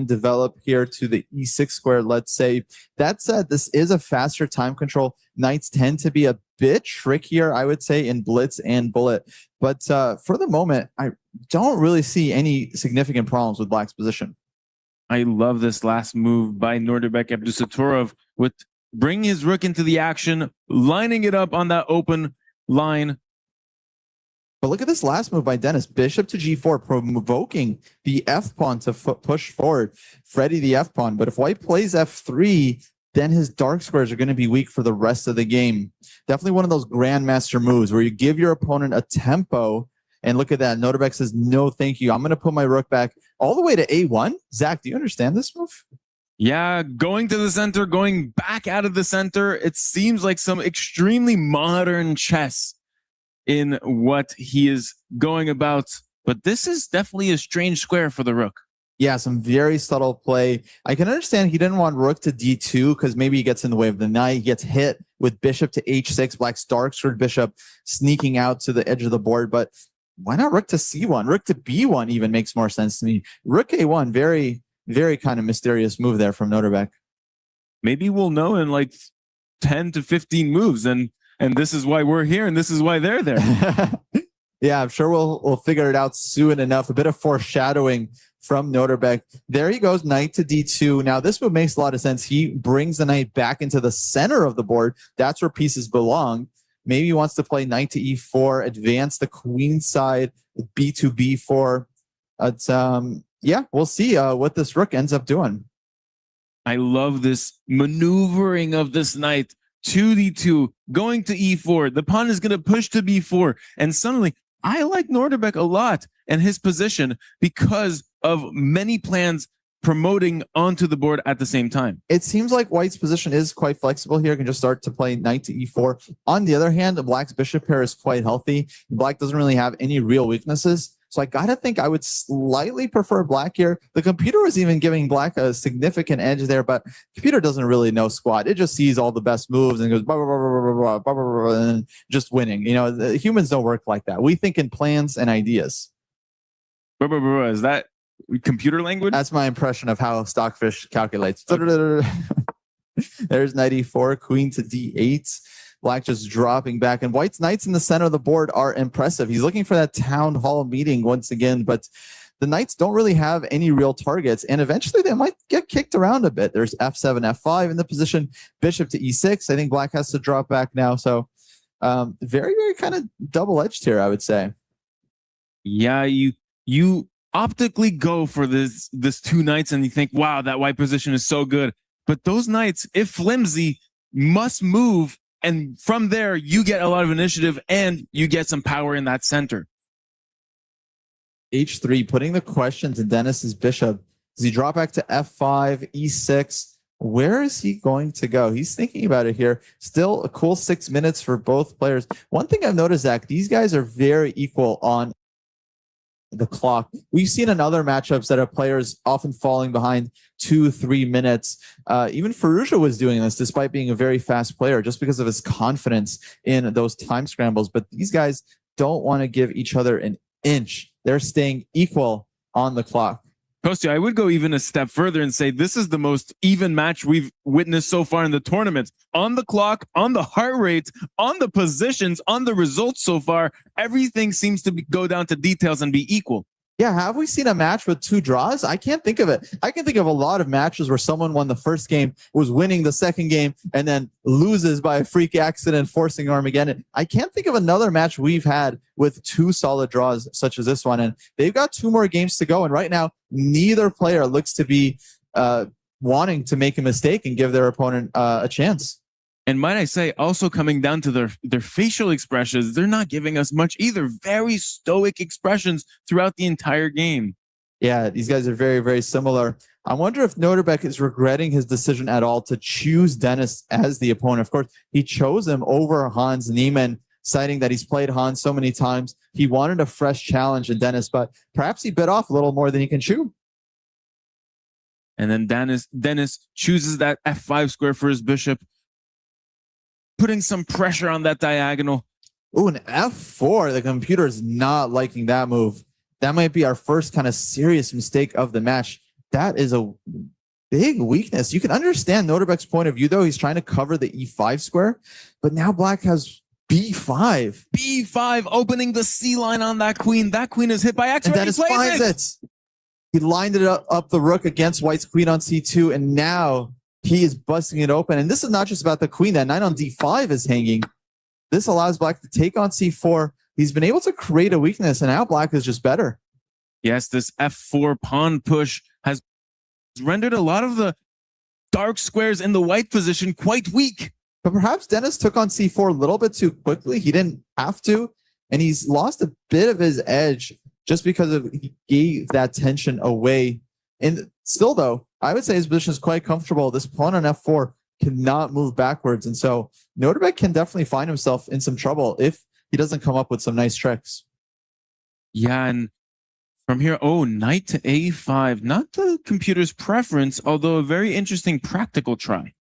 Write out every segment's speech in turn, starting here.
develop here to the e6 square, let's say. That said, this is a faster time control. Knights tend to be a bit trickier, I would say, in blitz and bullet. But for the moment, I don't really see any significant problems with black's position. I love this last move by Nordirbek Abdusatorov with bringing his rook into the action, lining it up on that open line. But look at this last move by Dennis. Bishop to g4, provoking the f-pawn to push forward. Freddy the f-pawn. But if white plays f3, then his dark squares are going to be weak for the rest of the game. Definitely one of those grandmaster moves where you give your opponent a tempo. And look at that. Nordirbek says, no, thank you. I'm going to put my rook back all the way to a1. Zach, do you understand this move? Yeah, going to the center, going back out of the center. It seems like some extremely modern chess in what he is going about. But this is definitely a strange square for the rook. Yeah, some very subtle play. I can understand he didn't want rook to d2 because maybe he gets in the way of the knight. He gets hit with bishop to h6, black's dark squared bishop sneaking out to the edge of the board. But why not rook to c1? Rook to b1 even makes more sense to me. Rook a1, very, very kind of mysterious move there from Nordirbek. Maybe we'll know in like 10 to 15 moves, and this is why we're here, and this is why they're there. Yeah, I'm sure we'll figure it out soon enough. A bit of foreshadowing from Nordirbek. There he goes, knight to d2. Now, this move makes a lot of sense. He brings the knight back into the center of the board. That's where pieces belong. Maybe he wants to play knight to e4, advance the queen side, b2, b4. But yeah, we'll see what this rook ends up doing. I love this maneuvering of this knight. 2d2, going to e4. The pawn is going to push to b4. And suddenly, I like Nordirbek a lot and his position because of many plans promoting onto the board at the same time. It seems like white's position is quite flexible here. Can just start to play knight to e4. On the other hand, black's bishop pair is quite healthy. Black doesn't really have any real weaknesses. So I gotta think I would slightly prefer black here. The computer was even giving black a significant edge there, but computer doesn't really know squat. It just sees all the best moves and goes blah, blah, blah, blah, blah, blah, blah, blah, and just winning. You know, the humans don't work like that. We think in plans and ideas. Is that computer language? That's my impression of how Stockfish calculates. There's knight e4, queen to d8. Black just dropping back, and white's knights in the center of the board are impressive. He's looking for that town hall meeting once again, but the knights don't really have any real targets, and eventually they might get kicked around a bit. There's f7, f5 in the position, bishop to e6. I think black has to drop back now, so very, very kind of double-edged here, I would say. Yeah, you optically go for this two knights, and you think, wow, that white position is so good. But those knights, if flimsy, must move. And from there, you get a lot of initiative and you get some power in that center. h3, putting the question to Dennis's bishop. Does he drop back to f5, e6? Where is he going to go? He's thinking about it here. Still a cool 6 minutes for both players. One thing I've noticed, Zach, these guys are very equal on the clock. We've seen in other matchups that have players often falling behind 2-3 minutes. Even Firouzja was doing this despite being a very fast player just because of his confidence in those time scrambles. But these guys don't want to give each other an inch. They're staying equal on the clock. Kostya, I would go even a step further and say this is the most even match we've witnessed so far in the tournament. On the clock, on the heart rate, on the positions, on the results so far, everything seems to go down to details and be equal. Yeah, have we seen a match with 2 draws? I can't think of it. I can think of a lot of matches where someone won the first game, was winning the second game, and then loses by a freak accident, forcing Armageddon. I can't think of another match we've had with 2 solid draws such as this one. And they've got 2 more games to go. And right now, neither player looks to be wanting to make a mistake and give their opponent a chance. And might I say, also coming down to their facial expressions, they're not giving us much either. Very stoic expressions throughout the entire game. Yeah, these guys are very, very similar. I wonder if Nordirbek is regretting his decision at all to choose Dennis as the opponent. Of course, he chose him over Hans Niemann, citing that he's played Hans so many times. He wanted a fresh challenge in Dennis, but perhaps he bit off a little more than he can chew. And then Dennis chooses that f5 square for his bishop, putting some pressure on that diagonal. Ooh, an f4. The computer is not liking that move. That might be our first kind of serious mistake of the match. that is a big weakness. You can understand Noterbeck's point of view, though. He's trying to cover the e5 square, but now black has b5. B5 opening the C line on that queen. That queen is hit by X. And Dennis finds it. He lined it up the rook against white's queen on c2, and now he is busting it open. And this is not just about the queen. That knight on d5 is hanging. This allows black to take on c4. He's been able to create a weakness, and now black is just better. Yes, this f4 pawn push has rendered a lot of the dark squares in the white position quite weak. But perhaps Dennis took on c4 a little bit too quickly. He didn't have to, and he's lost a bit of his edge just because he gave that tension away. And still, though, I would say his position is quite comfortable. This pawn on f4 cannot move backwards, and so Noterbeck can definitely find himself in some trouble if he doesn't come up with some nice tricks. Yeah, and from here, knight to a5. Not the computer's preference, although a very interesting practical try.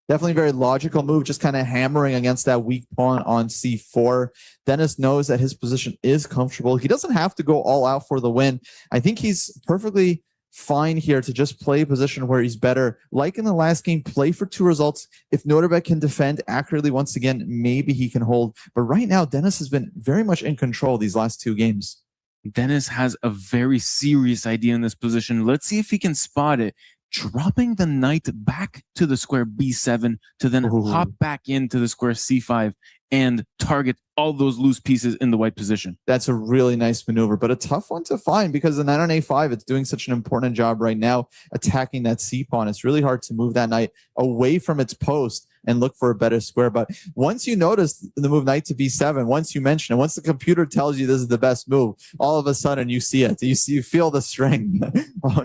Definitely very logical move, just kind of hammering against that weak pawn on c4. Dennis knows that his position is comfortable. He doesn't have to go all out for the win. I think he's perfectly fine here to just play a position where he's better. Like in the last game, play for 2 results. If Noterbeck can defend accurately once again, maybe he can hold. But right now, Dennis has been very much in control these last 2 games. Dennis has a very serious idea in this position. Let's see if he can spot it. Dropping the knight back to the square b7 to then hop back into the square c5 and target all those loose pieces in the white position. That's a really nice maneuver, but a tough one to find because the knight on a5, it's doing such an important job right now, attacking that c-pawn. It's really hard to move that knight away from its post and look for a better square. But once you notice the move knight to b7, once you mention it, once the computer tells you this is the best move, all of a sudden you see it. You feel the string.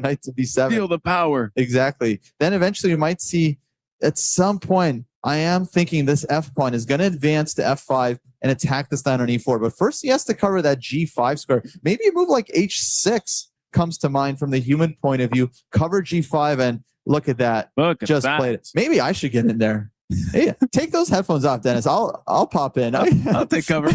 Knight to b7. Feel the power. Exactly. Then eventually you might see at some point, I am thinking this f pawn is going to advance to f5 and attack this knight on e4. But first he has to cover that g5 square. Maybe a move like h6 comes to mind from the human point of view. Cover g5 and look at that. Just played it. Maybe I should get in there. Hey, take those headphones off, Dennis. I'll pop in. I'll take cover.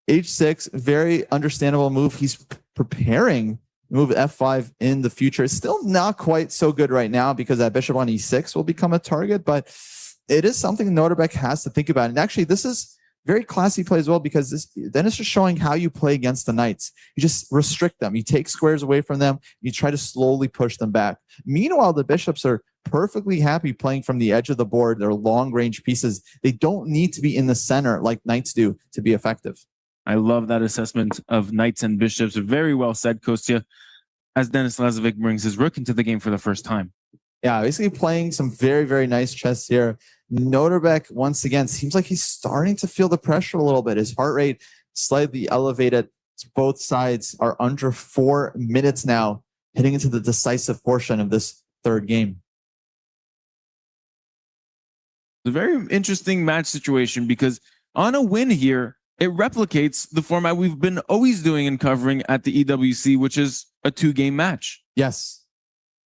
h6, very understandable move. He's preparing move f5 in the future. It's still not quite so good right now because that bishop on e6 will become a target, but it is something Noterbeck has to think about. And actually, this is very classy play as well because then it's just showing how you play against the knights. You just restrict them. You take squares away from them. You try to slowly push them back. Meanwhile, the bishops are perfectly happy playing from the edge of the board. They're long-range pieces. They don't need to be in the center like knights do to be effective. I love that assessment of knights and bishops. Very well said, Kostya, as Denis Lazovic brings his rook into the game for the first time. Yeah, basically playing some very, very nice chess here. Noterbeck, once again, seems like he's starting to feel the pressure a little bit. His heart rate slightly elevated. Both sides are under 4 minutes now, heading into the decisive portion of this third game. It's a very interesting match situation because on a win here, it replicates the format we've been always doing and covering at the EWC, which is a 2-game match. Yes.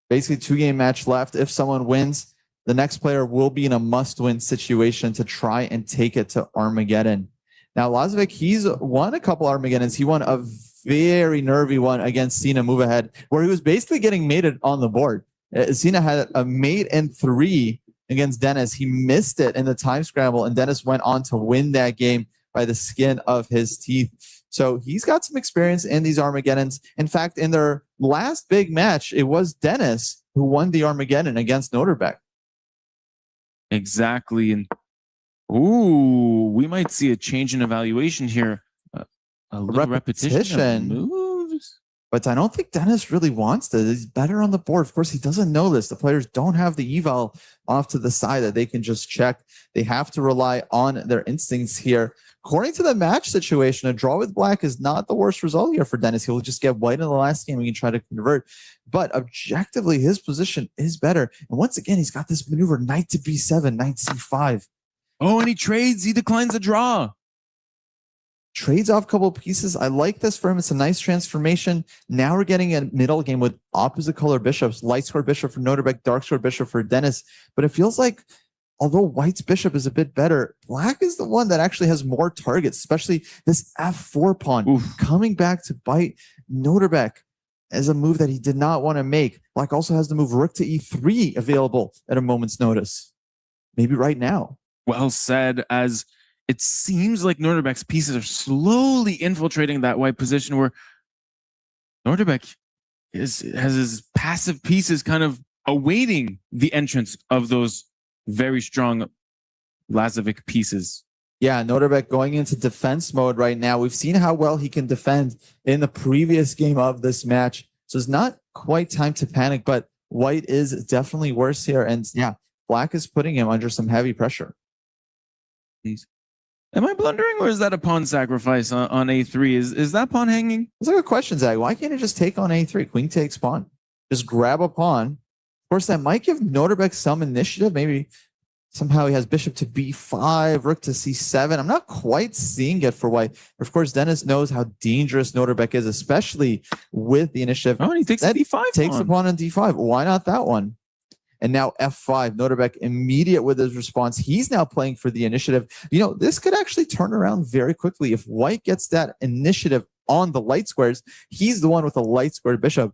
Basically 2-game match left. If someone wins, the next player will be in a must-win situation to try and take it to Armageddon. Now, Lazovic, he's won a couple Armageddons. He won a very nervy one against Sina Move Ahead, where he was basically getting mated on the board. Sina had a mate and 3 against Dennis. He missed it in the time scramble, and Dennis went on to win that game by the skin of his teeth. So he's got some experience in these Armageddons. In fact, in their last big match, it was Dennis who won the Armageddon against Noterbeck. Exactly. And we might see a change in evaluation here. A little repetition of moves. But I don't think Dennis really wants this. He's better on the board. Of course, he doesn't know this. The players don't have the eval off to the side that they can just check. They have to rely on their instincts here. According to the match situation, a draw with black is not the worst result here for Dennis. He'll just get white in the last game and he can try to convert. But objectively, his position is better. And once again, he's got this maneuver, knight to b7, knight c5. Oh, and he trades. He declines the draw. Trades off a couple of pieces. I like this for him. It's a nice transformation. Now we're getting a middle game with opposite color bishops. Light square bishop for Noterbeck, dark square bishop for Dennis. But it feels like although white's bishop is a bit better, black is the one that actually has more targets, especially this f4 pawn coming back to bite Noterbeck. is a move that he did not want to make. Black also has the move rook to e3 available at a moment's notice. Maybe right now. Well said, as it seems like Norderbeck's pieces are slowly infiltrating that white position where Norderbeck has his passive pieces kind of awaiting the entrance of those very strong Lazovic pieces. Yeah, Norderbeck going into defense mode right now. We've seen how well he can defend in the previous game of this match. So it's not quite time to panic, but white is definitely worse here. And yeah, black is putting him under some heavy pressure. Am I blundering, or is that a pawn sacrifice on a3? Is that pawn hanging? It's a good question, Zach. Why can't he just take on a3? Queen takes pawn. Just grab a pawn. Of course, that might give Norderbeck some initiative. Maybe somehow he has bishop to b5, rook to c7. I'm not quite seeing it for white. Of course, Dennis knows how dangerous Norderbeck is, especially with the initiative. Oh, and he takes d5. Takes the pawn on d5. Why not that one? And now f5, Norderbeck immediate with his response. He's now playing for the initiative. You know, this could actually turn around very quickly. If white gets that initiative on the light squares, he's the one with a light squared bishop.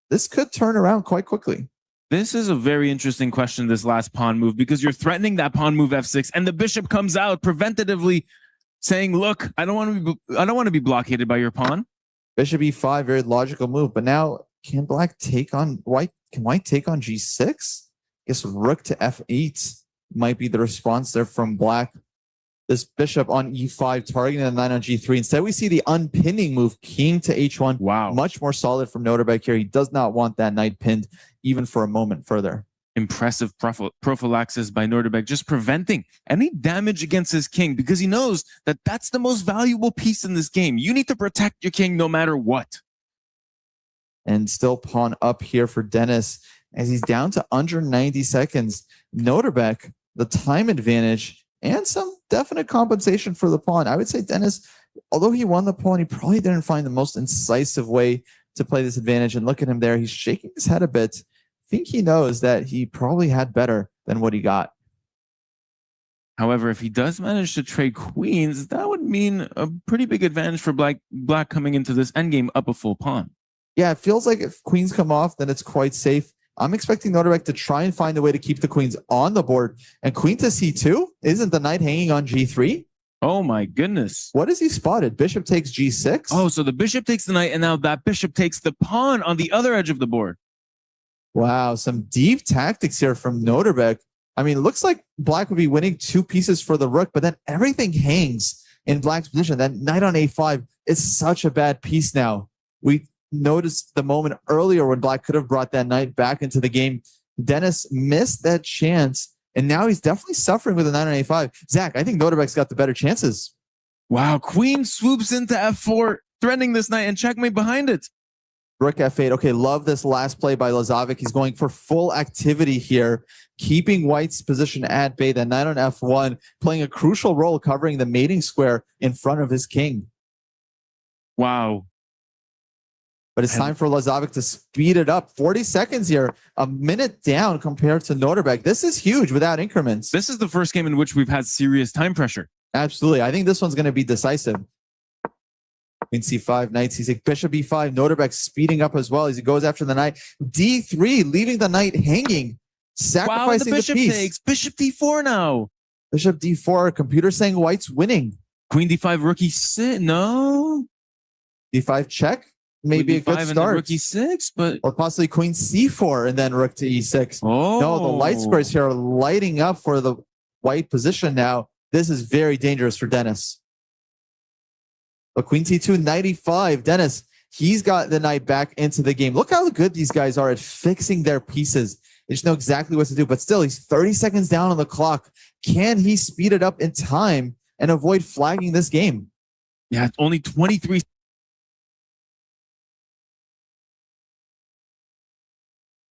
This could turn around quite quickly. This is a very interesting question, this last pawn move, because you're threatening that pawn move f6, and the bishop comes out preventatively saying, look, I don't want to be blockaded by your pawn. Bishop e5, very logical move. But now, can black take on white? Can white take on g6? I guess rook to f8 might be the response there from black. This bishop on e5 targeting the knight on g3. Instead, we see the unpinning move, king to h1. Wow. Much more solid from Norderbeck here. He does not want that knight pinned even for a moment further. Impressive prophylaxis by Norderbeck, just preventing any damage against his king, because he knows that that's the most valuable piece in this game. You need to protect your king no matter what. And still pawn up here for Dennis as he's down to under 90 seconds. Norderbeck, the time advantage and some definite compensation for the pawn. I would say Dennis, although he won the pawn, he probably didn't find the most incisive way to play this advantage. And look at him there. He's shaking his head a bit. I think he knows that he probably had better than what he got. However, if he does manage to trade queens, that would mean a pretty big advantage for black coming into this endgame up a full pawn. Yeah, it feels like if queens come off, then it's quite safe. I'm expecting Norderbeck to try and find a way to keep the queens on the board. And queen to c2? Isn't the knight hanging on g3? Oh my goodness. What has he spotted? Bishop takes g6? Oh, so the bishop takes the knight, and now that bishop takes the pawn on the other edge of the board. Wow, some deep tactics here from Norderbeck. I mean, it looks like black would be winning 2 pieces for the rook, but then everything hangs in black's position. That knight on a5 is such a bad piece now. We noticed the moment earlier when black could have brought that knight back into the game. Dennis missed that chance, and now he's definitely suffering with a knight on a5. Zach, I think Norderbeck's got the better chances. Wow, queen swoops into f4, threatening this knight, and checkmate behind it. Rook f8. Okay, love this last play by Lazovic. He's going for full activity here, keeping white's position at bay. The knight on f1, playing a crucial role covering the mating square in front of his king. Wow. But it's time for Lazovic to speed it up. 40 seconds here, a minute down compared to Norderbeck. This is huge without increments. This is the first game in which we've had serious time pressure. Absolutely. I think this one's going to be decisive. Queen c5, knight c6, bishop e5. Norderbeck speeding up as well as he goes after the knight. d3, leaving the knight hanging, sacrificing the bishop piece. takes. Bishop d4 now. Bishop d4, computer saying white's winning. Queen d5, rook e6. No. d5 check. Maybe a good and start. rook e6, but or possibly queen c4 and then rook to e6. Oh. No, the light squares here are lighting up for the white position now. This is very dangerous for Dennis. But queen c2, knight e5. Dennis, he's got the knight back into the game. Look how good these guys are at fixing their pieces. They just know exactly what to do. But still, he's 30 seconds down on the clock. Can he speed it up in time and avoid flagging this game? Yeah, only 23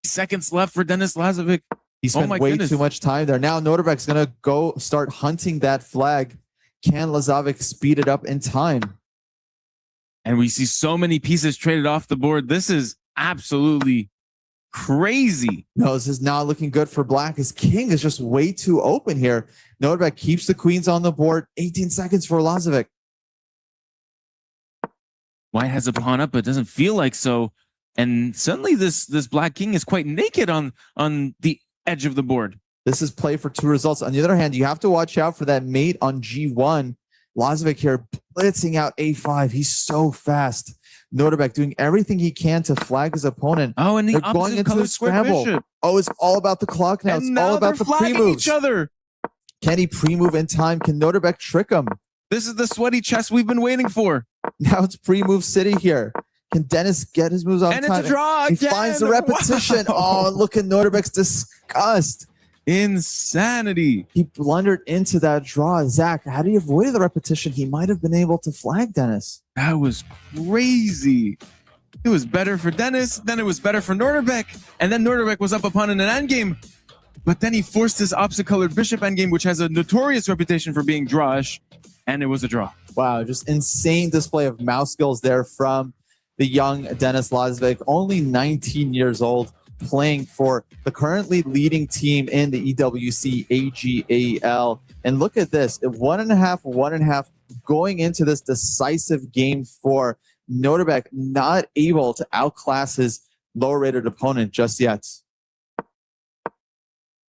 seconds left for Dennis Lazovic. He spent way too much time there. Now Norderbeck's going to go start hunting that flag. Can Lazovic speed it up in time? And we see so many pieces traded off the board. This is absolutely crazy. No, this is not looking good for black. His king is just way too open here. Norderbeck keeps the queens on the board. 18 seconds for Lazovic. White has a pawn up, but it doesn't feel like so. And suddenly this black king is quite naked on the edge of the board. This is play for 2 results. On the other hand, you have to watch out for that mate on G1. Lazovic here blitzing out A5. He's so fast. Norderbeck doing everything he can to flag his opponent. Oh, and the They're going into the scramble. bishop. Oh, it's all about the clock now. And It's now all about they're the flagging pre-moves. each other. Can he pre-move in time? Can Norderbeck trick him? This is the sweaty chess we've been waiting for. Now it's pre-move city here. Can Dennis get his moves on And time? it's a draw He again. finds the repetition. Wow. Oh, look at Norderbeck's disgust. Insanity. He blundered into that draw. Zach, had he avoided the repetition, he might have been able to flag Dennis. That was crazy. It was better for Dennis, then it was better for Norderbeck, and then Norderbeck was up upon in an endgame. But then he forced his opposite-colored bishop endgame, which has a notorious reputation for being drawish, and it was a draw. Wow, just insane display of mouse skills there from the young Dennis Lazovic, only 19 years old, playing for the currently leading team in the EWC AGAL. And look at this, 1.5 going into this decisive game for Norderbeck, not able to outclass his lower-rated opponent just yet.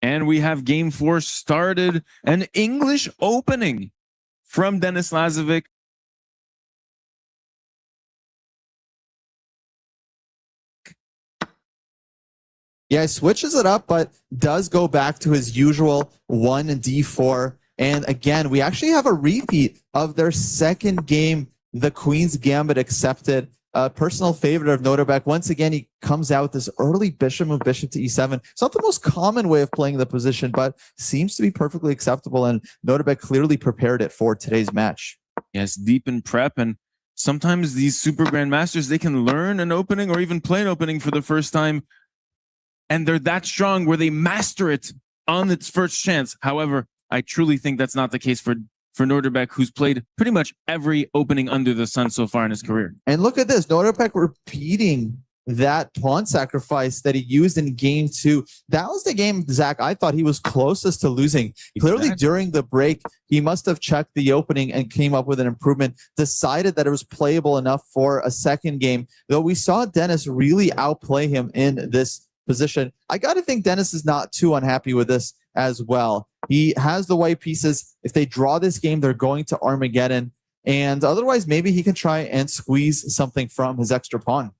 And we have game 4 started, an English opening from Dennis Lazovic. Yeah, he switches it up, but does go back to his usual 1d4. And again, we actually have a repeat of their second game, the Queen's Gambit accepted. A personal favorite of Norderbeck. Once again, he comes out with this early bishop move, bishop to e7. It's not the most common way of playing the position, but seems to be perfectly acceptable. And Norderbeck clearly prepared it for today's match. Yes, deep in prep. And sometimes these super grandmasters, they can learn an opening or even play an opening for the first time. And they're that strong where they master it on its first chance. However, I truly think that's not the case for Norderbeck, who's played pretty much every opening under the sun so far in his career. And look at this, Norderbeck repeating that pawn sacrifice that he used in game 2. That was the game, Zach, I thought he was closest to losing. Clearly during the break, he must have checked the opening and came up with an improvement, decided that it was playable enough for a second game, though we saw Dennis really outplay him in this position. I got to think Dennis is not too unhappy with this as well. He has the white pieces. If they draw this game, they're going to Armageddon. And otherwise, maybe he can try and squeeze something from his extra pawn.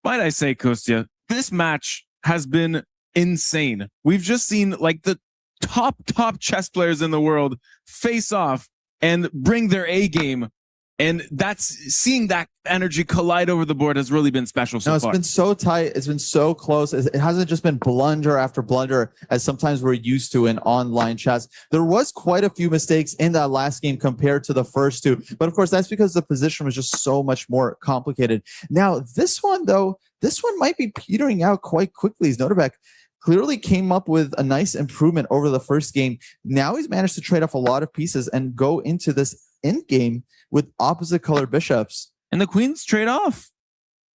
Might I say, Kostya, this match has been insane. We've just seen like the top chess players in the world face off and bring their A game. And that's seeing that energy collide over the board has really been special so far. It's been so tight. It's been so close. It hasn't just been blunder after blunder as sometimes we're used to in online chess. There was quite a few mistakes in that last game compared to the first two. But of course, that's because the position was just so much more complicated. Now, this one, though, this one might be petering out quite quickly. As Norderbeck clearly came up with a nice improvement over the first game. Now he's managed to trade off a lot of pieces and go into this end game with opposite color bishops. And the queens trade off.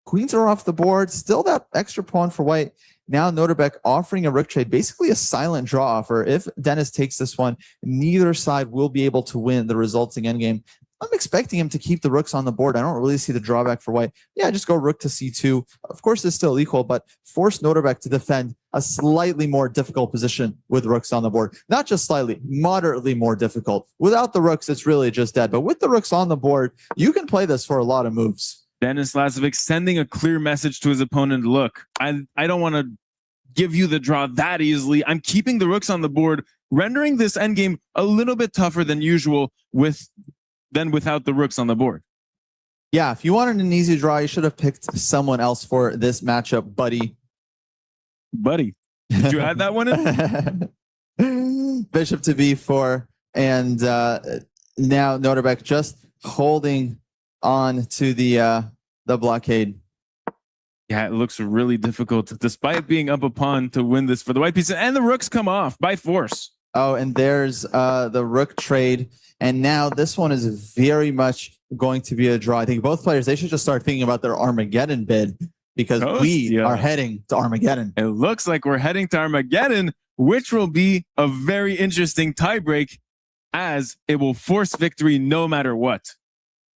Queens are off the board. Still that extra pawn for white. Now Norderbeck offering a rook trade, basically a silent draw offer. If Dennis takes this one, neither side will be able to win the resulting endgame. I'm expecting him to keep the rooks on the board. I don't really see the drawback for white. Yeah, just go rook to c2. Of course, it's still equal, but force Norderbeck to defend a slightly more difficult position with rooks on the board. Not just slightly, moderately more difficult. Without the rooks, it's really just dead. But with the rooks on the board, you can play this for a lot of moves. Dennis Lazovic sending a clear message to his opponent. Look, I don't want to give you the draw that easily. I'm keeping the rooks on the board, rendering this endgame a little bit tougher than usual without the rooks on the board. Yeah, if you wanted an easy draw, you should have picked someone else for this matchup, buddy. Buddy, did you add that one in? Bishop to b4, and now Norderbeck just holding on to the blockade. Yeah, it looks really difficult, despite being up a pawn to win this for the white piece, and the rooks come off by force. Oh, and there's the rook trade. And now this one is very much going to be a draw. I think both players, they should just start thinking about their Armageddon bid because we are heading to Armageddon. It looks like we're heading to Armageddon, which will be a very interesting tiebreak as it will force victory no matter what.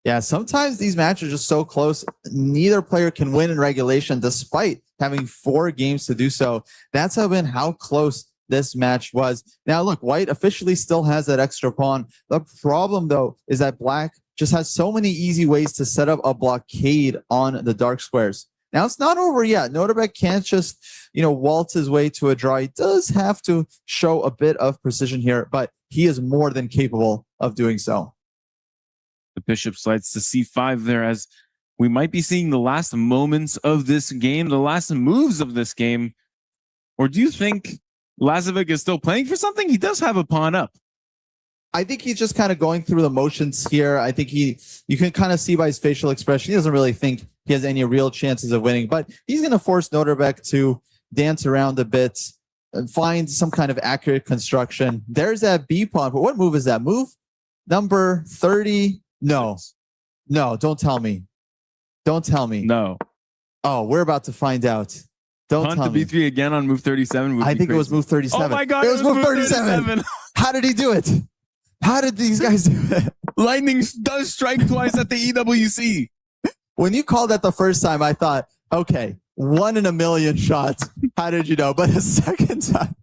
Yeah, sometimes these matches are just so close. Neither player can win in regulation despite having 4 games to do so. That's how close this match was. Now, look, White officially still has that extra pawn. The problem, though, is that Black just has so many easy ways to set up a blockade on the dark squares. Now, it's not over yet. Norbert can't just, waltz his way to a draw. He does have to show a bit of precision here, but he is more than capable of doing so. The bishop slides to c5 there, as we might be seeing the last moments of this game, the last moves of this game. Or do you think Lazovic is still playing for something? He does have a pawn up. I think he's just kind of going through the motions here. I think you can kind of see by his facial expression, he doesn't really think he has any real chances of winning, but he's going to force Norbert to dance around a bit and find some kind of accurate construction. There's that B pawn, but what move is that? Move number 30? No, don't tell me. Don't tell me. No. Oh, we're about to find out. Don't Pawn tell to me. b3 again on move 37. I think it was move 37. Oh my God. It was move 37. How did he do it? How did these guys do it? Lightning does strike twice at the EWC. When you called that the first time, I thought, okay, 1 in a million shots. How did you know? But the second time.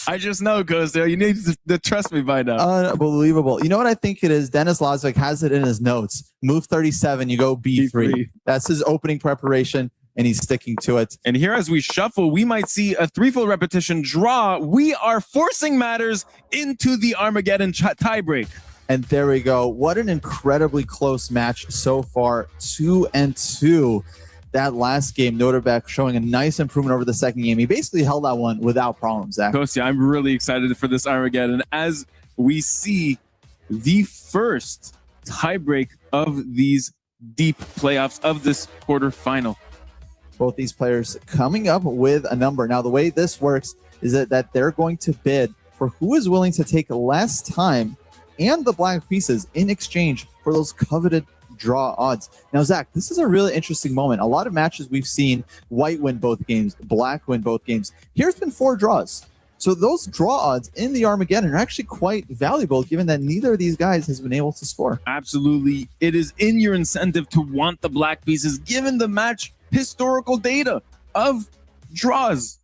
I just know, Costa. You need to trust me by now. Unbelievable. You know what I think it is? Denis Lazovic has it in his notes. Move 37, you go B3. That's his opening preparation, and he's sticking to it. And here, as we shuffle, we might see a 3-fold repetition draw. We are forcing matters into the Armageddon tiebreak. And there we go. What an incredibly close match so far. 2-2. That last game, Norbert showing a nice improvement over the second game. He basically held that one without problems, Zach. Kostya, I'm really excited for this Armageddon as we see the first tiebreak of these deep playoffs of this quarterfinal. Both these players coming up with a number. Now, the way this works is that they're going to bid for who is willing to take less time and the black pieces in exchange for those coveted draw odds. Now, Zach, this is a really interesting moment. A lot of matches we've seen, White win both games, Black win both games. Here's been 4 draws. So those draw odds in the Armageddon are actually quite valuable, given that neither of these guys has been able to score. Absolutely. It is in your incentive to want the black pieces, given the match historical data of draws.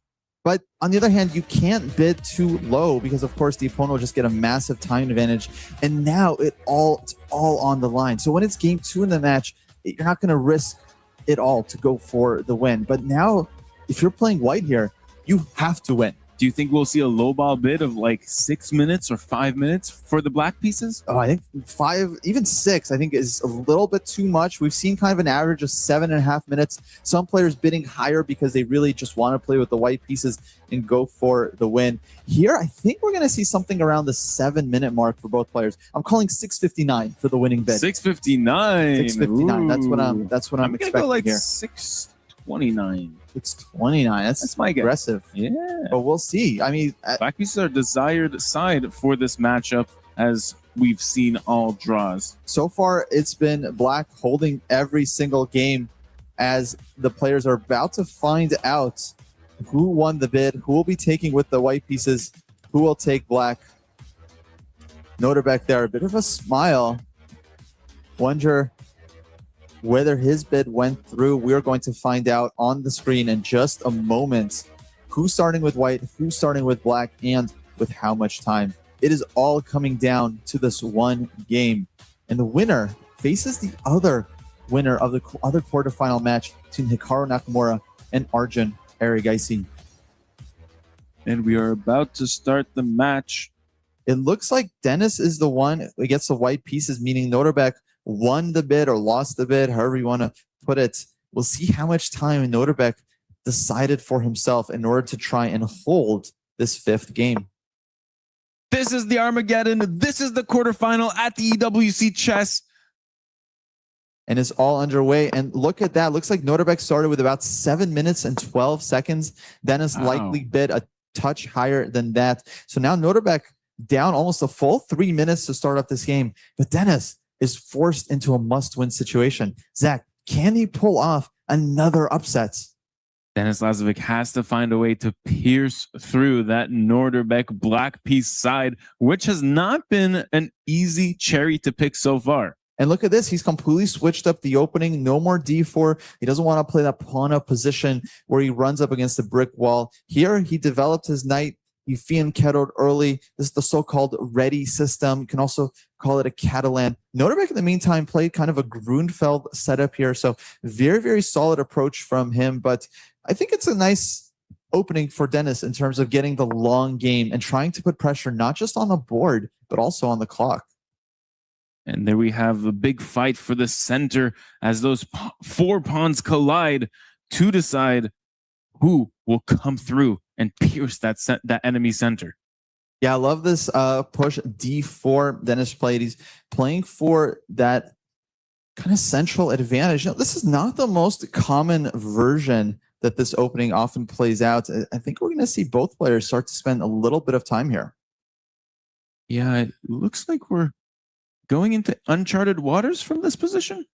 But on the other hand, you can't bid too low because, of course, the opponent will just get a massive time advantage. And now it's all on the line. So when it's game 2 in the match, you're not going to risk it all to go for the win. But now, if you're playing White here, you have to win. Do you think we'll see a low ball bid of like 6 minutes or 5 minutes for the black pieces? Oh, I think 5, even 6, I think is a little bit too much. We've seen kind of an average of 7.5 minutes. Some players bidding higher because they really just want to play with the white pieces and go for the win. Here, I think we're going to see something around the 7-minute mark for both players. I'm calling 6:59 for the winning bid. 6:59. 6:59. That's what I'm expecting go like here. 6:29. It's 29. That's my guess. aggressive. Yeah. But we'll see. I mean, black pieces are desired side for this matchup, as we've seen all draws. So far, it's been Black holding every single game as the players are about to find out who won the bid, who will be taking with the white pieces, who will take Black. Norbert there, a bit of a smile. Wonder whether his bid went through. We're going to find out on the screen in just a moment. Who's starting with White, who's starting with Black, and with how much time. It is all coming down to this one game. And the winner faces the other winner of the other quarterfinal match between Hikaru Nakamura and Arjun Erigaisi. And we are about to start the match. It looks like Dennis is the one who gets the white pieces, meaning Norbert won the bid or lost the bid, however you want to put it. We'll see how much time Norbert decided for himself in order to try and hold this 5th game. This is the Armageddon. This is the quarterfinal at the EWC Chess. And it's all underway. And look at that. Looks like Norbert started with about 7 minutes and 12 seconds. Dennis likely bid a touch higher than that. So now Norbert down almost a full 3 minutes to start off this game. But Dennis is forced into a must-win situation. Zach, can he pull off another upset? Denis Lazovic has to find a way to pierce through that Norbert black piece side, which has not been an easy cherry to pick so far. And look at this. He's completely switched up the opening. No more d4. He doesn't want to play that pawn up position where he runs up against the brick wall. Here, he developed his knight. He Fian Kettled early. This is the so-called ready system. You can also call it a Catalan. Noterbeck, in the meantime, played kind of a Grunfeld setup here. So very, very solid approach from him. But I think it's a nice opening for Dennis in terms of getting the long game and trying to put pressure not just on the board, but also on the clock. And there we have a big fight for the center as those four pawns collide to decide who will come through and pierce that enemy center. Yeah, I love this push d4 Dennis played. He's playing for that kind of central advantage. You know, this is not the most common version that this opening often plays out. I think we're going to see both players start to spend a little bit of time here. Yeah, it looks like we're going into uncharted waters from this position.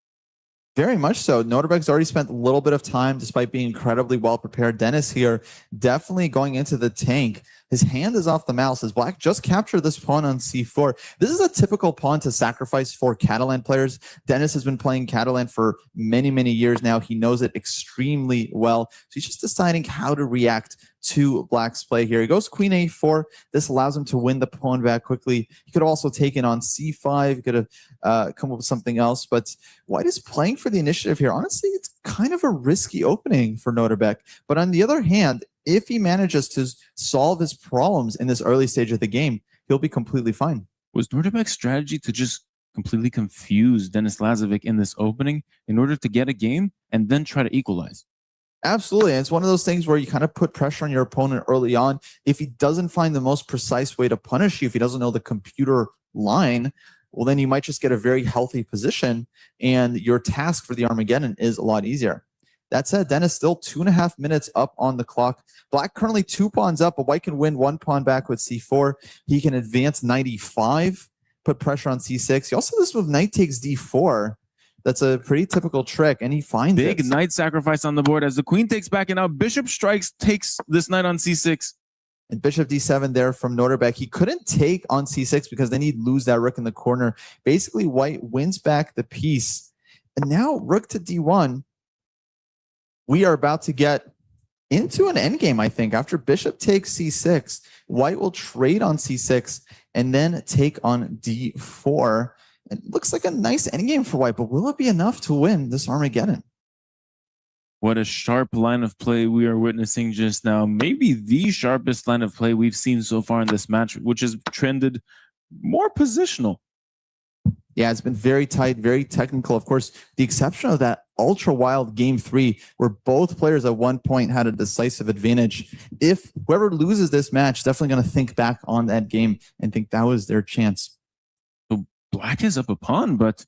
Very much so. Noterbeck's already spent a little bit of time despite being incredibly well prepared. Dennis here definitely going into the tank. His hand is off the mouse as Black just captured this pawn on c4. This is a typical pawn to sacrifice for Catalan players. Dennis has been playing Catalan for many, many years now. He knows it extremely well. So he's just deciding how to react to Black's play here. He goes queen a4. This allows him to win the pawn back quickly. He could have also taken on c5. He could have come up with something else. But White is playing for the initiative here. Honestly, it's kind of a risky opening for Noterbeck. But on the other hand, if he manages to solve his problems in this early stage of the game, he'll be completely fine. Was Noterbeck's strategy to just completely confuse Denis Lazovic in this opening in order to get a game and then try to equalize? Absolutely. And it's one of those things where you kind of put pressure on your opponent early on. If he doesn't find the most precise way to punish you, if he doesn't know the computer line, well, then you might just get a very healthy position and your task for the Armageddon is a lot easier. That said, Dennis still 2.5 minutes up on the clock. Black currently 2 pawns up, but White can win 1 pawn back with c4. He can advance knight e5, put pressure on c6. He also does this with knight takes d4. That's a pretty typical trick, and he finds big it. Knight sacrifice on the board as the queen takes back, and now bishop strikes, takes this knight on c6. And bishop d7 there from Noterbeck. He couldn't take on c6 because then he'd lose that rook in the corner. Basically, White wins back the piece. And now rook to d1. We are about to get into an endgame, I think. After bishop takes c6, White will trade on c6 and then take on d4. It looks like a nice endgame for White, but will it be enough to win this Armageddon? What a sharp line of play we are witnessing just now. Maybe the sharpest line of play we've seen so far in this match, which has trended more positional. Yeah, it's been very tight, very technical. Of course, the exception of that ultra wild game 3, where both players at one point had a decisive advantage. If whoever loses this match, definitely going to think back on that game and think that was their chance. So Black is up a pawn, but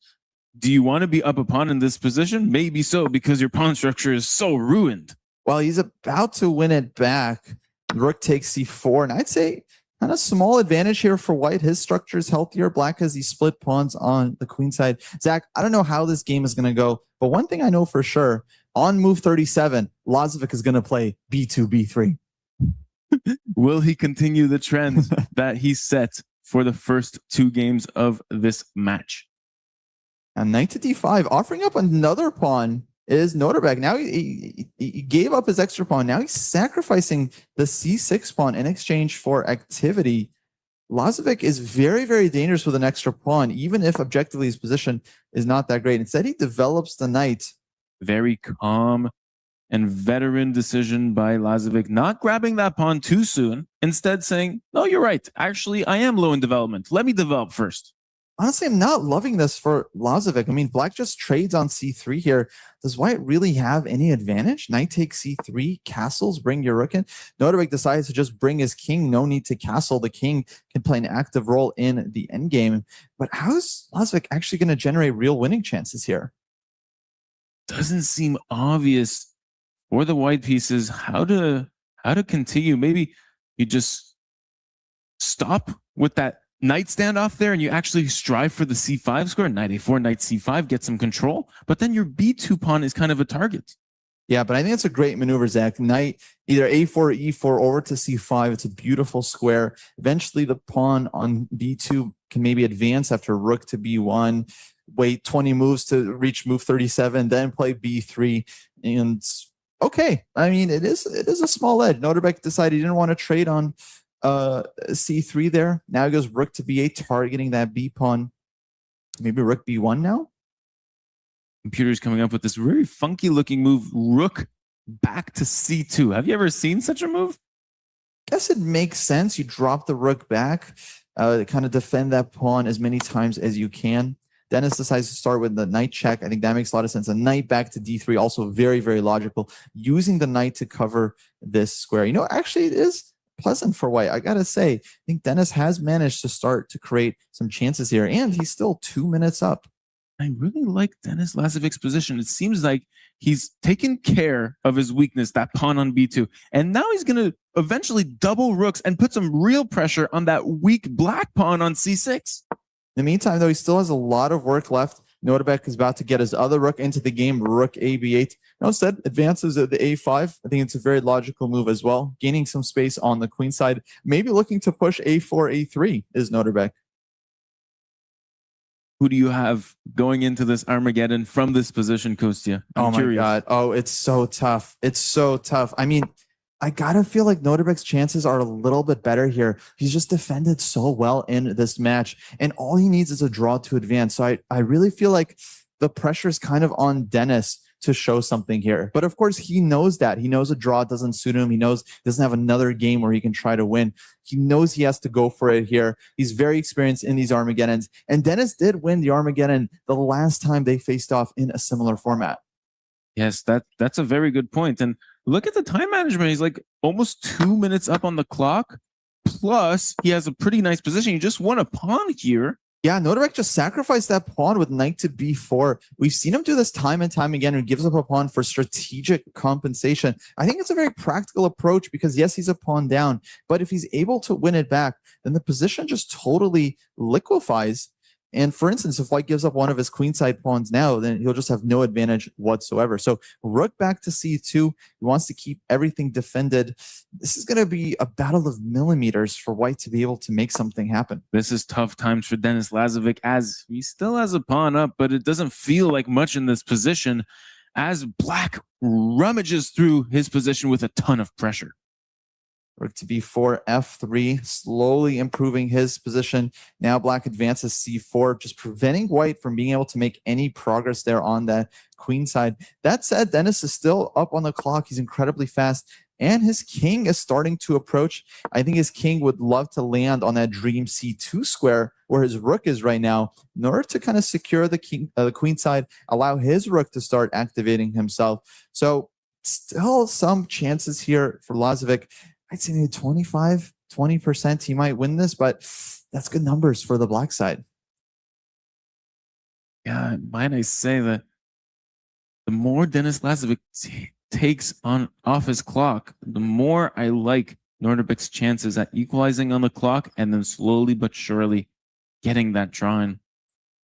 do you want to be up a pawn in this position? Maybe so, because your pawn structure is so ruined. Well, he's about to win it back. Rook takes c4, and I'd say kind of small advantage here for White. His structure is healthier. Black has these split pawns on the queen side. Zach, I don't know how this game is going to go, but one thing I know for sure, on move 37, Lazovic is going to play b2, b3. Will he continue the trend that he set for the first 2 games of this match? And knight to d5, offering up another pawn is Noterbeck. Now he gave up his extra pawn. Now he's sacrificing the c6 pawn in exchange for activity. Lazovic is very, very dangerous with an extra pawn, even if objectively his position is not that great. Instead, he develops the knight. Very calm and veteran decision by Lazovic, not grabbing that pawn too soon. Instead saying, no, you're right. Actually, I am low in development. Let me develop first. Honestly, I'm not loving this for Lazovic. I mean, Black just trades on c3 here. Does White really have any advantage? Knight takes c3, castles, bring your rook in. Noterbeck decides to just bring his king. No need to castle. The king can play an active role in the endgame. But how is Lazovic actually going to generate real winning chances here? Doesn't seem obvious for the white pieces how to continue. Maybe you just stop with that knight standoff there and you actually strive for the c5 square. Knight a4, knight c5, get some control, but then your b2 pawn is kind of a target. Yeah, but I think it's a great maneuver, Zach. Knight either a4 or e4 over to c5. It's a beautiful square. Eventually the pawn on b2 can maybe advance after rook to b1. wait 20 moves to reach move 37, then play b3. And okay, I mean, it is a small edge. Noterbeck decided he didn't want to trade on c3 there. Now he goes rook to b8, targeting that b pawn. Maybe rook b1 now. Computer's coming up with this very funky looking move, rook back to c2. Have you ever seen such a move? Guess it makes sense. You drop the rook back, kind of defend that pawn as many times as you can. Dennis decides to start with the knight check. I think that makes a lot of sense. A knight back to d3, also very, very logical. Using the knight to cover this square. You know, actually it is pleasant for white. I gotta say, I think Dennis has managed to start to create some chances here, and he's still 2 minutes up. I really like Denis Lazovic's position. It seems like he's taken care of his weakness, that pawn on b2. And now he's going to eventually double rooks and put some real pressure on that weak black pawn on c6. In the meantime, though, he still has a lot of work left. Noterbeck is about to get his other rook into the game, rook a b8. No, instead, advances at the a5. I think it's a very logical move as well. Gaining some space on the queen side. Maybe looking to push a4, a3 is Noterbeck. Who do you have going into this Armageddon from this position, Kostya? Oh my God. Oh, it's so tough. It's so tough. I mean, I gotta feel like Noterbeck's chances are a little bit better here. He's just defended so well in this match, and all he needs is a draw to advance. So I really feel like the pressure is kind of on Dennis to show something here. But of course, he knows that. He knows a draw doesn't suit him. He knows he doesn't have another game where he can try to win. He knows he has to go for it here. He's very experienced in these Armageddons. And Dennis did win the Armageddon the last time they faced off in a similar format. Yes, that's a very good point. And look at the time management. He's like almost 2 minutes up on the clock. Plus, he has a pretty nice position. He just won a pawn here. Yeah, Noterbeck just sacrificed that pawn with knight to b4. We've seen him do this time and time again, and gives up a pawn for strategic compensation. I think it's a very practical approach because, yes, he's a pawn down, but if he's able to win it back, then the position just totally liquefies. And for instance, if white gives up one of his queenside pawns now, then he'll just have no advantage whatsoever. So rook back to c2. He wants to keep everything defended. This is going to be a battle of millimeters for white to be able to make something happen. This is tough times for Denis Lazovic, as he still has a pawn up, but it doesn't feel like much in this position as black rummages through his position with a ton of pressure. Rook to b4, f3, slowly improving his position. Now black advances c4, just preventing white from being able to make any progress there on that queen side. That said, Dennis is still up on the clock. He's incredibly fast, and his king is starting to approach. I think his king would love to land on that dream c2 square where his rook is right now, in order to kind of secure the queen side, allow his rook to start activating himself. So still some chances here for Lazovic. I'd say maybe 25, 20% he might win this, but that's good numbers for the black side. Yeah, might I say that the more Denis Lazovic takes off his clock, the more I like Noterbeck's chances at equalizing on the clock and then slowly but surely getting that draw in.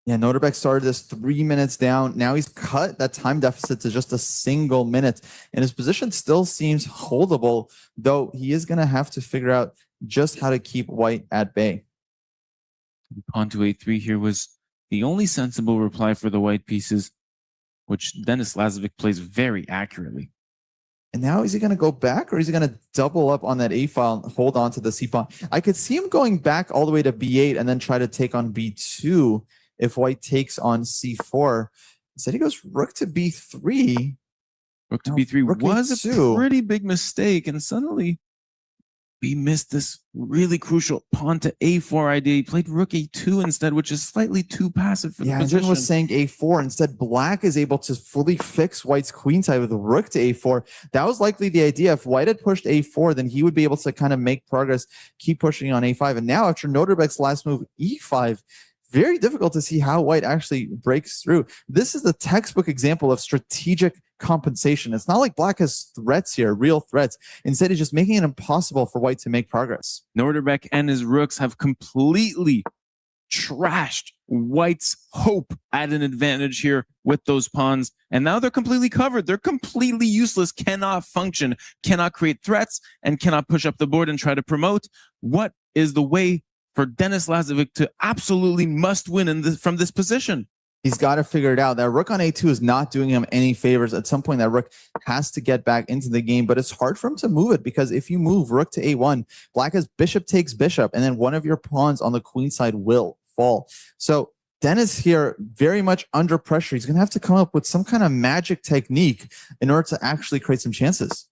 Yeah, Noterbeck started this 3 minutes down. Now he's cut that time deficit to just a single minute. And his position still seems holdable, though he is going to have to figure out just how to keep white at bay. Pawn to a3 here was the only sensible reply for the white pieces, which Denis Lazovic plays very accurately. And now is he going to go back, or is he going to double up on that a file and hold on to the c pawn? I could see him going back all the way to b8 and then try to take on b2 if white takes on c4. Instead, he goes rook to b3. Rook to b3 rook was a2. A pretty big mistake, and suddenly we missed this really crucial pawn to a4 idea. He played rook a2 instead, which is slightly too passive for the position. Jin was saying a4. Instead, black is able to fully fix white's queenside with rook to a4. That was likely the idea. If white had pushed a4, then he would be able to kind of make progress, keep pushing on a5. And now, after Noterbeck's last move, e5, very difficult to see how white actually breaks through. This is the textbook example of strategic compensation. It's not like black has threats here, real threats. Instead, he's just making it impossible for white to make progress. Noterbeck and his rooks have completely trashed white's hope at an advantage here with those pawns. And now they're completely covered. They're completely useless, cannot function, cannot create threats, and cannot push up the board and try to promote. What is the way for Denis Lazovic to absolutely must win from this position? He's got to figure it out. That rook on a2 is not doing him any favors. At some point, that rook has to get back into the game, but it's hard for him to move it because if you move rook to a1, black has bishop takes bishop, and then one of your pawns on the queen side will fall. So Dennis here very much under pressure. He's going to have to come up with some kind of magic technique in order to actually create some chances.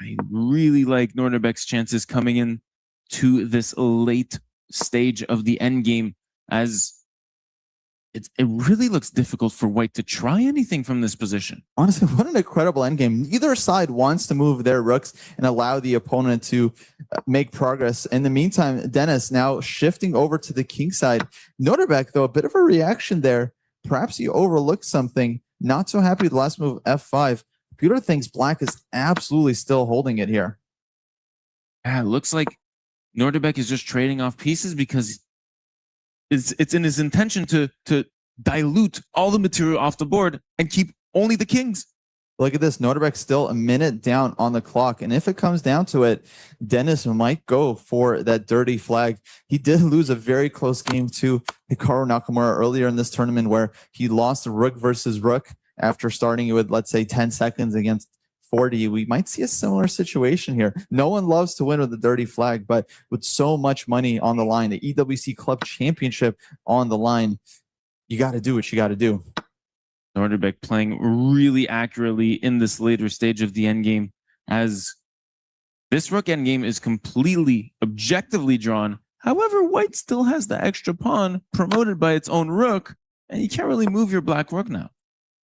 I really like Norderbeck's chances coming in to this late stage of the endgame, as it really looks difficult for white to try anything from this position. Honestly, what an incredible endgame. Either side wants to move their rooks and allow the opponent to make progress. In the meantime, Dennis now shifting over to the king side. Norderbeck, though, a bit of a reaction there. Perhaps he overlooked something. Not so happy with the last move, f5. Computer thinks black is absolutely still holding it here. Yeah, it looks like Norderbeck is just trading off pieces because it's in his intention to dilute all the material off the board and keep only the kings. Look at this. Norderbeck still a minute down on the clock. And if it comes down to it, Dennis might go for that dirty flag. He did lose a very close game to Hikaru Nakamura earlier in this tournament where he lost rook versus rook after starting with, let's say, 10 seconds against 40. We might see a similar situation here. No one loves to win with a dirty flag, but with so much money on the line, the EWC Club Championship on the line, you got to do what you got to do. Norderbeck playing really accurately in this later stage of the endgame, as this rook endgame is completely objectively drawn. However, white still has the extra pawn promoted by its own rook, and you can't really move your black rook now.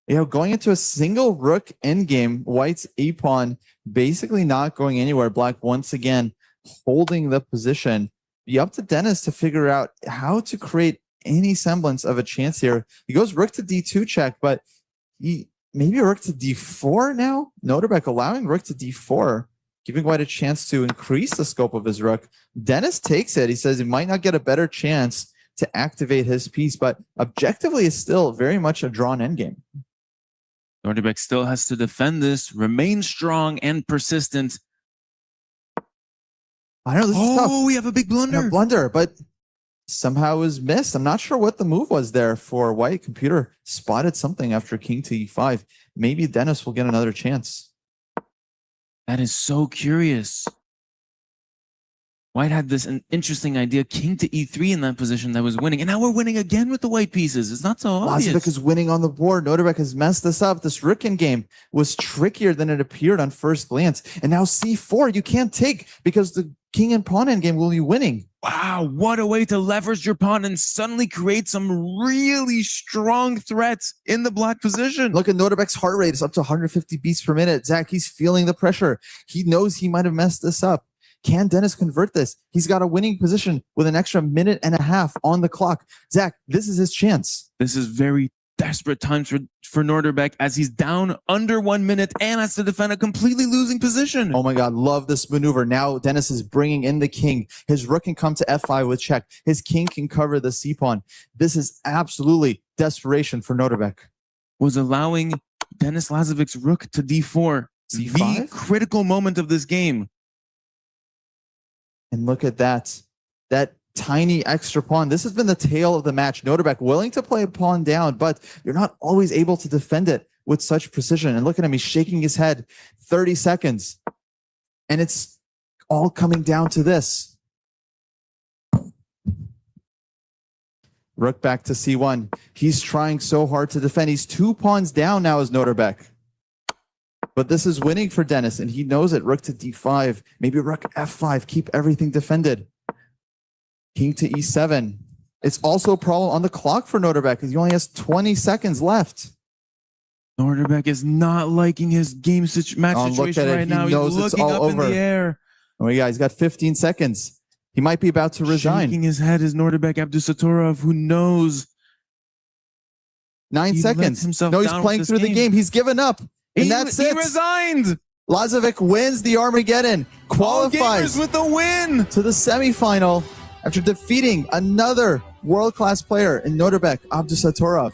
You know, going into a single rook endgame, white's a pawn basically not going anywhere. Black once again holding the position. Be up to Dennis to figure out how to create any semblance of a chance here. He goes rook to d2 check, but he maybe rook to d4 now. Norderbeck allowing rook to d4, giving white a chance to increase the scope of his rook. Dennis takes it. He says he might not get a better chance to activate his piece, but objectively is still very much a drawn endgame. Norderbeck still has to defend this, remain strong and persistent. I know this is tough. Oh, we have a big blunder. A blunder, but somehow was missed. I'm not sure what the move was there for white. Computer spotted something after king to e5. Maybe Dennis will get another chance. That is so curious. White had this an interesting idea, king to e3 in that position that was winning. And now we're winning again with the white pieces. It's not so obvious. Lazovic is winning on the board. Norderbeck has messed this up. This Ricken game was trickier than it appeared on first glance. And now c4 you can't take because the king and pawn endgame will be winning. Wow, what a way to leverage your pawn and suddenly create some really strong threats in the black position. Look at Norderbeck's heart rate. It's up to 150 beats per minute. Zach, he's feeling the pressure. He knows he might have messed this up. Can Dennis convert this? He's got a winning position with an extra minute and a half on the clock. Zach, this is his chance. This is very desperate times for Norderbeck, as he's down under 1 minute and has to defend a completely losing position. Oh my God, love this maneuver. Now Dennis is bringing in the king. His rook can come to f5 with check. His king can cover the c-pawn. This is absolutely desperation for Norderbeck. Was allowing Denis Lazovic's rook to d4. c5? The critical moment of this game. And look at that. That tiny extra pawn. This has been the tale of the match. Norderbeck willing to play a pawn down, but you're not always able to defend it with such precision. And look at him, he's shaking his head. 30 seconds. And it's all coming down to this. Rook back to c1. He's trying so hard to defend. He's 2 pawns down now as Norderbeck. But this is winning for Dennis, and he knows it. Rook to d5, maybe rook f5, keep everything defended. King to e7. It's also a problem on the clock for Norderbeck, because he only has 20 seconds left. Norderbeck is not liking his game match situation right now. He's looking up in the air. Oh yeah, he's got 15 seconds. He might be about to resign. Shaking his head is Norderbeck Abdusatorov, who knows. 9 seconds. No, he's playing through the game. He's given up. And that's it. He resigned. Lazovic wins the Armageddon, qualifies with the win to the semifinal after defeating another world-class player in Norderbeck Abdusatorov.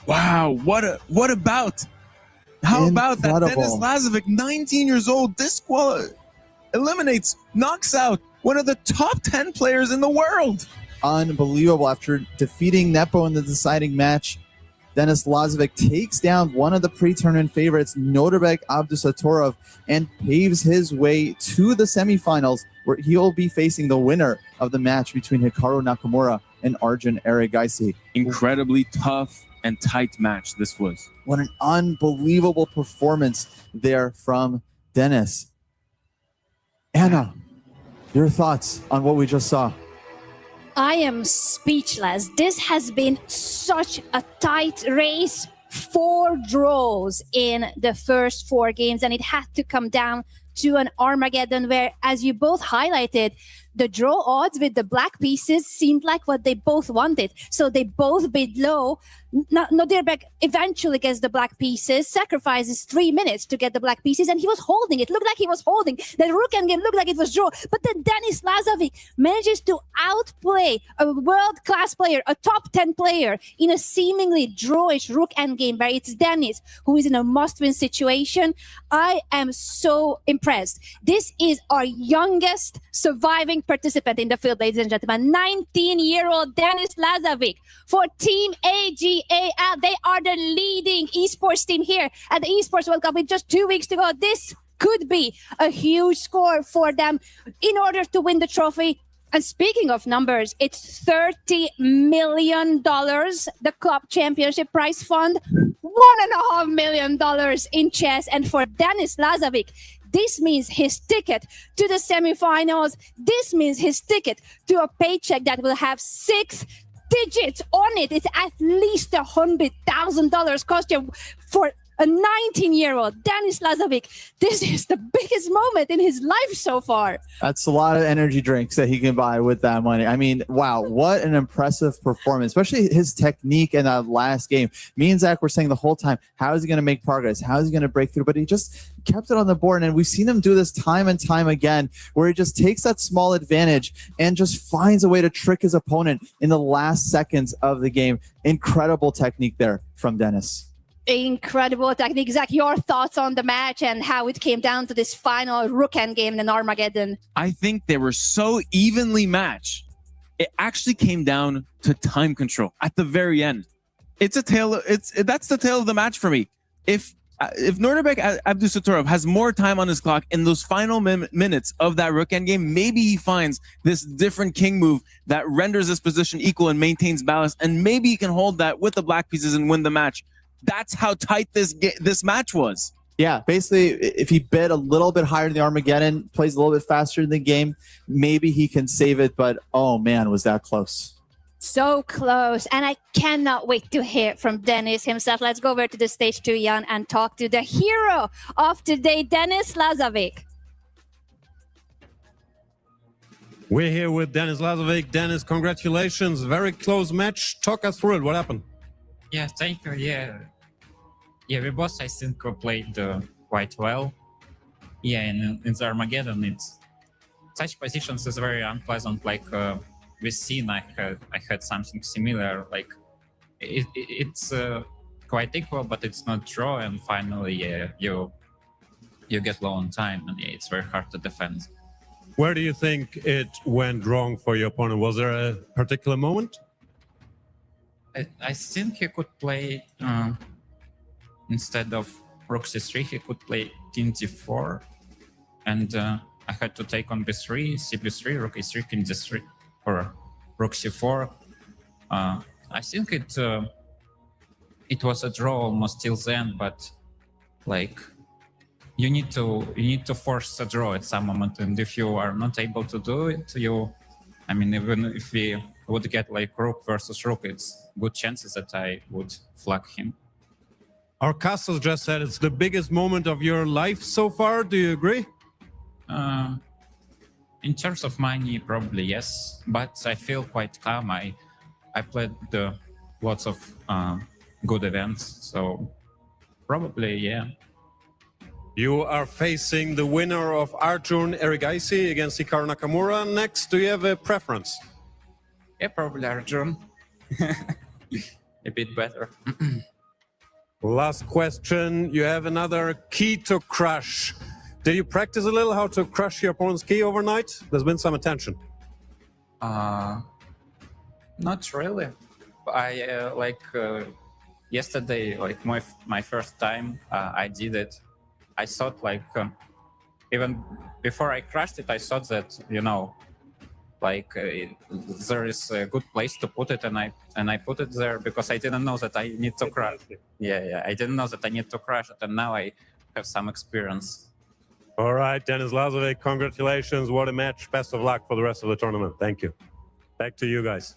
Wow, what about? How about that? Denis Lazovic, 19 years old, eliminates, knocks out one of the top 10 players in the world. unbelievable. After defeating Nepo in the deciding match, Denis Lazovic takes down one of the pre-tournament favorites, Norbek Abdusatorov, and paves his way to the semifinals, where he'll be facing the winner of the match between Hikaru Nakamura and Arjun Erigaisi. Incredibly tough and tight match this was. What an unbelievable performance there from Denis. Anna, your thoughts on what we just saw? I am speechless. This has been such a tight race. 4 draws in the first 4 games, and it had to come down to an Armageddon where, as you both highlighted, the draw odds with the black pieces seemed like what they both wanted. So they both bid low. Norbek eventually gets the black pieces, sacrifices 3 minutes to get the black pieces, and he was holding it. Looked like he was holding. The rook endgame looked like it was draw. But then Denis Lazovic manages to outplay a world-class player, a top 10 player, in a seemingly drawish rook endgame where it's Denis who is in a must-win situation. I am so impressed. This is our youngest surviving participant in the field, ladies and gentlemen. 19-year-old Denis Lazovic for Team AGAL. They are the leading esports team here at the Esports World Cup with just 2 weeks to go. This could be a huge score for them in order to win the trophy. And speaking of numbers, it's $30 million, the club championship prize fund, $1.5 million in chess. And for Denis Lazovic, this means his ticket to the semifinals. This means his ticket to a paycheck that will have 6 digits on it. It's at least $100,000 costume for a 19-year-old Denis Lazovic. This is the biggest moment in his life so far. That's a lot of energy drinks that he can buy with that money. I mean, wow, what an impressive performance, especially his technique in that last game. Me and Zach were saying the whole time, how is he going to make progress? How is he going to break through? But he just kept it on the board, and we've seen him do this time and time again, where he just takes that small advantage and just finds a way to trick his opponent in the last seconds of the game. Incredible technique there from Denis. Incredible technique. Zach, your thoughts on the match and how it came down to this final rook endgame in Armageddon? I think they were so evenly matched. It actually came down to time control at the very end. That's the tale of the match for me. If Norbek Abdusatorov has more time on his clock in those final minutes of that rook endgame, maybe he finds this different king move that renders his position equal and maintains balance, and maybe he can hold that with the black pieces and win the match. That's how tight this match was. Yeah, basically, if he bid a little bit higher in the Armageddon, plays a little bit faster in the game, maybe he can save it. But, oh, man, was that close. So close. And I cannot wait to hear from Denis himself. Let's go over to the stage 2, Jan, and talk to the hero of today, Denis Lazovic. We're here with Denis Lazovic. Denis, congratulations. Very close match. Talk us through it. What happened? Yeah, thank you. Yeah, we both, I think, played quite well. Yeah, and in the Armageddon, it's such positions is very unpleasant. Like we've seen, I had something similar. Like it's quite equal, but it's not draw. And finally, yeah, you get low on time, and yeah, it's very hard to defend. Where do you think it went wrong for your opponent? Was there a particular moment? I think he could play instead of rook c3, he could play king d4, and I had to take on b3, cb3, rook e3, king d3, or rook c4. I think it was a draw almost till then, but like you need to force a draw at some moment, and if you are not able to do it, I mean, even if we would get like rook versus rook, it's good chances that I would flag him. Our Castos just said it's the biggest moment of your life so far. Do you agree? In terms of money, probably yes, but I feel quite calm. I played lots of good events, so probably yeah. You are facing the winner of Arjun Erigaisi against Hikaru Nakamura. Next, do you have a preference? Yeah, probably Arjun. A bit better. Last question. You have another key to crush. Did you practice a little how to crush your opponent's key overnight? There's been some attention. Not really. I yesterday, like my first time I did it. I thought like even before I crashed it, I thought that there is a good place to put it, and I put it there because I didn't know that I need to crash. Yeah, I didn't know that I need to crash it, and now I have some experience. All right, Denis Lazovic, congratulations. What a match. Best of luck for the rest of the tournament. Thank you. Back to you guys.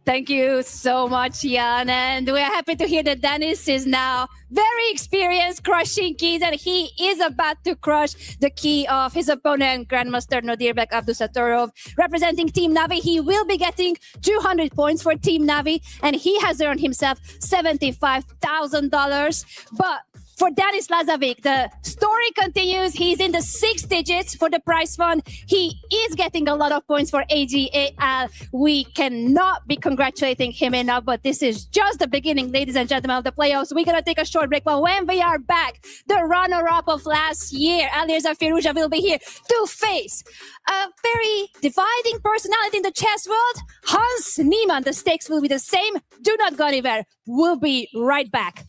Thank you so much, Jan. And we're happy to hear that Denis is now very experienced crushing keys, and he is about to crush the key of his opponent, Grandmaster Nodirbek Abdusatorov. Representing Team Navi, he will be getting 200 points for Team Navi, and he has earned himself $75,000. But for Denis Lazovic, the story continues. He's in the 6 digits for the prize fund. He is getting a lot of points for AGAL. We cannot be congratulating him enough, but this is just the beginning, ladies and gentlemen, of the playoffs. We're going to take a short break, but when we are back, the runner-up of last year, Alireza Firuza, will be here to face a very dividing personality in the chess world, Hans Niemann. The stakes will be the same. Do not go anywhere. We'll be right back.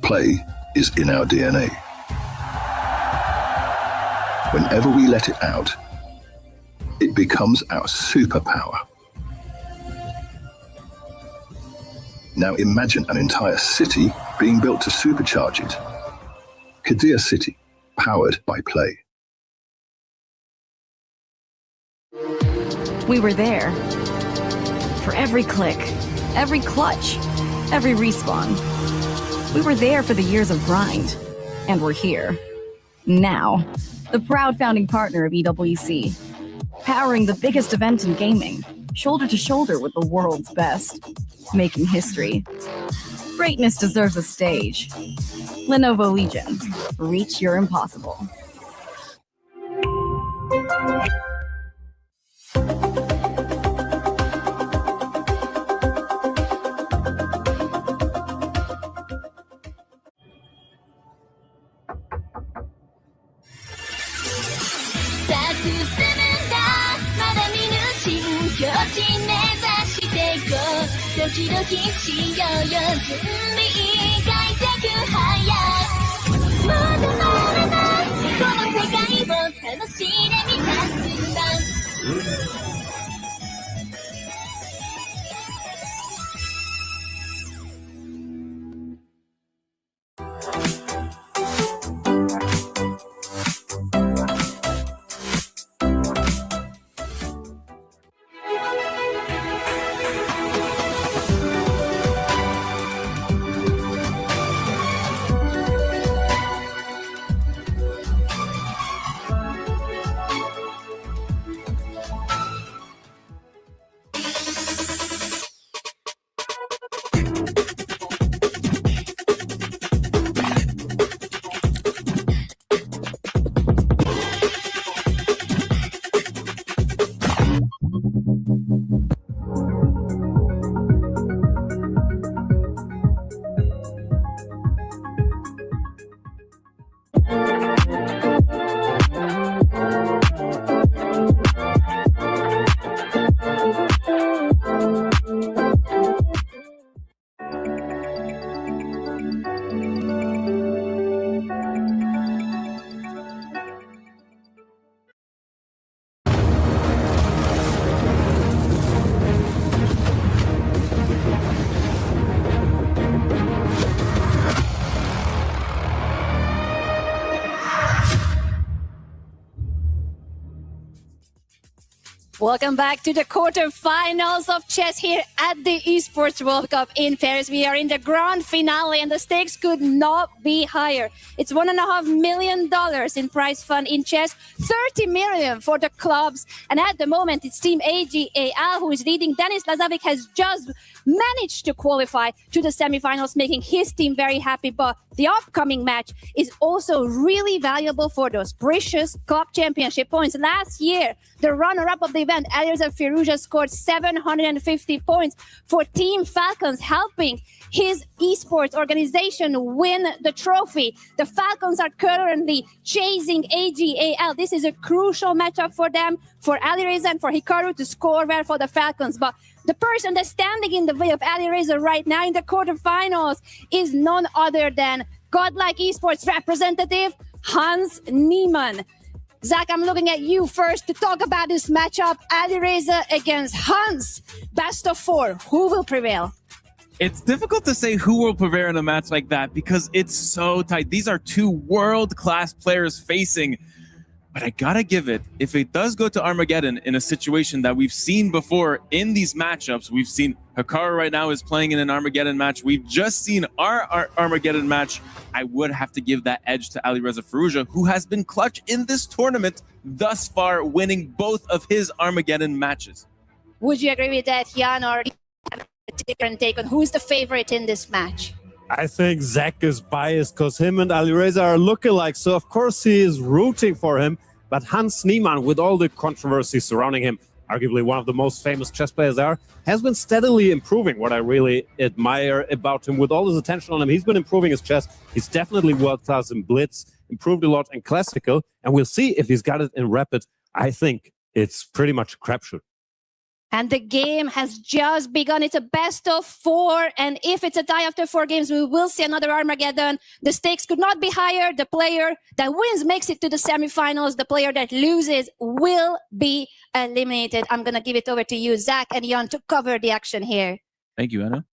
Play is in our DNA. Whenever we let it out, it becomes our superpower. Now imagine an entire city being built to supercharge it. Kadir City, powered by Play. We were there. For every click, every clutch, every respawn. We were there for the years of grind. And we're here. Now. The proud founding partner of EWC. Powering the biggest event in gaming. Shoulder to shoulder with the world's best. Making history. Greatness deserves a stage. Lenovo Legion. Reach your impossible. Welcome back to the quarterfinals of chess here at the Esports World Cup in Paris. We are in the grand finale and the stakes could not be higher. It's $1.5 million in prize fund in chess, 30 million for the clubs. And at the moment, it's Team AGAL who is leading. Denis Lazavic has just managed to qualify to the semifinals, making his team very happy. But the upcoming match is also really valuable for those precious club championship points. Last year, the runner-up of the event, Alireza Firouzja, scored 750 points for Team Falcons, helping his esports organization win the trophy. The Falcons are currently chasing AGAL. This is a crucial matchup for them, for Alireza and for Hikaru to score well for the Falcons. But the person that's standing in the way of Alireza right now in the quarterfinals is none other than Godlike Esports representative Hans Niemann. Zach, I'm looking at you first to talk about this matchup. Alireza against Hans. Best of four. Who will prevail? It's difficult to say who will prevail in a match like that because it's so tight. These are two world-class players facing. But I gotta give it, if it does go to Armageddon in a situation that we've seen before in these matchups, we've seen Hikaru right now is playing in an Armageddon match. We've just seen our Armageddon match. I would have to give that edge to Alireza Firouzja, who has been clutch in this tournament thus far, winning both of his Armageddon matches. Would you agree with that, Jan, or do you have a different take on who's the favorite in this match? I think Zach is biased because him and Alireza are lookalikes, so of course he is rooting for him. But Hans Niemann, with all the controversy surrounding him, arguably one of the most famous chess players there, has been steadily improving. What I really admire about him, with all his attention on him, he's been improving his chess. He's definitely world-class in Blitz, improved a lot in Classical, and we'll see if he's got it in Rapid. I think it's pretty much a crapshoot. And the game has just begun. It's a best of four. And if it's a tie after 4 games, we will see another Armageddon. The stakes could not be higher. The player that wins makes it to the semifinals. The player that loses will be eliminated. I'm going to give it over to you, Zach and Jan, to cover the action here. Thank you, Anna.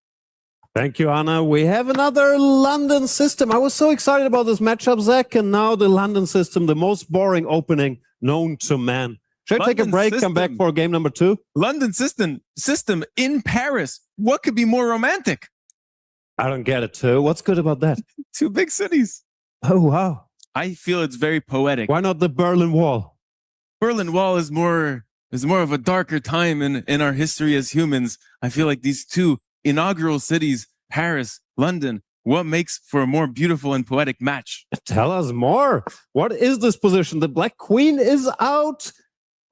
Thank you, Anna. We have another London system. I was so excited about this matchup, Zach, and now the London system, the most boring opening known to man. Should I take a break, come back for game number 2? London system in Paris. What could be more romantic? I don't get it, too. What's good about that? 2 big cities. Oh, wow. I feel it's very poetic. Why not the Berlin Wall? Berlin Wall is more of a darker time in our history as humans. I feel like these 2 inaugural cities, Paris, London, what makes for a more beautiful and poetic match? Tell us more. What is this position? The Black Queen is out.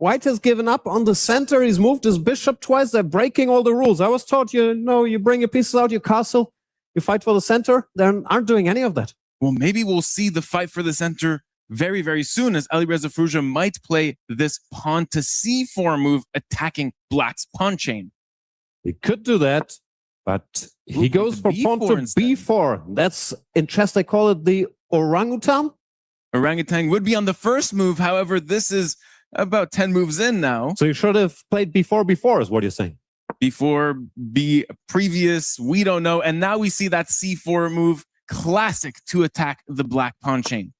White has given up on the center. He's moved his bishop twice. They're breaking all the rules. I was taught, you bring your pieces out, your castle, you fight for the center. They aren't doing any of that. Well, maybe we'll see the fight for the center very, very soon, as Alireza Firouzja might play this pawn to c4 move, attacking Black's pawn chain. He could do that, but he goes for pawn to b4. That's, in chess, they call it the orangutan. Orangutan would be on the first move. However, this is about 10 moves in now. So you should have played before is what you're saying. Before, be previous, we don't know. And now we see that c4 move, classic to attack the Black pawn chain.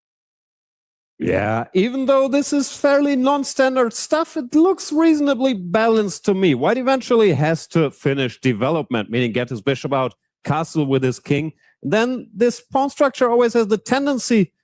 Yeah, even though this is fairly non-standard stuff, it looks reasonably balanced to me. White eventually has to finish development, meaning get his bishop out, castle with his king. Then this pawn structure always has the tendency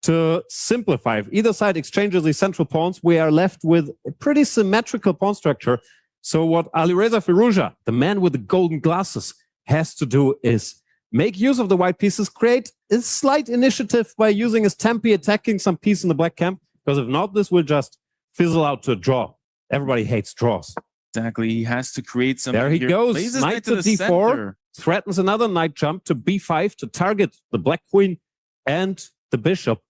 to simplify. If either side exchanges the central pawns, we are left with a pretty symmetrical pawn structure. So what Alireza Firouzja, the man with the golden glasses, has to do is make use of the white pieces, create a slight initiative by using his tempi, attacking some piece in the black camp, because if not, this will just fizzle out to a draw. Everybody hates draws. Exactly. He has to create some. There he goes. Knight to d4, center. threatens another knight jump to b5 to target the Black Queen and the bishop.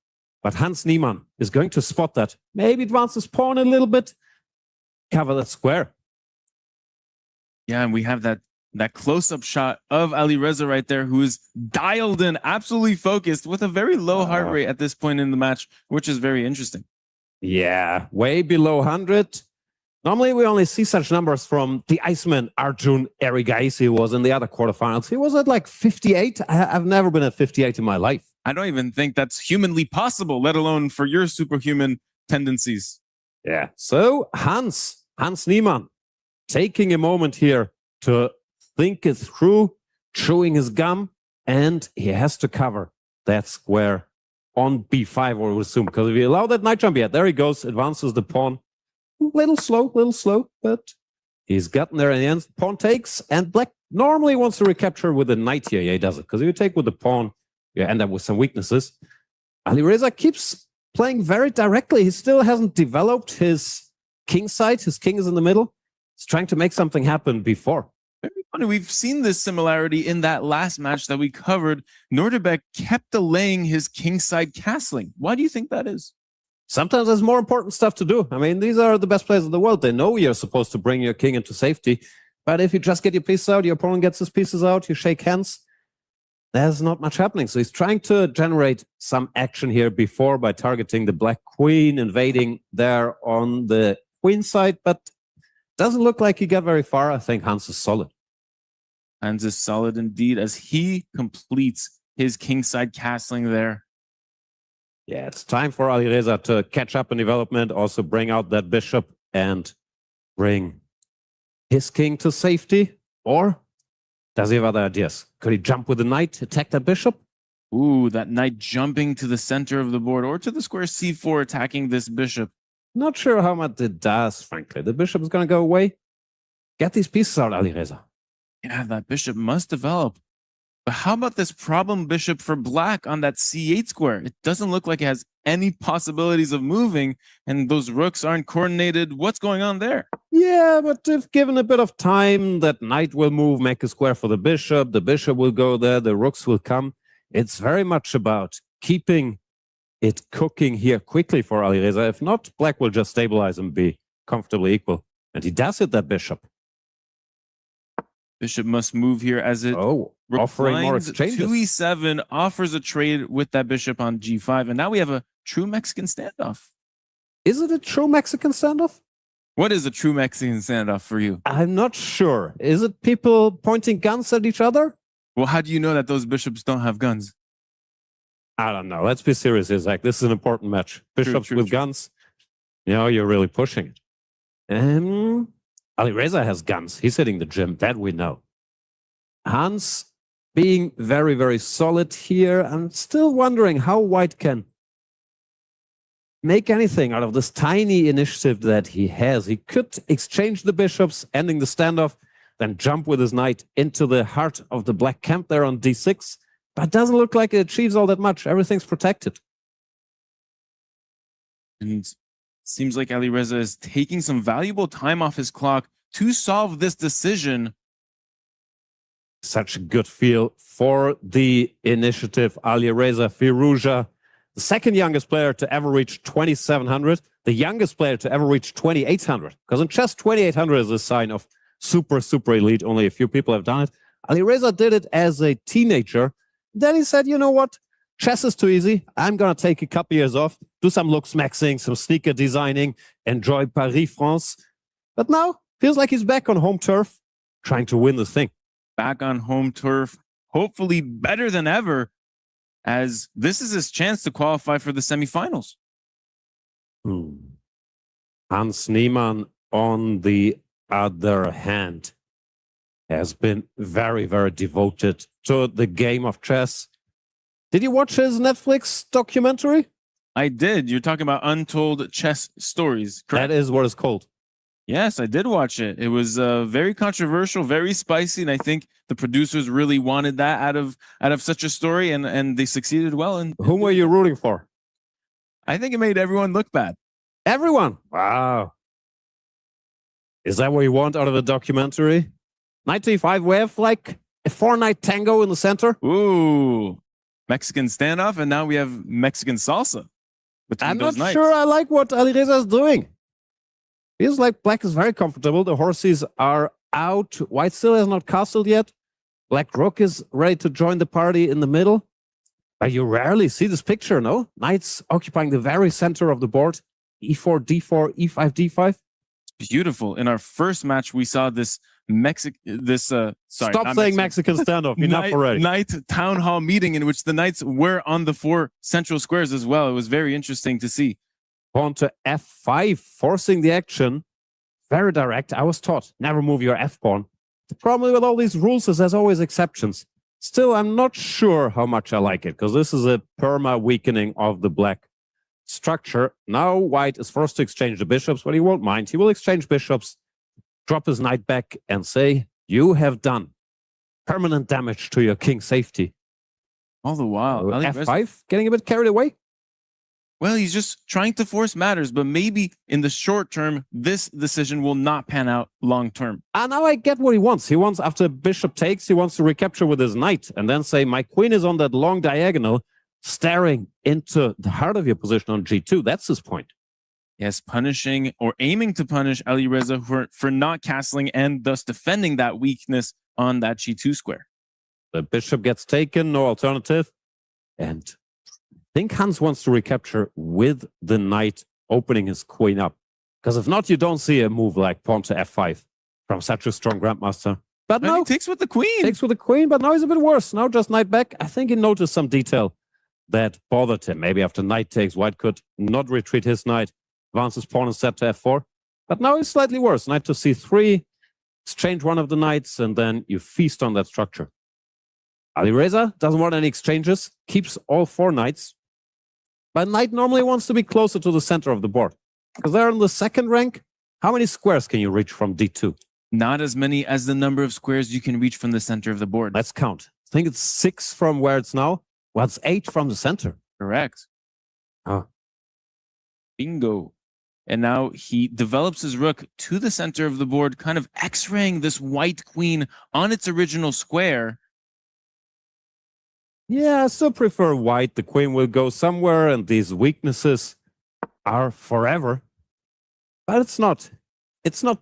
But Hans Niemann is going to spot that. Maybe advance his pawn a little bit. Cover that square. Yeah, and we have that close-up shot of Alireza right there, who is dialed in, absolutely focused, with a very low heart rate at this point in the match, which is very interesting. Yeah, way below 100. Normally, we only see such numbers from the Iceman, Arjun Erigaisi, who was in the other quarterfinals. He was at like 58. I've never been at 58 in my life. I don't even think that's humanly possible, let alone for your superhuman tendencies. Yeah. So Hans Hans Niemann taking a moment here to think it through, chewing his gum, and he has to cover that square on b5, I would assume, because if you allow that knight jump, yeah, there he goes, advances the pawn. Little slow, but he's gotten there in the end. Pawn takes, and black normally wants to recapture with the knight here. Yeah, he does it, because if you take with the pawn, you end up with some weaknesses. Alireza keeps playing very directly. He still hasn't developed his king side. His king is in the middle. He's trying to make something happen before. Very funny. We've seen this similarity in that last match that we covered. Norderbeck kept delaying his kingside castling. Why do you think that is? Sometimes there's more important stuff to do. I mean, these are the best players in the world. They know you're supposed to bring your king into safety. But if you just get your pieces out, your opponent gets his pieces out, you shake hands, there's not much happening. So he's trying to generate some action here before by targeting the black queen, invading there on the queen side, but doesn't look like he got very far. I think Hans is solid. Hans is solid indeed as he completes his kingside castling there. Yeah, it's time for Alireza to catch up in development, also bring out that bishop and bring his king to safety. Or does he have other ideas? Could he jump with the knight, attack that bishop? Ooh, that knight jumping to the center of the board or to the square c4, attacking this bishop. Not sure how much it does, frankly. The bishop is going to go away. Get these pieces out, Alireza. Yeah, that bishop must develop. But how about this problem bishop for black on that c8 square? It doesn't look like it has any possibilities of moving, and those rooks aren't coordinated. What's going on there? Yeah, but if given a bit of time, that knight will move, make a square for the bishop will go there, the rooks will come. It's very much about keeping it cooking here quickly for Alireza. If not, black will just stabilize and be comfortably equal. And he does it, that bishop. Bishop must move here as it offering more exchanges. 2e7 offers a trade with that bishop on g5, and now we have a true Mexican standoff. Is it a true Mexican standoff? What is a true Mexican standoff for you? I'm not sure. Is it people pointing guns at each other? Well, how do you know that those bishops don't have guns? I don't know. Let's be serious here, Zach. This is an important match. Bishops with guns. You know, you're really pushing it. Alireza has guns. He's hitting the gym. That we know. Hans being very, very solid here. I'm still wondering how white can make anything out of this tiny initiative that he has. He could exchange the bishops, ending the standoff, then jump with his knight into the heart of the black camp there on d6. But it doesn't look like it achieves all that much. Everything's protected. And seems like Alireza is taking some valuable time off his clock to solve this decision. Such a good feel for the initiative. Alireza Firouzja, the second youngest player to ever reach 2,700, the youngest player to ever reach 2,800. Because in chess, 2,800 is a sign of super, super elite. Only a few people have done it. Alireza did it as a teenager. Then he said, you know what? Chess is too easy. I'm going to take a couple years off, do some looks maxing, some sneaker designing, enjoy Paris, France. But now, feels like he's back on home turf, trying to win the thing. Back on home turf, hopefully better than ever, as this is his chance to qualify for the semifinals. Hans Niemann, on the other hand, has been very, very devoted to the game of chess. Did you watch his Netflix documentary? I did. You're talking about Untold Chess Stories, correct? That is what it's called. Yes, I did watch it. It was very controversial, very spicy, and I think the producers really wanted that out of such a story, and they succeeded well. And whom were you rooting for? I think it made everyone look bad. Everyone? Wow. Is that what you want out of a documentary? 95, we have like a 4-night tango in the center. Ooh, Mexican standoff, and now we have Mexican salsa. I'm not sure I like what Alireza is doing. Feels like black is very comfortable. The horses are out. White still has not castled yet. Black rook is ready to join the party in the middle. But you rarely see this picture, no? Knights occupying the very center of the board. E4, D4, E5, D5. Beautiful. In our first match, we saw this Stop saying Mexican standoff. Enough already. Knight town hall meeting in which the knights were on the 4 central squares as well. It was very interesting to see. Pawn to F5, forcing the action. very direct. I was taught, never move your f-pawn. The problem with all these rules is there's always exceptions. Still, I'm not sure how much I like it, because this is a perma weakening of the black structure. Now white is forced to exchange the bishops, but he won't mind. He will exchange bishops, drop his knight back, and say, you have done permanent damage to your king's safety. All the while, F5, getting a bit carried away. well, he's just trying to force matters, but maybe in the short term, this decision will not pan out long term. And now I get what he wants. He wants, after bishop takes, he wants to recapture with his knight and then say, my queen is on that long diagonal, staring into the heart of your position on g2. That's his point. Yes, punishing or aiming to punish Alireza for not castling and thus defending that weakness on that g2 square. The bishop gets taken, no alternative. And I think Hans wants to recapture with the knight opening his queen up. Because if not, you don't see a move like pawn to f5 from such a strong grandmaster. But No, now he takes with the queen. takes with the queen, but now he's a bit worse. Now just knight back. I think he noticed some detail that bothered him. Maybe after knight takes, white could not retreat his knight, advance his pawn instead to f4. But now it's slightly worse. Knight to c3, exchange one of the knights, and then you feast on that structure. Alireza doesn't want any exchanges, keeps all 4 knights. But knight normally wants to be closer to the center of the board. Because they're in the second rank. How many squares can you reach from d2? Not as many as the number of squares you can reach from the center of the board. Let's count. I think it's 6 from where it's now. Well, it's 8 from the center. Correct. Oh. Bingo. And now he develops his rook to the center of the board, kind of x-raying this white queen on its original square. Yeah, I still prefer white. The queen will go somewhere, and these weaknesses are forever. But it's not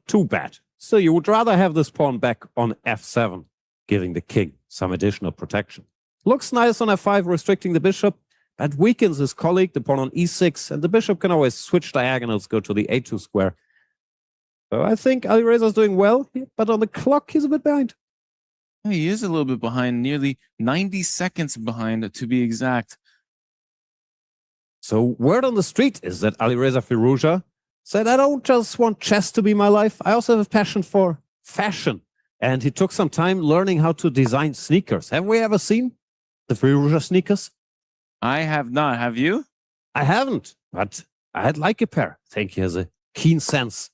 too bad. So you would rather have this pawn back on f7, giving the king some additional protection. Looks nice on f5, restricting the bishop, but weakens his colleague, the pawn on e6, and the bishop can always switch diagonals, go to the a2 square. So I think Alireza is doing well, but on the clock, he's a bit behind. He is a little bit behind, nearly 90 seconds behind to be exact. So word on the street is that Alireza Firouzja said, I don't just want chess to be my life. I also have a passion for fashion. And he took some time learning how to design sneakers. Have we ever seen the Firouzja sneakers? I have not. Have you? I haven't, but I'd like a pair. I think he has a keen sense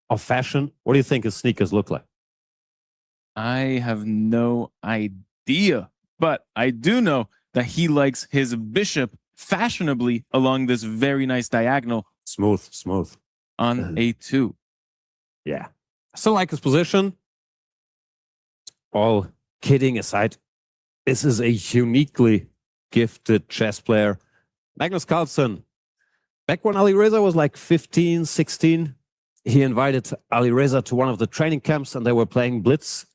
of fashion. What do you think his sneakers look like? I have no idea, but I do know that he likes his bishop fashionably along this very nice diagonal Smooth. on a2. Yeah. I still like his position. All kidding aside, this is a uniquely gifted chess player. Magnus Carlsen, back when Alireza was like 15, 16, he invited Alireza to one of the training camps and they were playing blitz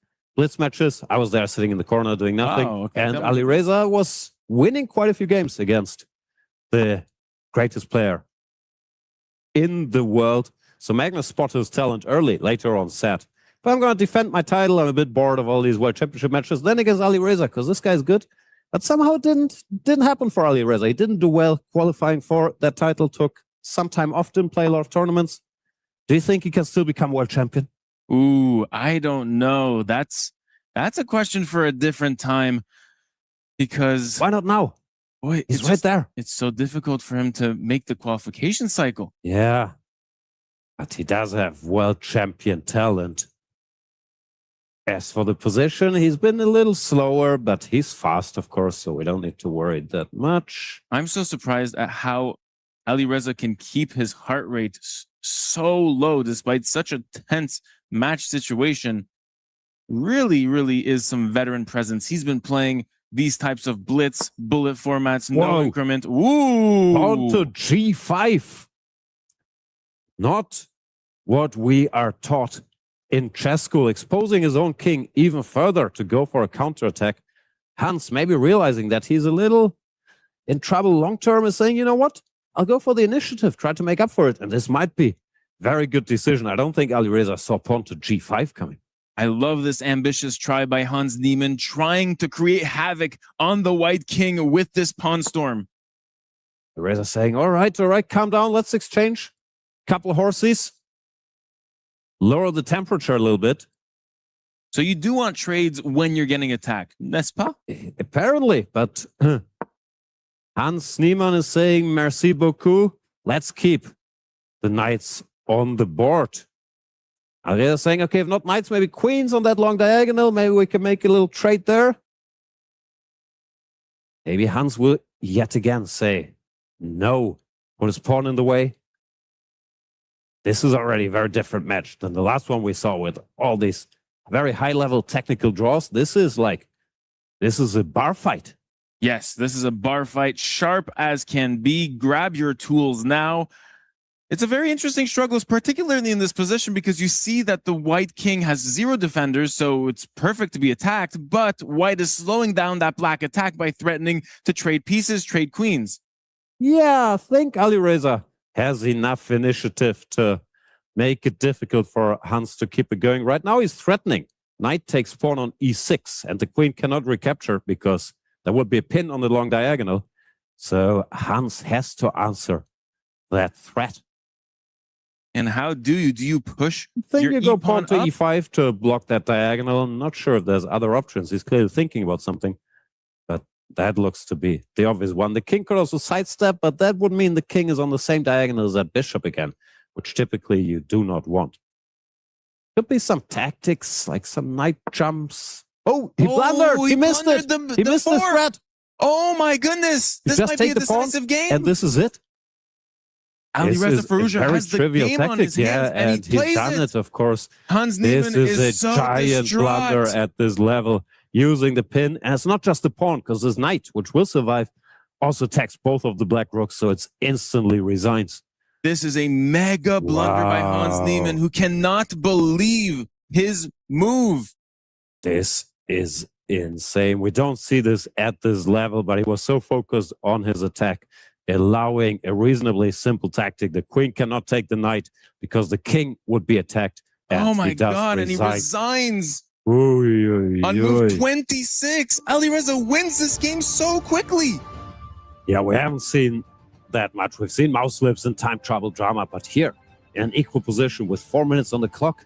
matches. I was there sitting in the corner doing nothing. Oh, okay. And Alireza was winning quite a few games against the greatest player in the world. So Magnus spotted his talent early, later on said, but I'm going to defend my title. I'm a bit bored of all these World Championship matches. Then against Alireza, because this guy's good. But somehow it didn't happen for Alireza. He didn't do well qualifying for that title. Took some time off, didn't play a lot of tournaments. Do you think he can still become world champion? Ooh, I don't know. That's a question for a different time because Why not now? boy, He's right there. It's so difficult for him to make the qualification cycle. Yeah. But he does have world champion talent. As for the position, he's been a little slower, but he's fast, of course, so we don't need to worry that much. I'm so surprised at how Alireza can keep his heart rate so low despite such a tense match situation. Really, really is some veteran presence. He's been playing these types of blitz, bullet formats, no Whoa. increment. Ooh! On to g5. Not what we are taught in chess school, exposing his own king even further to go for a counterattack. Hans, maybe realizing that he's a little in trouble long term, is saying, you know what? I'll go for the initiative, try to make up for it. And this might be very good decision. I don't think Alireza saw pawn to g5 coming. I love this ambitious try by Hans Niemann, trying to create havoc on the white king with this pawn storm. Alireza saying, all right, calm down, let's exchange. Couple horses. lower the temperature a little bit. So you do want trades when you're getting attacked, n'est-ce pas? Apparently, but Hans Niemann is saying, merci beaucoup, let's keep the knights on the board. And they're saying, okay, if not knights, maybe queens on that long diagonal. Maybe we can make a little trade there. Maybe Hans will yet again say no, put his pawn in the way. This is already a very different match than the last one we saw with all these very high-level technical draws. This is a bar fight. Yes, this is a bar fight, sharp as can be. Grab your tools now. It's a very interesting struggle, particularly in this position, because you see that the white king has 0 defenders, so it's perfect to be attacked, but white is slowing down that black attack by threatening to trade pieces, trade queens. Yeah, I think Alireza has enough initiative to make it difficult for Hans to keep it going. Right now he's threatening. Knight takes pawn on e6, and the queen cannot recapture because there would be a pin on the long diagonal. So Hans has to answer that threat. And how do you push I think your you go pawn to up? e5 to block that diagonal. I'm not sure if there's other options. He's clearly thinking about something, but that looks to be the obvious one. The king could also sidestep, but that would mean the king is on the same diagonal as that bishop again, which typically you do not want. Could be some tactics, like some knight jumps. Oh, he blundered. He missed it. He missed the threat. Oh my goodness. You This just might be take a the pawn, decisive game. and this is it. Alireza Firouzja very has the trivial game on his tactic, hands, and he he's plays done it, of course. Hans This Niemann is a so giant distraught. blunder at this level, using the pin. And it's not just the pawn, because this knight, which will survive, also attacks both of the black rooks, so it's instantly resigns. This is a mega blunder by Hans Wow. Niemann, who cannot believe his move. This is insane. We don't see this at this level, but he was so focused on his attack, allowing a reasonably simple tactic. The queen cannot take the knight because the king would be attacked. And Oh my he does God, and he resign. resigns Oy, oy, on oy. move 26. Alireza wins this game so quickly. Yeah, we haven't seen that much. We've seen mouse flips and time trouble drama, but here, in an equal position with 4 minutes on the clock,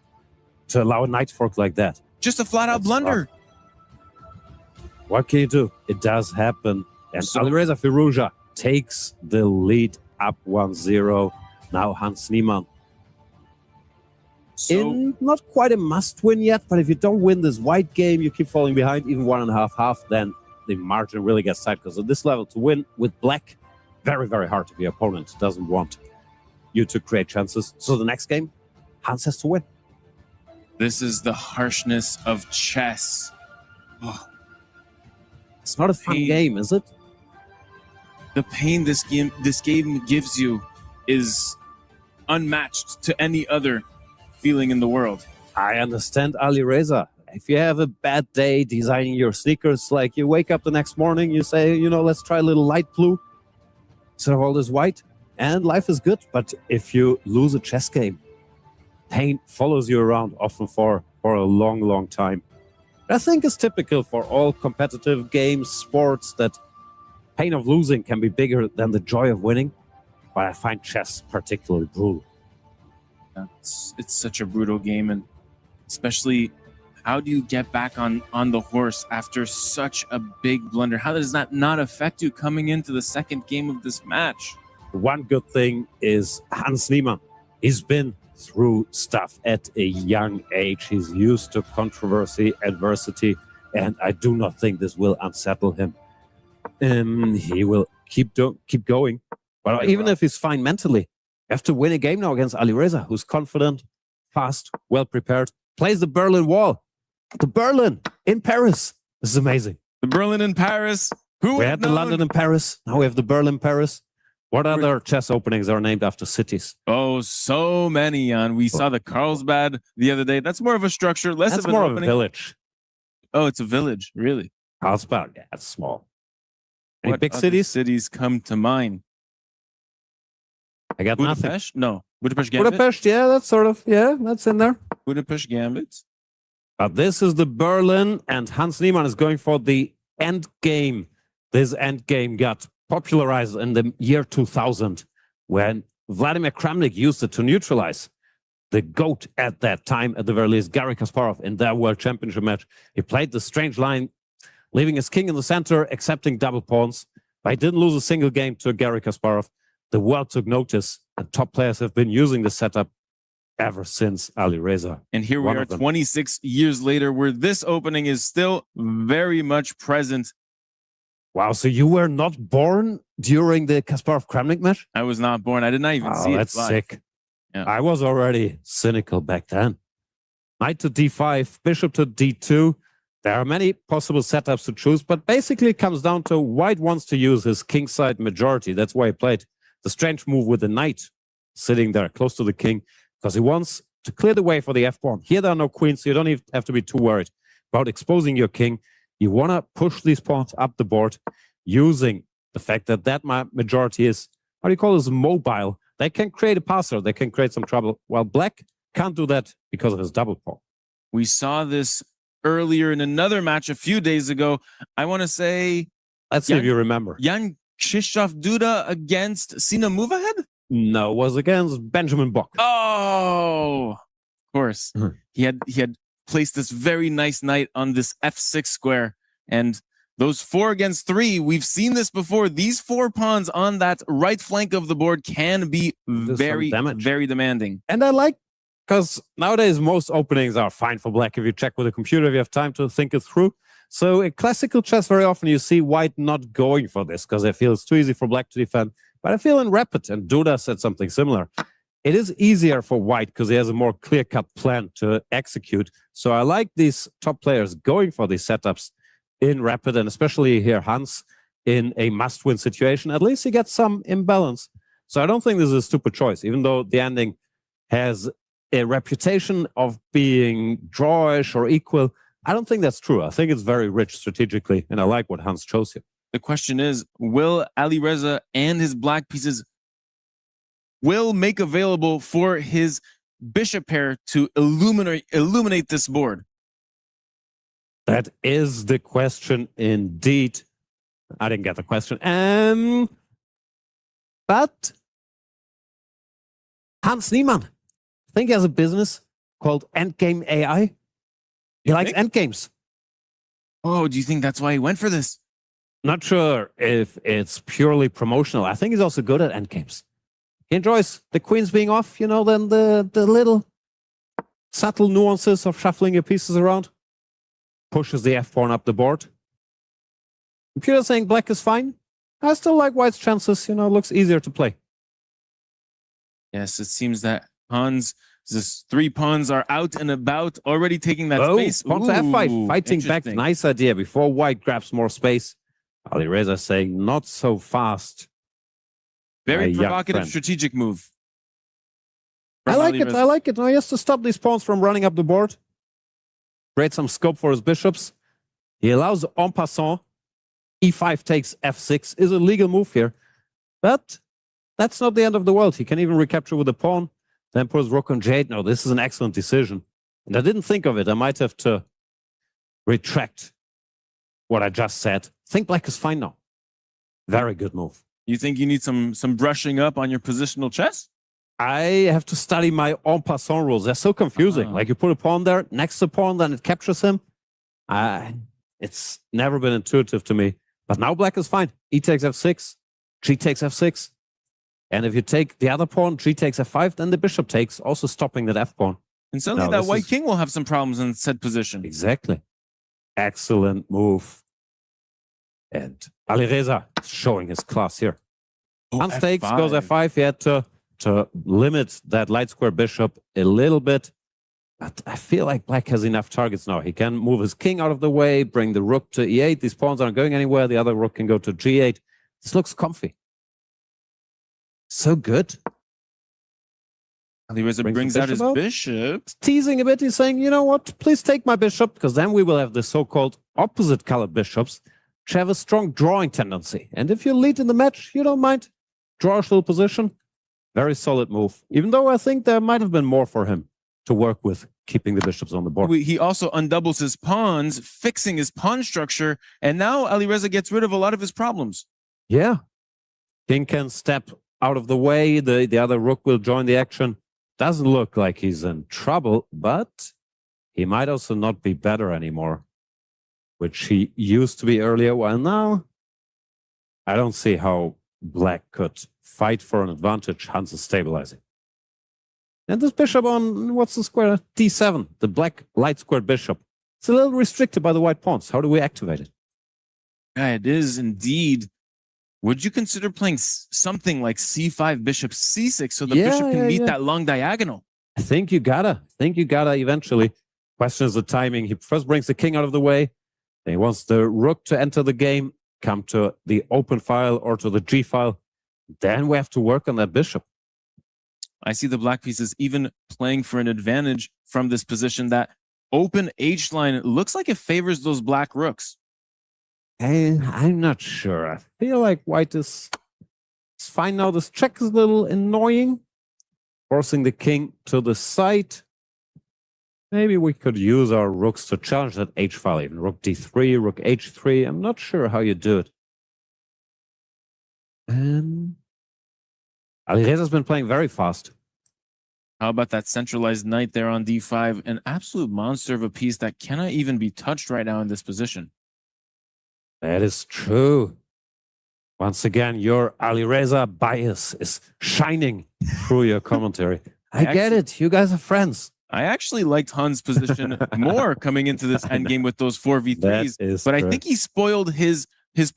to allow a knight fork like that. Just a flat out That's blunder. What can you do? It does happen. And So- Alireza Firouzja takes the lead up 1-0. Now Hans Niemann So in not quite a must win yet, but if you don't win this white game, you keep falling behind, even 1.5, then the margin really gets tight, because at this level to win with black, very, very hard if your opponent doesn't want you to create chances. So the next game, Hans has to win. this is the harshness of chess. Oh, It's not a fun Hey. game, is it? the pain this game gives you is unmatched to any other feeling in the world. I understand Alireza. If you have a bad day designing your sneakers, like you wake up the next morning, you say, let's try a little light blue instead of all this white, and life is good. But if you lose a chess game, pain follows you around, often for a long, long time. I think it's typical for all competitive games, sports, that pain of losing can be bigger than the joy of winning. But I find chess particularly brutal. It's such a brutal game, and especially how do you get back on the horse after such a big blunder? How does that not affect you coming into the second game of this match? One good thing is Hans Niemann. He's been through stuff at a young age. He's used to controversy, adversity, and I do not think this will unsettle him. He will keep going. But even if he's fine mentally, you have to win a game now against Alireza, who's confident, fast, well prepared, plays the Berlin Wall. The Berlin in Paris. This is amazing. The Berlin in Paris. Who We would had have the known? London in Paris. Now we have the Berlin Paris. What other chess openings are named after cities? Oh, so many, Jan. We saw the Carlsbad the other day. That's more of a structure, less That's of an more of a opening. village. Oh, it's a village, really. Carlsbad, yeah, it's small. Any What big other cities? cities come to mind? I got nothing. Budapest? No. Budapest Gambit? Budapest, yeah, that's in there. Budapest Gambit. But this is the Berlin, and Hans Niemann is going for the end game. This end game got popularized in the year 2000 when Vladimir Kramnik used it to neutralize the GOAT at that time, at the very least, Garry Kasparov, in their World Championship match. He played the strange line, leaving his king in the center, accepting double pawns. But he didn't lose a single game to Garry Kasparov. The world took notice, and top players have been using the setup ever since Ali Reza. And here we One are of them. 26 years later, where this opening is still very much present. Wow, so you were not born during the Kasparov-Kramnik match? I was not born. I did not even see it That's live. sick. Yeah. I was already cynical back then. Knight to d5, bishop to d2. There are many possible setups to choose, but basically it comes down to white wants to use his kingside majority. That's why he played the strange move with the knight sitting there close to the king, because he wants to clear the way for the f-pawn. Here there are no queens, so you don't even have to be too worried about exposing your king. You want to push these pawns up the board using the fact that that majority is, how do you call this, mobile. They can create a passer, they can create some trouble, while black can't do that because of his double pawn. We saw this earlier in another match a few days ago. I want to say Let's see if you remember. Jan Krzysztof Duda against Sina Movahead? No, it was against Benjamin Bock. Oh, of course. Mhm. He had placed this very nice knight on this f6 square, and those 4 against 3, we've seen this before. These 4 pawns on that right flank of the board can be some very, damage. very demanding. And I like, because nowadays most openings are fine for black if you check with a computer, if you have time to think it through. So in classical chess, very often you see white not going for this because they feel it's too easy for black to defend. But I feel in Rapid, and Duda said something similar, it is easier for white because he has a more clear-cut plan to execute. So I like these top players going for these setups in Rapid, and especially here Hans in a must-win situation. At least he gets some imbalance. So I don't think this is a stupid choice, even though the ending has a reputation of being drawish or equal. I don't think that's true. I think it's very rich strategically, and I like what Hans chose here. The question is, will Ali Reza and his black pieces will make available for his bishop pair to illuminate this board? That is the question indeed. I didn't get the question. But Hans Niemann, I think he has a business called Endgame AI. He likes endgames. Oh, do you think that's why he went for this? Not sure if it's purely promotional. I think he's also good at endgames. He enjoys the queens being off, you know, then the little subtle nuances of shuffling your pieces around. Pushes the f-pawn up the board. Computer saying black is fine. I still like white's chances, you know, looks easier to play. Yes, it seems that this 3 pawns are out and about, already taking that space. Pawn to f5, Ooh, fighting back. interesting. Nice idea. Before white grabs more space. Ali Reza saying not so fast. My Very young provocative friend. strategic move. I from like Ali it. Reza. I like it. Now he has to stop these pawns from running up the board. Create some scope for his bishops. He allows en passant. E5 takes f6 is a legal move here. But that's not the end of the world. He can even recapture with a pawn. Then put his rook on j8. No, this is an excellent decision. And I didn't think of it. I might have to retract what I just said. I think black is fine now. Very good move. You think you need some brushing up on your positional chess? I have to study my en passant rules. They're so confusing. Like you put a pawn there, next to pawn, then it captures him. It's never been intuitive to me. But now black is fine. E takes f6, g takes f6. And if you take the other pawn, g takes f5, then the bishop takes, also stopping that f-pawn. And suddenly No, that this white is- king will have some problems in said position. Exactly. Excellent move. And Ali Reza showing his class here. Hans takes, goes f5. He had to limit that light square bishop a little bit. But I feel like black has enough targets now. He can move his king out of the way, bring the rook to e8. These pawns aren't going anywhere. The other rook can go to g8. This looks comfy. So good. Ali Reza Brings the brings out his bishop out. bishop. Teasing a bit. He's saying, you know what? Please take my bishop, because then we will have the so-called opposite colored bishops, which have a strong drawing tendency. And if you lead in the match, you don't mind. Draw a little position. Very solid move. Even though I think there might have been more for him to work with, keeping the bishops on the board. He also undoubles his pawns, fixing his pawn structure, and now Ali Reza gets rid of a lot of his problems. Yeah. King can step out of the way. The other rook will join the action. doesn't look like he's in trouble, but he might also not be better anymore, which he used to be earlier. While now, I don't see how black could fight for an advantage. Hans is stabilizing. And this bishop on, what's the square? D7, the black light squared bishop. It's a little restricted by the white pawns. How do we activate it? Yeah, it is indeed. Would you consider playing something like c5, bishop c6 so the bishop can meet that long diagonal? I think you gotta eventually. Question is the timing. He first brings the king out of the way. Then he wants the rook to enter the game, come to the open file or to the G file. Then we have to work on that bishop. I see the black pieces even playing for an advantage from this position. That open H line looks like it favors those black rooks. I'm not sure. I feel like white is fine now. This check is a little annoying. Forcing the king to the side. Maybe we could use our rooks to challenge that H file, even rook D3, rook H3. I'm not sure how you do it. Alireza's been playing very fast. How about that centralized knight there on D5? An absolute monster of a piece that cannot even be touched right now in this position. That is true. Once again, your Alireza bias is shining through your commentary. I get it. You guys are friends. I actually liked Hans' position more coming into this endgame with those 4v3s, but I think he spoiled his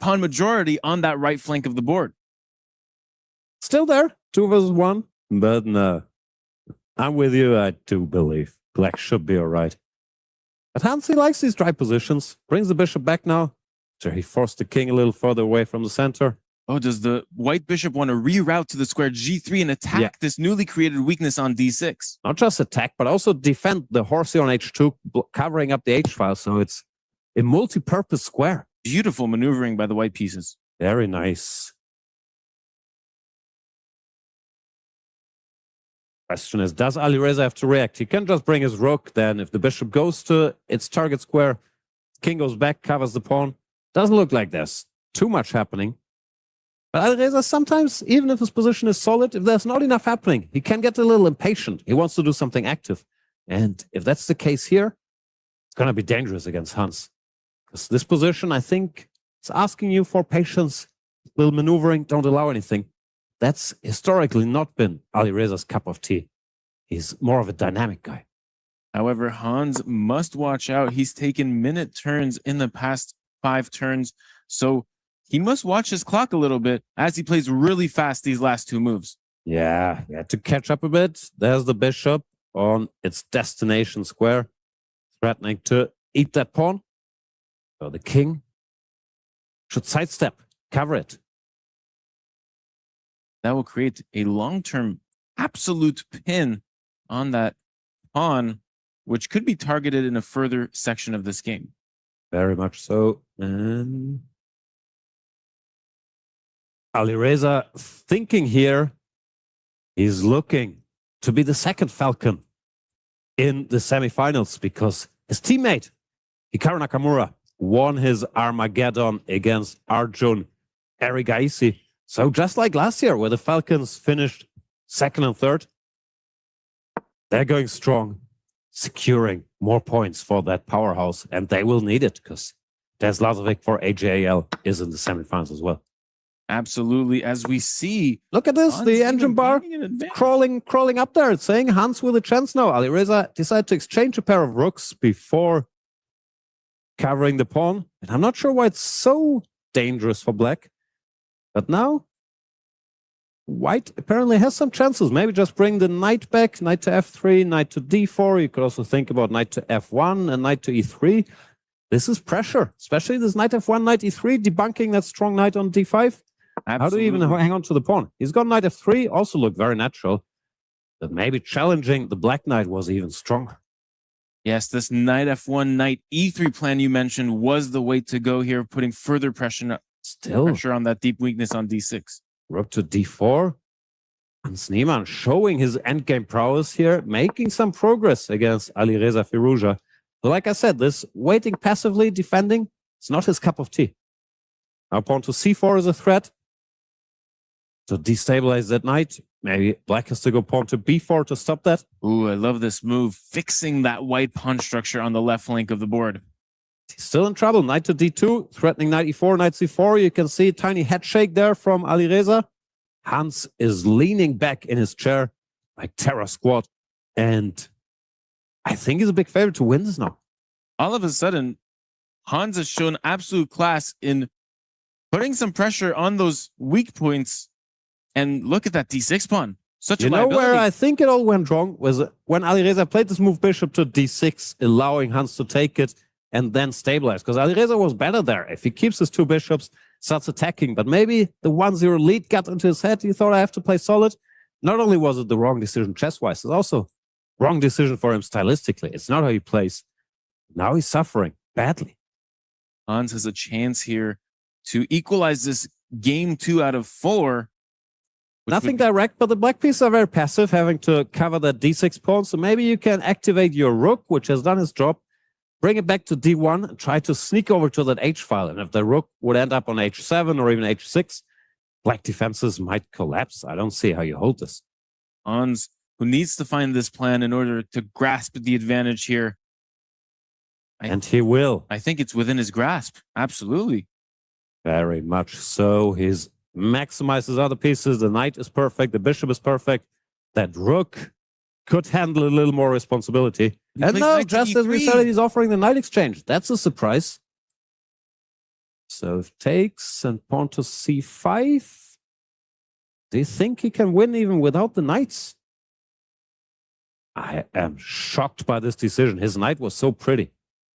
pawn majority on that right flank of the board. Still there, 2 versus 1, but no. I'm with you. I do believe black should be all right. But Hans, he likes these dry positions. Brings the bishop back now. So he forced the king a little further away from the center. Oh, does the white bishop want to reroute to the square G3 and attack this newly created weakness on D6? Not just attack, but also defend the horsey on H2, covering up the H file. So it's a multi-purpose square. Beautiful maneuvering by the white pieces. Very nice. Question is, does Alireza have to react? He can just bring his rook. Then if the bishop goes to its target square, king goes back, covers the pawn. Doesn't look like there's too much happening. But Alireza sometimes, even if his position is solid, if there's not enough happening, he can get a little impatient. He wants to do something active. And if that's the case here, it's going to be dangerous against Hans. Because this position, I think, is asking you for patience, little maneuvering, don't allow anything. That's historically not been Alireza's cup of tea. He's more of a dynamic guy. However, Hans must watch out. He's taken minute turns in the past 5 turns. So he must watch his clock a little bit as he plays really fast these last 2 moves. Yeah, to catch up a bit. There's the bishop on its destination square, threatening to eat that pawn. So the king should sidestep, cover it. That will create a long-term absolute pin on that pawn, which could be targeted in a further section of this game. Very much so. And Alireza thinking here, he's looking to be the second Falcon in the semifinals because his teammate, Hikaru Nakamura, won his Armageddon against Arjun Erigaisi. So just like last year, where the Falcons finished 2nd and 3rd, they're going strong, securing more points for that powerhouse, and they will need it because Deslazovic for AJL is in the semifinals as well. Absolutely, as we see. Look at this, Hans the engine bar crawling up there. It's saying Hans with a chance now. Alireza decided to exchange a pair of rooks before covering the pawn. And I'm not sure why it's so dangerous for black. But now, white apparently has some chances. Maybe just bring the knight back, knight to f3, knight to d4. You could also think about knight to f1 and knight to e3. This is pressure, especially this knight f1, knight e3, debunking that strong knight on d5. Absolutely. How do you even hang on to the pawn? He's got knight f3, also looked very natural. But maybe challenging the black knight was even stronger. Yes, this knight f1, knight e3 plan you mentioned was the way to go here, putting further pressure on that deep weakness on d6. Rook to d4. And Sneeman showing his endgame prowess here, making some progress against Alireza Firouzja. But like I said, this waiting passively, defending, it's not his cup of tea. Now pawn to c4 is a threat. To destabilize that knight, Maybe black has to go pawn to b4 to stop that. Ooh, I love this move, fixing that white pawn structure on the left flank of the board. He's still in trouble. Knight to d2, threatening knight e4, knight c4. You can see a tiny head shake there from Alireza. Hans is leaning back in his chair like Terror Squad. And I think he's a big favorite to win this now. All of a sudden, Hans has shown absolute class in putting some pressure on those weak points. And look at that d6 pawn. Such a liability. Where I think it all went wrong was when Alireza played this move bishop to d6, allowing Hans to take it and then stabilize. Because Alireza was better there. If he keeps his two bishops, starts attacking. But maybe the 1-0 lead got into his head. He thought, I have to play solid. Not only was it the wrong decision chess-wise, it's also wrong decision for him stylistically. It's not how he plays. Now he's suffering badly. Hans has a chance here to equalize this game 2 out of 4. Nothing direct, but the black pieces are very passive, having to cover that d6 pawn. So maybe you can activate your rook, which has done its job, bring it back to d1, and try to sneak over to that h file. And if the rook would end up on h7 or even h6, black defenses might collapse. I don't see how you hold this. Hans, who needs to find this plan in order to grasp the advantage here. And he will. I think it's within his grasp. Absolutely. Very much so. He's maximizes other pieces. The knight is perfect. The bishop is perfect. That rook could handle a little more responsibility. And now, just as we said, he's offering the knight exchange. That's a surprise. So it takes and pawn to c5. Do you think he can win even without the knights? I am shocked by this decision. His knight was so pretty.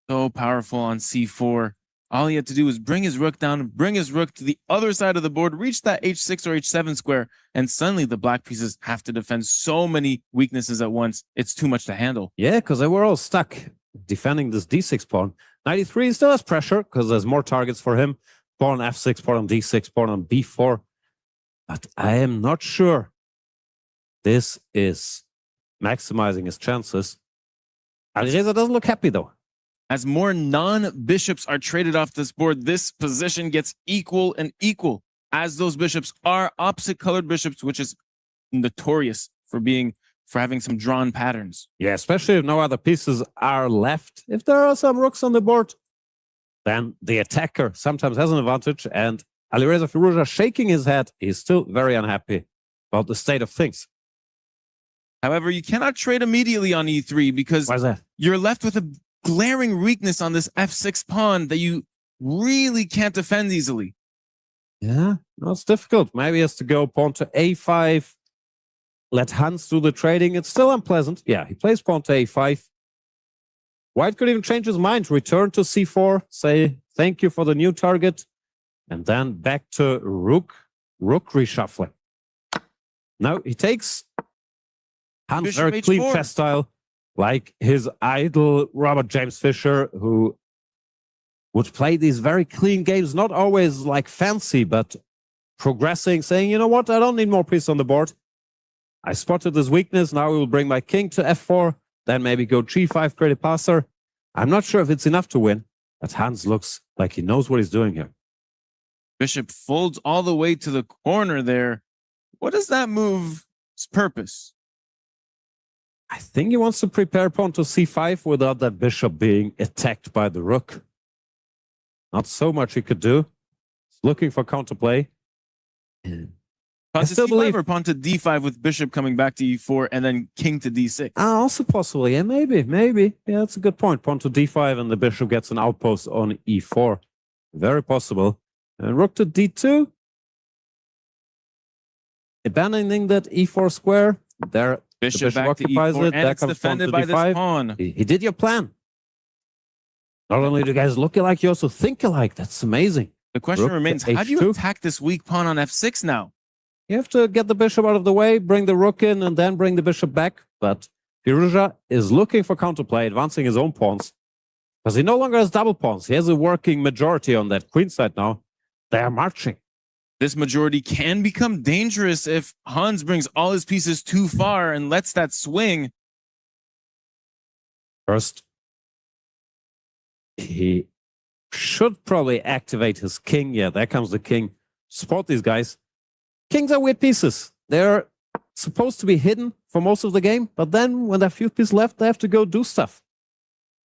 So powerful on c4. All he had to do was bring his rook down, bring his rook to the other side of the board, reach that h6 or h7 square, and suddenly the black pieces have to defend so many weaknesses at once. It's too much to handle. Yeah, because they were all stuck defending this d6 pawn. Knight e3 still has pressure because there's more targets for him. Pawn on f6, pawn on d6, pawn on b4. But I am not sure this is maximizing his chances. Alireza doesn't look happy though. As more non-bishops are traded off this board, this position gets equal and equal, as those bishops are opposite colored bishops, which is notorious for having some drawn patterns. Yeah, especially if no other pieces are left. If there are some rooks on the board, then the attacker sometimes has an advantage. And Alireza Firouzja shaking his head. He's still very unhappy about the state of things. However, you cannot trade immediately on e3 because Why is that? you're left with a glaring weakness on this f6 pawn that you really can't defend easily. Yeah, no, it's difficult. Maybe he has to go pawn to a5, let Hans do the trading. It's still unpleasant. Yeah, he plays pawn to a5. White could even change his mind, return to c4, say thank you for the new target, and then back to rook reshuffling. Now he takes Hans Bishop very clean h4. chess style, like his idol Robert James Fisher, who would play these very clean games, not always like fancy, but progressing, saying, you know what, I don't need more pieces on the board. I spotted this weakness. Now we will bring my king to f4, then maybe go g5, create a passer. I'm not sure if it's enough to win, but Hans looks like he knows what he's doing here. Bishop folds all the way to the corner there. What is that move's purpose? I think he wants to prepare pawn to c5 without that bishop being attacked by the rook. Not so much he could do. He's looking for counterplay. Pawn to c5 or pawn to d5 with bishop coming back to e4 and then king to d6. Also possible. Yeah, maybe. Yeah, that's a good point. Pawn to d5 and the bishop gets an outpost on e4. Very possible. And rook to d2. Abandoning that e4 square. There, Bishop the bishop back to occupies e4 it. and There it's comes pawn defended to by d5. this pawn. He did your plan. Not only do you guys look alike, you also think alike. That's amazing. The question Rook to remains, how do you h2? attack this weak pawn on f6 now? You have to get the bishop out of the way, bring the rook in, and then bring the bishop back. But Firouzja is looking for counterplay, advancing his own pawns. Because he no longer has double pawns. He has a working majority on that queen side now. They are marching. This majority can become dangerous if Hans brings all his pieces too far and lets that swing. First, he should probably activate his king. Yeah, there comes the king. Support these guys. Kings are weird pieces. They're supposed to be hidden for most of the game, but then when there are few pieces left, they have to go do stuff.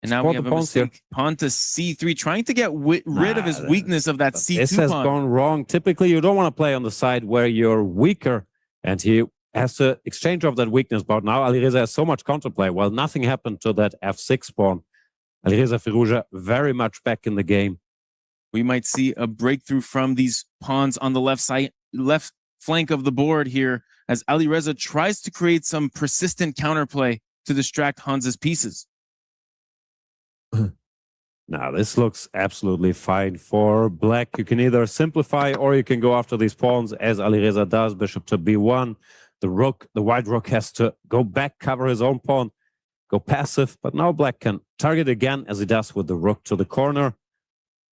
And now Support we have the a pawns here. mistake. Pawn to c3, trying to get rid of his weakness of that c2 This has pawn. gone wrong. Typically, you don't want to play on the side where you're weaker, and he has to exchange off that weakness. But now Alireza has so much counterplay. Well, nothing happened to that f6 pawn. Alireza Firouzja very much back in the game. We might see a breakthrough from these pawns on the left flank of the board here, as Alireza tries to create some persistent counterplay to distract Hans's pieces. Now, this looks absolutely fine for black. You can either simplify or you can go after these pawns, as Alireza does. Bishop to b1. The white rook has to go back, cover his own pawn, go passive. But now black can target again, as he does with the rook to the corner.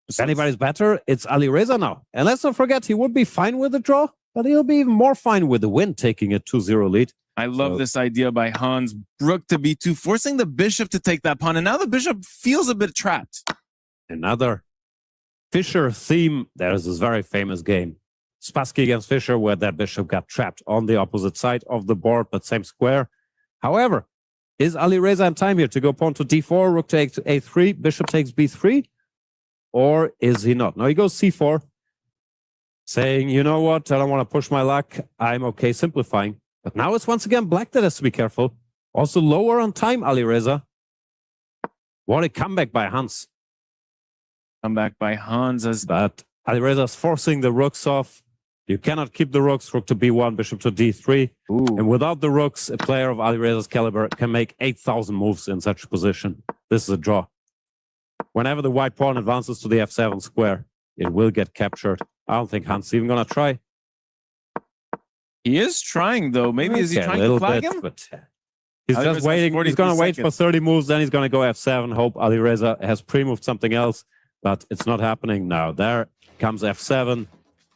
If anybody's better, it's Alireza now. And let's not forget, he would be fine with the draw, but he'll be even more fine with the win, taking a 2-0 lead. I love this idea by Hans. Rook to b2, forcing the bishop to take that pawn. And now the bishop feels a bit trapped. Another Fischer theme. There is this very famous game, Spassky against Fischer, where that bishop got trapped on the opposite side of the board, but same square. However, is Alireza in time here to go pawn to d4, rook takes a3, bishop takes b3? Or is he not? No, he goes c4, saying, you know what, I don't want to push my luck. I'm okay simplifying. But now it's once again black that has to be careful. Also lower on time, Alireza. What a comeback by Hans. Comeback by Hans. But Alireza's forcing the rooks off. You cannot keep the rooks. Rook to b1, bishop to d3. Ooh. And without the rooks, a player of Alireza's caliber can make 8,000 moves in such a position. This is a draw. Whenever the white pawn advances to the f7 square, it will get captured. I don't think Hans is even going to try. He is trying, though. Maybe is he Okay, trying a little to flag bit, him? but he's Alireza just has waiting. 43 He's going to wait for seconds. 30 moves, then he's going to go f7. Hope Alireza has pre-moved something else, but it's not happening now. There comes f7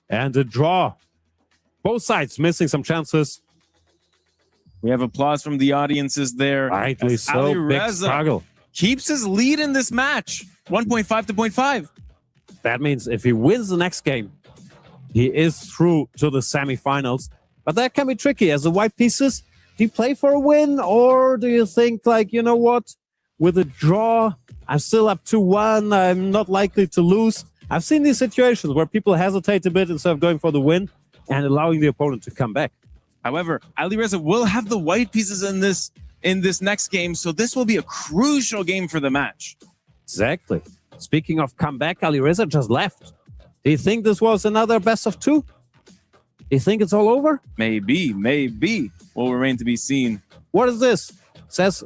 and a draw. Both sides missing some chances. We have applause from the audiences there. Rightly as so. Big Alireza struggle. keeps his lead in this match. 1.5 to 0.5. That means if he wins the next game, he is through to the semifinals. But that can be tricky. As the white pieces, do you play for a win? Or do you think, like, you know what? With a draw, I'm still up 2-1. I'm not likely to lose. I've seen these situations where people hesitate a bit instead of going for the win and allowing the opponent to come back. However, Alireza will have the white pieces in this next game, so this will be a crucial game for the match. Exactly. Speaking of comeback, Alireza just left. Do you think this was another best of two? Do you think it's all over? Maybe. Will remain to be seen. What is this? It says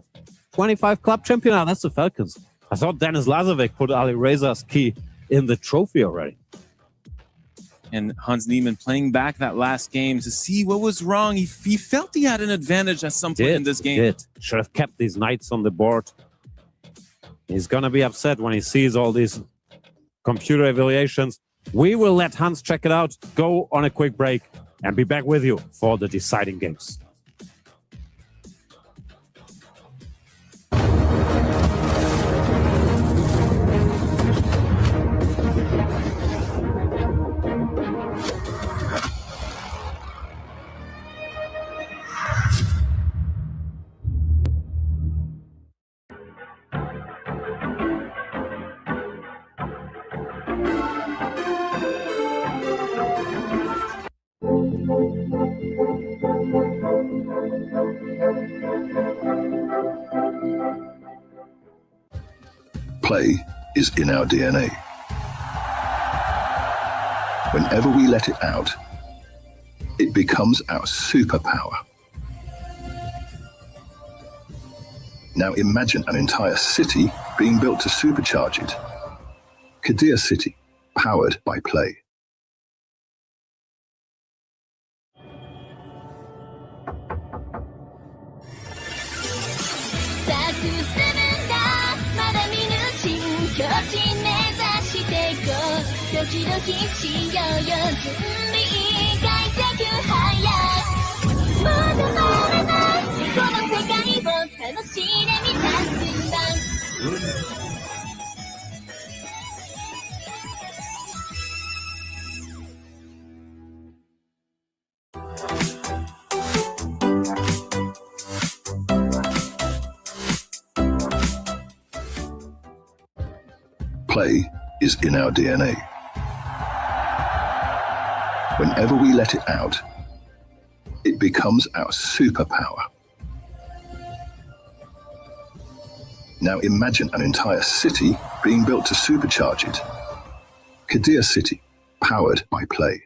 25 club champion. Ah, that's the Falcons. I thought Denis Lazovic put Alireza's key in the trophy already. And Hans Niemann playing back that last game to see what was wrong. He felt he had an advantage at some point in this game. Should have kept these knights on the board. He's going to be upset when he sees all these computer evaluations. We will let Hans check it out, go on a quick break, and be back with you for the deciding games. Play is in our DNA. Whenever we let it out, it becomes our superpower. Now imagine an entire city being built to supercharge it. Kadir City, powered by play. Play is in our DNA. Whenever we let it out, it becomes our superpower. Now imagine an entire city being built to supercharge it. Kadir City, powered by play.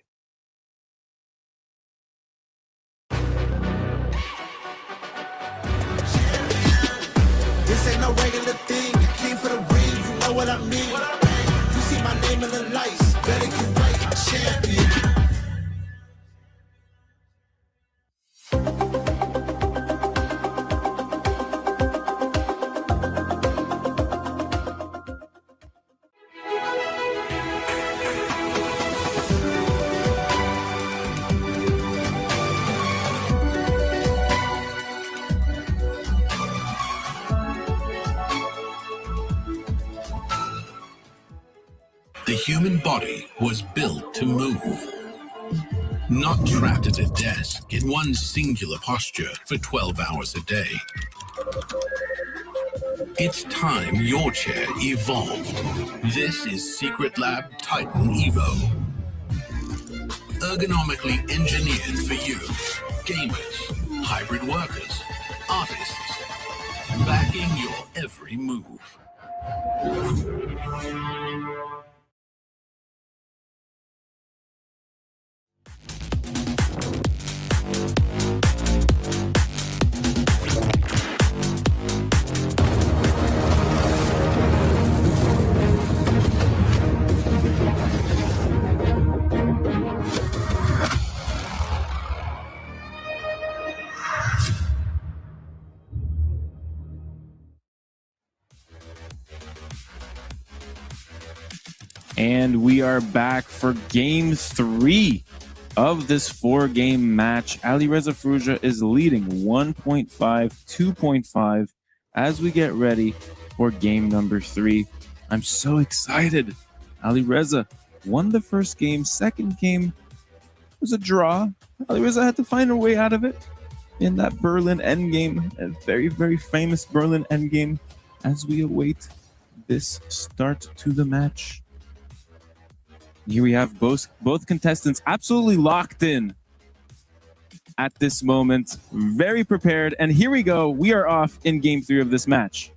This ain't no regular thing. I came for the ring, you know what I mean. You see my name in the lights, better get right, I'm champion. The human body was built to move, not trapped at a desk in one singular posture for 12 hours a day. It's time your chair evolved. This is Secret Lab Titan Evo. Ergonomically engineered for you, gamers, hybrid workers, artists, backing your every move. And we are back for game 3 of this 4-game match. Alireza Firouzja is leading 1.5, 2.5 as we get ready for game number 3. I'm so excited. Alireza won the first game. Second game was a draw. Alireza had to find her way out of it in that Berlin endgame, a very, very famous Berlin endgame, as we await this start to the match. Here we have both contestants absolutely locked in at this moment, very prepared. And here we go. We are off in game 3 of this match.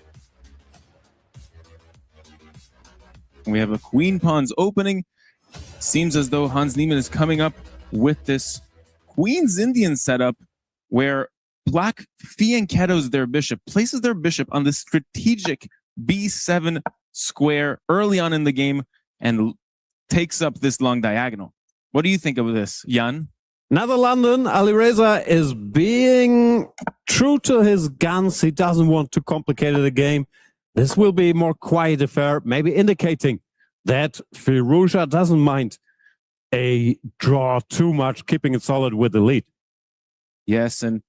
We have a queen pawns opening. Seems as though Hans Niemann is coming up with this Queen's Indian setup where Black fianchettos their bishop, places their bishop on the strategic b7 square early on in the game, and takes up this long diagonal. What do you think of this, Jan? Another London, Alireza is being true to his guns. He doesn't want to complicate the game. This will be a more quiet affair, maybe indicating that Firouzja doesn't mind a draw too much, keeping it solid with the lead. Yes, and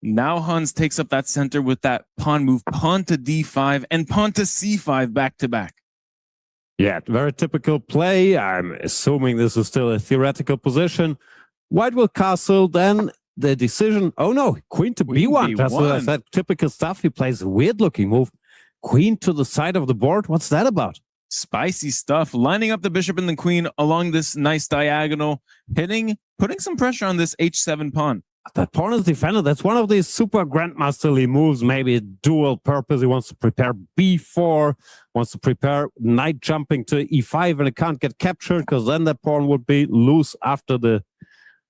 now Hans takes up that center with that pawn move, pawn to d5 and pawn to c5 back to back. Yeah, very typical play. I'm assuming this is still a theoretical position. White will castle, then the decision. Oh no, queen to b1. That's what I said. Typical stuff. He plays a weird looking move. Queen to the side of the board. What's that about? Spicy stuff. Lining up the bishop and the queen along this nice diagonal, putting some pressure on this h7 pawn. That pawn is defended. That's one of these super grandmasterly moves, maybe dual purpose. He wants to prepare b4, wants to prepare knight jumping to e5, and it can't get captured because then that pawn would be loose after the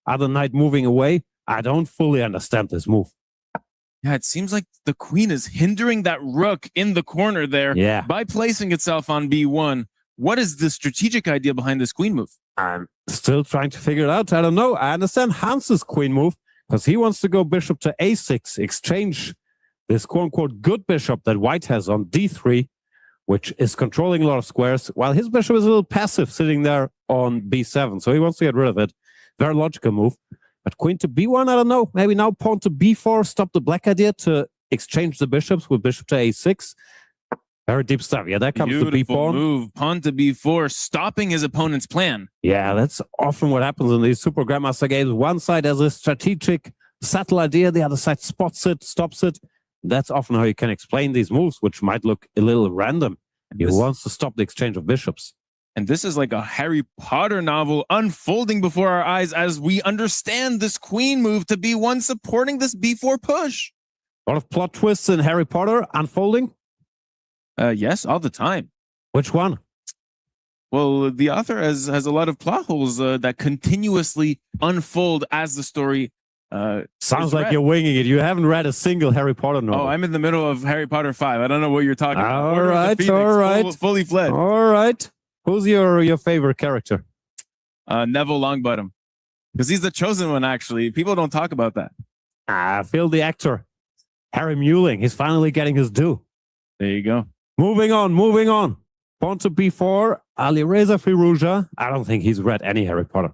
other knight moving away. I don't fully understand this move. Yeah, it seems like the queen is hindering that rook in the corner there by placing itself on b1. What is the strategic idea behind this queen move? I'm still trying to figure it out. I don't know. I understand Hans's queen move, because he wants to go bishop to a6, exchange this quote-unquote good bishop that white has on d3, which is controlling a lot of squares, while his bishop is a little passive sitting there on b7. So he wants to get rid of it. Very logical move. But queen to b1, I don't know. Maybe now pawn to b4, stop the black idea to exchange the bishops with bishop to a6. Very deep stuff. Yeah, that comes to b4. Move, pawn to b4, stopping his opponent's plan. Yeah, that's often what happens in these super grandmaster games. One side has a strategic, subtle idea, the other side spots it, stops it. That's often how you can explain these moves, which might look a little random He wants to stop the exchange of bishops. And this is like a Harry Potter novel unfolding before our eyes as we understand this queen move to be one supporting this b4 push. A lot of plot twists in Harry Potter unfolding. Yes, all the time. Which one? Well, the author has a lot of plot holes that continuously unfold as the story Sounds like you're winging it. You haven't read a single Harry Potter novel. Oh, I'm in the middle of Harry Potter 5. I don't know what you're talking about. All Order of the right, Phoenix, all right. fully fledged. All right. Who's your favorite character? Neville Longbottom. Because he's the chosen one, actually. People don't talk about that. Phil the actor. Harry Mueling. He's finally getting his due. There you go. Moving on. Pawn to b4. Alireza Firouzja. I don't think he's read any Harry Potter.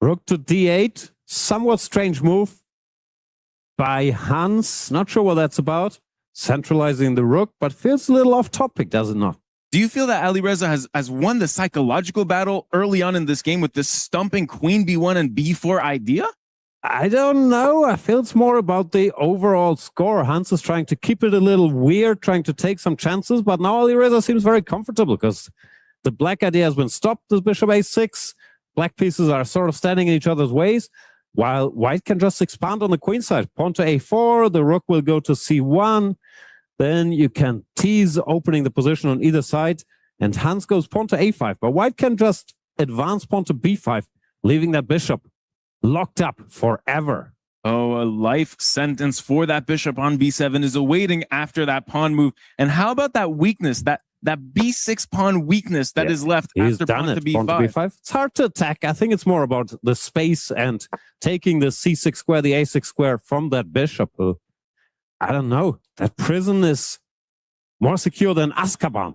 Rook to d8. Somewhat strange move by Hans. Not sure what that's about. Centralizing the rook, but feels a little off topic, does it not? Do you feel that Alireza has won the psychological battle early on in this game with this stumping queen b1 and b4 idea? I don't know. I feel it's more about the overall score. Hans is trying to keep it a little weird, trying to take some chances, but now Alireza seems very comfortable because the black idea has been stopped as bishop a6. Black pieces are sort of standing in each other's ways, while white can just expand on the queen side. Pawn to a4, the rook will go to c1. Then you can tease opening the position on either side, and Hans goes pawn to a5. But white can just advance pawn to b5, leaving that bishop locked up forever. Oh, a life sentence for that bishop on b7 is awaiting after that pawn move. And how about that weakness, that b6 pawn weakness that is left after pawn to b5? It's hard to attack. I think it's more about the space and taking the c6 square, the a6 square from that bishop. I don't know. That prison is more secure than Azkaban.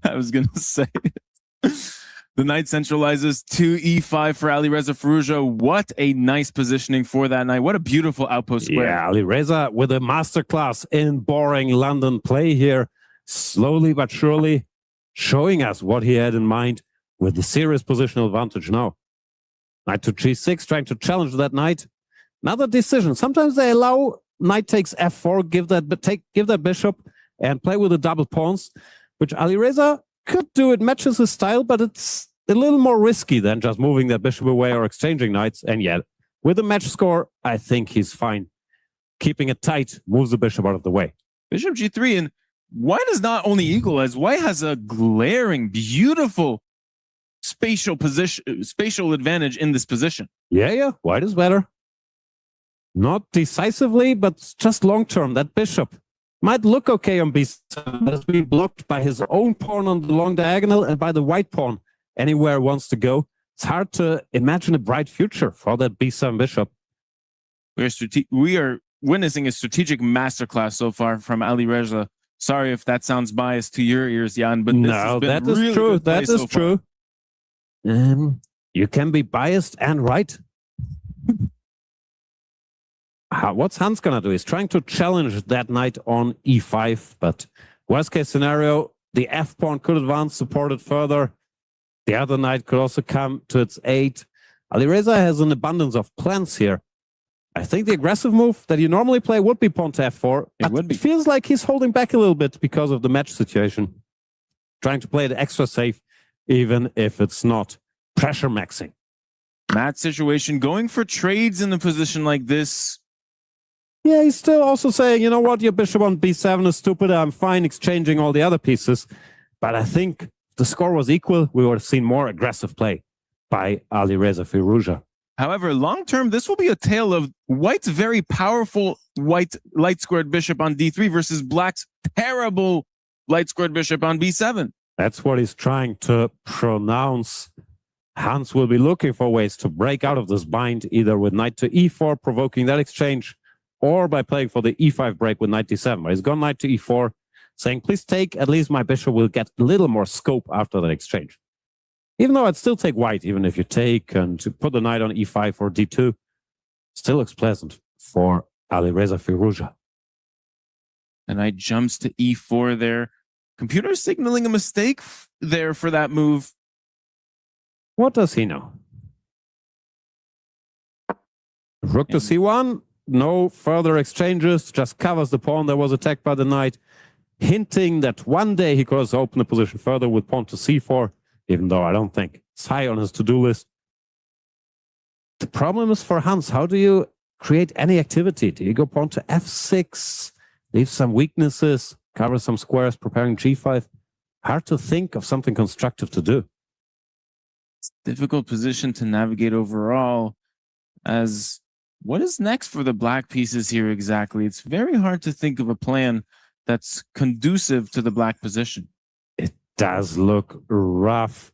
I was going to say the knight centralizes to e5 for Alireza Firouzja. What a nice positioning for that knight. What a beautiful outpost square. Yeah, Alireza with a masterclass in boring London play here. Slowly but surely showing us what he had in mind with the serious positional advantage now. Knight to g6, trying to challenge that knight. Another decision. Sometimes they allow knight takes f4, give that bishop and play with the double pawns, which Alireza could do. It matches his style, but it's a little more risky than just moving that bishop away or exchanging knights. And yet, with a match score, I think he's fine. Keeping it tight, moves the bishop out of the way. Bishop g3, and white is not only equal, as white has a glaring, beautiful spatial advantage in this position. Yeah, white is better. Not decisively, but just long-term. That bishop might look okay on b7, but it's being blocked by his own pawn on the long diagonal and by the white pawn anywhere it wants to go. It's hard to imagine a bright future for that b7 bishop. We are witnessing a strategic masterclass so far from Alireza. Sorry if that sounds biased to your ears, Jan, but no, that is really true. That is true. You can be biased and right. What's Hans gonna do? He's trying to challenge that knight on e5, but worst case scenario, the f pawn could advance, support it further. The other knight could also come to its aid. Alireza has an abundance of plans here. I think the aggressive move that you normally play would be pawn to f4. It feels like he's holding back a little bit because of the match situation. Trying to play it extra safe, even if it's not pressure maxing. Match situation, going for trades in a position like this. Yeah, he's still also saying, you know what, your bishop on b7 is stupid. I'm fine exchanging all the other pieces. But I think if the score was equal, we would have seen more aggressive play by Alireza Firouzja. However, long-term, this will be a tale of white's very powerful white light-squared bishop on d3 versus black's terrible light-squared bishop on b7. That's what he's trying to pronounce. Hans will be looking for ways to break out of this bind, either with knight to e4, provoking that exchange, or by playing for the e5 break with knight d7. But he's gone knight to e4, saying, please take, at least my bishop will get a little more scope after that exchange. Even though I'd still take white, even if you take and to put the knight on e5 or d2, still looks pleasant for Alireza Firouzja. And knight jumps to e4 there. Computer signaling a mistake there for that move. What does he know? Rook to c1. No further exchanges, just covers the pawn that was attacked by the knight. hinting that one day he could also open the position further with pawn to c4, even though I don't think it's high on his to-do list. The problem is for Hans, how do you create any activity? Do you go pawn to f6, leave some weaknesses, cover some squares, preparing g5? Hard to think of something constructive to do. It's a difficult position to navigate overall, as what is next for the black pieces here exactly? It's very hard to think of a plan that's conducive to the black position. It does look rough.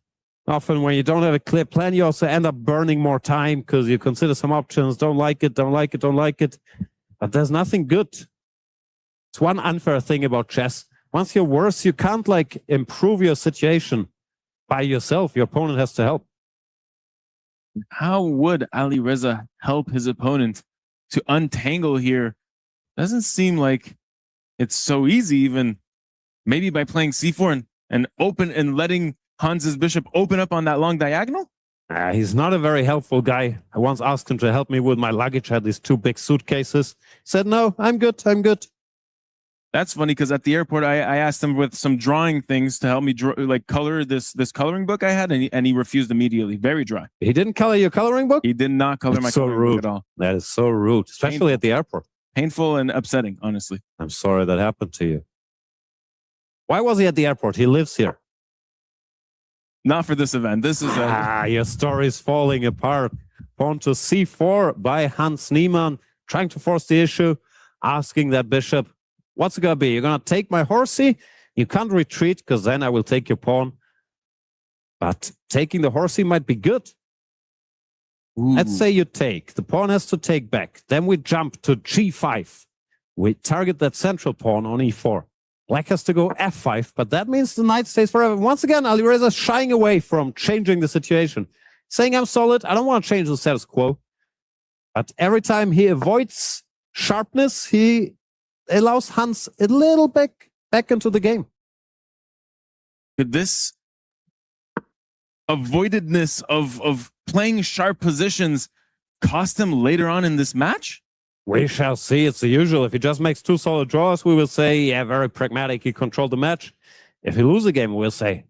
Often when you don't have a clear plan, you also end up burning more time because you consider some options, don't like it, don't like it, don't like it. But there's nothing good. It's one unfair thing about chess. Once you're worse, you can't like improve your situation by yourself. Your opponent has to help. How would Ali Reza help his opponent to untangle here? Doesn't seem like it's so easy, even maybe by playing c4 and open and letting Hans's bishop open up on that long diagonal? He's not a very helpful guy. I once asked him to help me with my luggage. I had these 2 big suitcases. He said, no, I'm good, I'm good. That's funny because at the airport, I asked him with some drawing things to help me draw, like color this coloring book I had, and he refused immediately. Very dry. He didn't color your coloring book? He did not color my so coloring rude. book at all. That is so rude, especially at the airport. Painful and upsetting, honestly. I'm sorry that happened to you. Why was he at the airport? He lives here. Not for this event. This is your story's falling apart. Pawn to c4 by Hans Niemann, trying to force the issue, asking that bishop, what's it going to be? You're going to take my horsey? You can't retreat because then I will take your pawn. But taking the horsey might be good. Ooh. Let's say you take. The pawn has to take back. Then we jump to g5. We target that central pawn on e4. Black has to go f5, but that means the knight stays forever. Once again, Ali Reza is shying away from changing the situation. Saying, I'm solid, I don't want to change the status quo. But every time he avoids sharpness, he allows Hans a little back into the game. Could this avoidedness of playing sharp positions cost him later on in this match? We shall see. It's the usual. If he just makes 2 solid draws, we will say, yeah, very pragmatic. He controlled the match. If he loses a game, we'll say,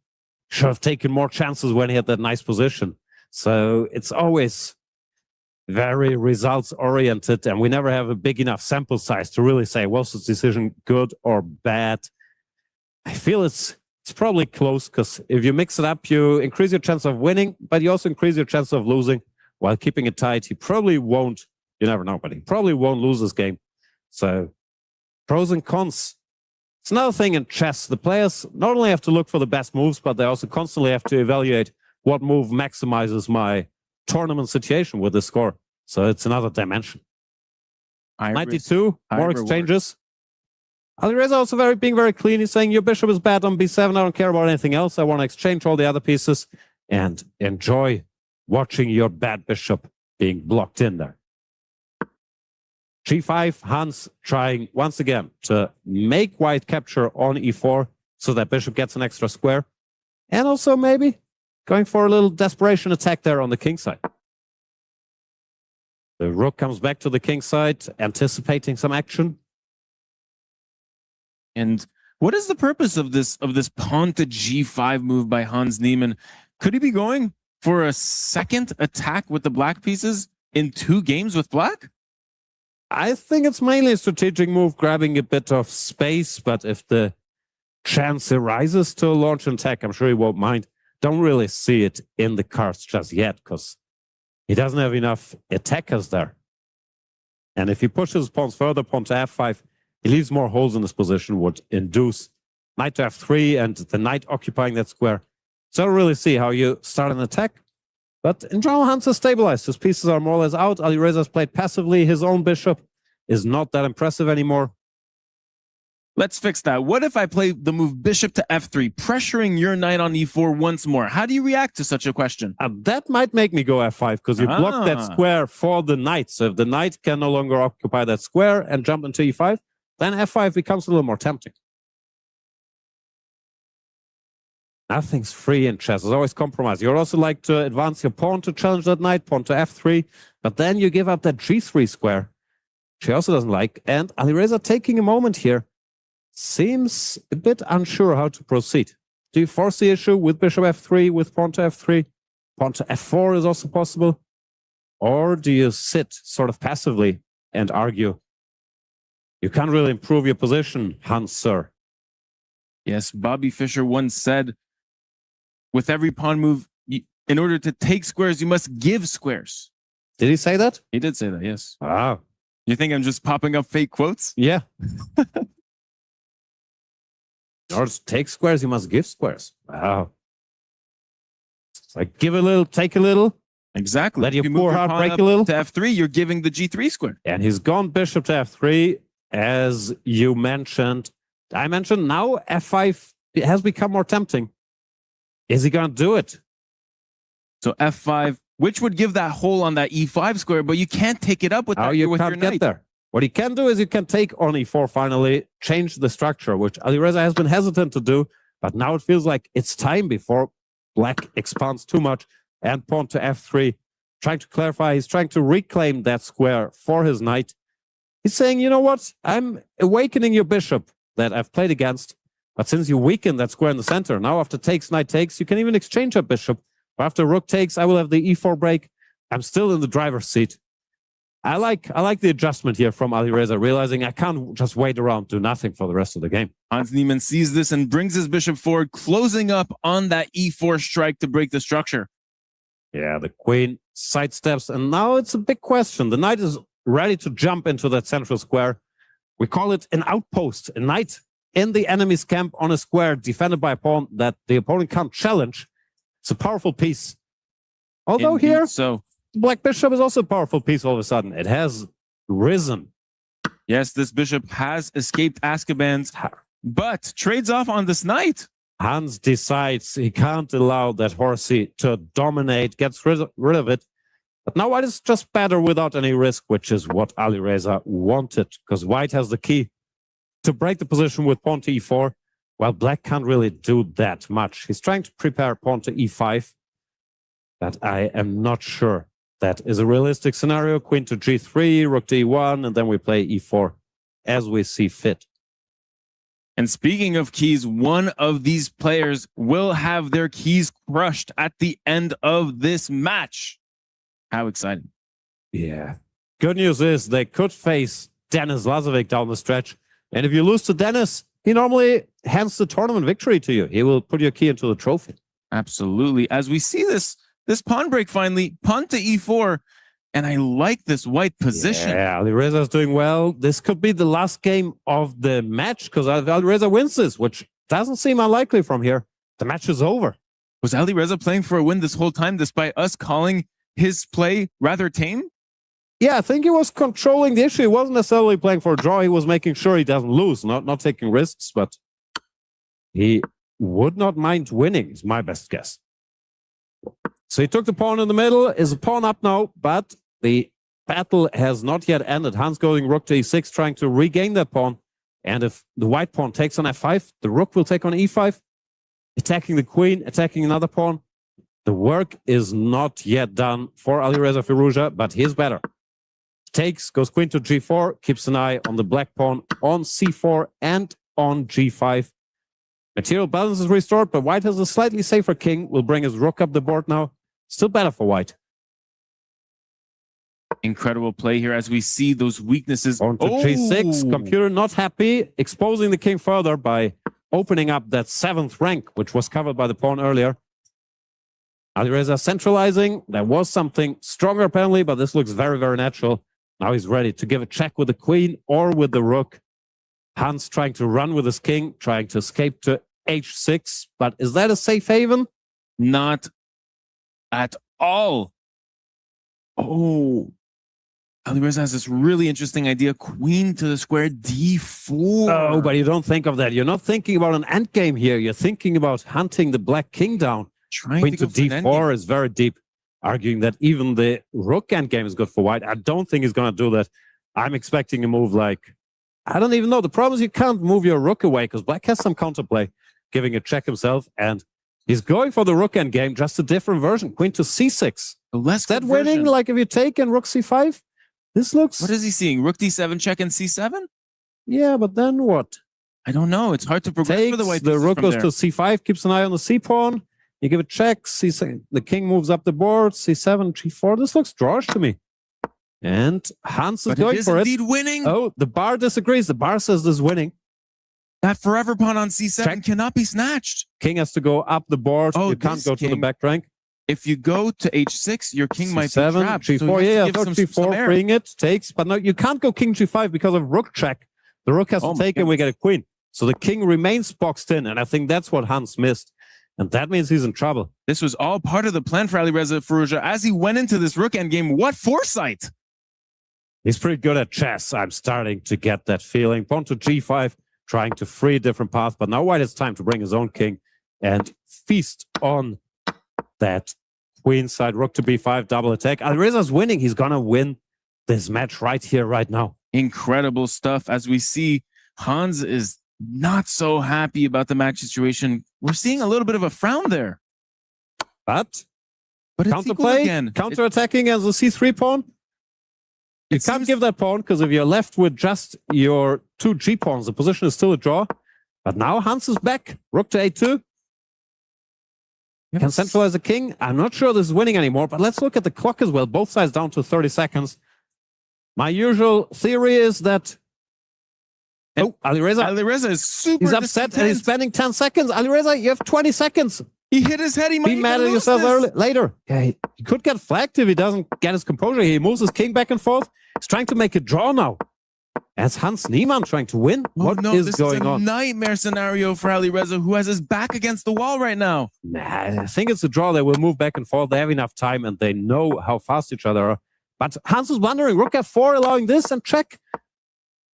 should have taken more chances when he had that nice position. So it's always very results oriented, and we never have a big enough sample size to really say, was this decision good or bad? I feel it's probably close, because if you mix it up, you increase your chance of winning, but you also increase your chance of losing while keeping it tight. He probably won't. You never know, but he probably won't lose this game. So, pros and cons. It's another thing in chess. The players not only have to look for the best moves, but they also constantly have to evaluate what move maximizes my tournament situation with the score. So, it's another dimension. 92, more exchanges. Ali Reza also being very clean. He's saying, your bishop is bad on b7. I don't care about anything else. I want to exchange all the other pieces and enjoy watching your bad bishop being blocked in there. g5, Hans trying once again to make white capture on e4 so that bishop gets an extra square. And also maybe going for a little desperation attack there on the king side. The rook comes back to the king side, anticipating some action. And what is the purpose of this pawn to g5 move by Hans Niemann? Could he be going for a second attack with the black pieces in 2 games with black? I think it's mainly a strategic move, grabbing a bit of space, but if the chance arises to launch an attack, I'm sure he won't mind. Don't really see it in the cards just yet, because he doesn't have enough attackers there. And if he pushes pawns further, pawn to f5, he leaves more holes in this position, would induce knight to f3 and the knight occupying that square. So I don't really see how you start an attack. But in general, Hans has stabilized. His pieces are more or less out. Ali Reza has played passively. His own bishop is not that impressive anymore. Let's fix that. What if I play the move bishop to f3, pressuring your knight on e4 once more? How do you react to such a question? That might make me go f5, because you block that square for the knight. So if the knight can no longer occupy that square and jump into e5, then f5 becomes a little more tempting. Nothing's free in chess. There's always compromise. You'd also like to advance your pawn to challenge that knight, pawn to f3, but then you give up that g3 square. She also doesn't like. And Ali Reza taking a moment here, seems a bit unsure how to proceed. Do you force the issue with bishop f3, with pawn to f3? Pawn to f4 is also possible. Or do you sit sort of passively and argue? You can't really improve your position, Hans, sir. Yes, Bobby Fischer once said, with every pawn move, in order to take squares, you must give squares. Did he say that? He did say that, yes. Ah, You think I'm just popping up fake quotes? yeah. In order to take squares, you must give squares. Wow. It's like give a little, take a little. Exactly. Let your If you move poor your heart pawn break up a little. to f3, you're giving the g3 square. And he's gone bishop to f3, as you mentioned. I mentioned now f5 has become more tempting. Is he going to do it? So f5, which would give that hole on that e5 square, but you can't take it up with Now that. you with can't your get knight. there. What you can do is you can take on e4 finally, change the structure, which Alireza has been hesitant to do, but now it feels like it's time before black expands too much, and pawn to f3, trying to clarify, he's trying to reclaim that square for his knight. He's saying, you know what, I'm awakening your bishop that I've played against, but since you weaken that square in the center, now after takes, knight takes, you can even exchange a bishop. After rook takes, I will have the e4 break. I'm still in the driver's seat. I like the adjustment here from Alireza, realizing I can't just wait around, do nothing for the rest of the game. Hans Niemann sees this and brings his bishop forward, closing up on that e4 strike to break the structure. Yeah, the queen sidesteps, and now it's a big question. The knight is ready to jump into that central square. We call it an outpost, a knight in the enemy's camp on a square defended by a pawn that the opponent can't challenge. It's a powerful piece. Although Indeed, here, so black bishop is also a powerful piece all of a sudden. It has risen. yes, this bishop has escaped Azkaban's, but trades off on this knight. Hans decides he can't allow that horsey to dominate, gets rid of it. But now white is just better without any risk, which is what Alireza wanted, because white has the key to break the position with pawn to e4, while black can't really do that much. He's trying to prepare pawn to e5, but I am not sure that is a realistic scenario. Queen to g3, rook to e1, and then we play e4 as we see fit. And speaking of keys, one of these players will have their keys crushed at the end of this match. How exciting. Yeah. Good news is they could face Denis Lazovic down the stretch. And if you lose to Denis, he normally hands the tournament victory to you. He will put your key into the trophy. Absolutely. As we see this pawn break finally, pawn to e4, and I like this white position. Yeah, Alireza is doing well. This could be the last game of the match because Alireza wins this, which doesn't seem unlikely from here. The match is over. Was Alireza playing for a win this whole time despite us calling his play rather tame? Yeah, I think he was controlling the issue. He wasn't necessarily playing for a draw. He was making sure he doesn't lose, not taking risks, but he would not mind winning, is my best guess. So he took the pawn in the middle, is a pawn up now, but the battle has not yet ended. Hans going rook to e6, trying to regain that pawn. And if the white pawn takes on f5, the rook will take on e5, attacking the queen, attacking another pawn. The work is not yet done for Alireza Firouzja, but he's better. Takes, goes queen to g4, keeps an eye on the black pawn on c4 and on g5. Material balance is restored, but white has a slightly safer king, will bring his rook up the board now. Still better for white. Incredible play here as we see those weaknesses. On to g6, computer not happy, exposing the king further by opening up that 7th rank, which was covered by the pawn earlier. Alireza centralizing. There was something stronger apparently, but this looks very, very natural. Now he's ready to give a check with the queen or with the rook. Hans trying to run with his king, trying to escape to h6. But is that a safe haven? Not at all. Oh, Alireza has this really interesting idea. Queen to the square, d4. Oh, but you don't think of that. You're not thinking about an endgame here. You're thinking about hunting the black king down. Trying Queen to to go for an d4 is very deep, arguing that even the rook endgame is good for white. I don't think he's going to do that. I'm expecting a move like, I don't even know. The problem is you can't move your rook away because black has some counterplay, giving a check himself, and he's going for the rook endgame, just a different version. Queen to c6. Less Is that winning? Like if you take and rook c5? This looks... What is he seeing? Rook d7 check and c7? Yeah, but then what? I don't know. It's hard to progress Takes, for the white the pieces rook from goes there. to c5, keeps an eye on the c-pawn. You give it check, c7, the king moves up the board, c7, g4. This looks drawish to me. And Hans is But going it is for it. indeed winning. Oh, the bar disagrees. The bar says this is winning. That forever pawn on c7 Check. cannot be snatched. King has to go up the board. Oh, you can't this go to the king- back rank. If you go to h6, your king might be C7, trapped. G4, so he has yeah, to give I some thought G4 air. freeing it, takes, but no, you can't go king G5 because of rook check. The rook has Oh to my take and we get goodness. a queen. So the king remains boxed in, and I think that's what Hans missed. And that means he's in trouble. This was all part of the plan for Alireza Firouzja as he went into this rook endgame. What foresight! He's pretty good at chess. I'm starting to get that feeling. Pawn to G5, trying to free a different path, but now white has time to bring his own king and feast on that queen side. Rook to B5, double attack. Alireza's winning. He's gonna win this match right here, right now. Incredible stuff. As we see, Hans is not so happy about the match situation. We're seeing a little bit of a frown there. But But it's equal counterplay, again. counter-attacking as a C3 pawn. You It can't seems- give that pawn because if you're left with just your two G pawns, the position is still a draw. But now Hans is back. Rook to A2. Can Yes. centralize the king. I'm not sure this is winning anymore, but let's look at the clock as well. Both sides down to 30 seconds. My usual theory is that Alireza, Alireza is super he's upset and he's discontent. spending 10 seconds. Alireza, you have 20 seconds. He hit his head. He might Be even mad at lose yourself this. later. Yeah, he could get flagged if he doesn't get his composure. He moves his king back and forth. He's trying to make a draw now. As Hans Niemann trying to win. Oh, What no, is this going is a on? nightmare scenario for Alireza, who has his back against the wall right now. Nah, I think it's a draw. They will move back and forth. They have enough time and they know how fast each other are. But Hans is wondering, rook f4 allowing this and check.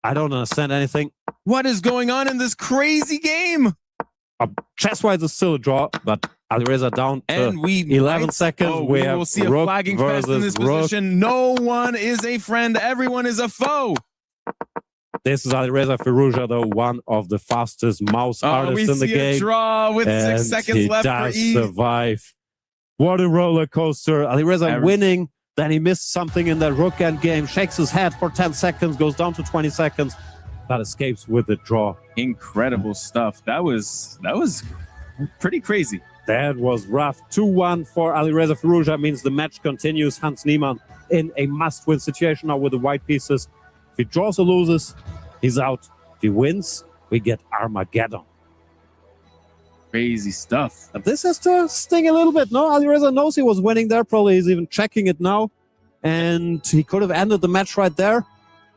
I don't understand anything. What is going on in this crazy game? Chess-wise, it's still a draw, but Alireza down to And we 11 might- seconds. Oh, we we have will see a rook flagging fest in versus this rook. position. No one is a friend. Everyone is a foe. This is Alireza Firouzja, though, one of the fastest mouse We artists in the see a game. draw with And 6 seconds he left does for E. survive. What a roller coaster. Alireza winning, then he missed something in that rook end game, shakes his head for 10 seconds, goes down to 20 seconds, but escapes with the draw. Incredible stuff. That was pretty crazy. That was rough. 2-1 for Alireza Firouzja means the match continues. Hans Niemann in a must-win situation now with the white pieces. If he draws or loses, he's out. If he wins, we get Armageddon. Crazy stuff. But this has to sting a little bit, no? Alireza knows he was winning there. Probably he's even checking it now. And he could have ended the match right there.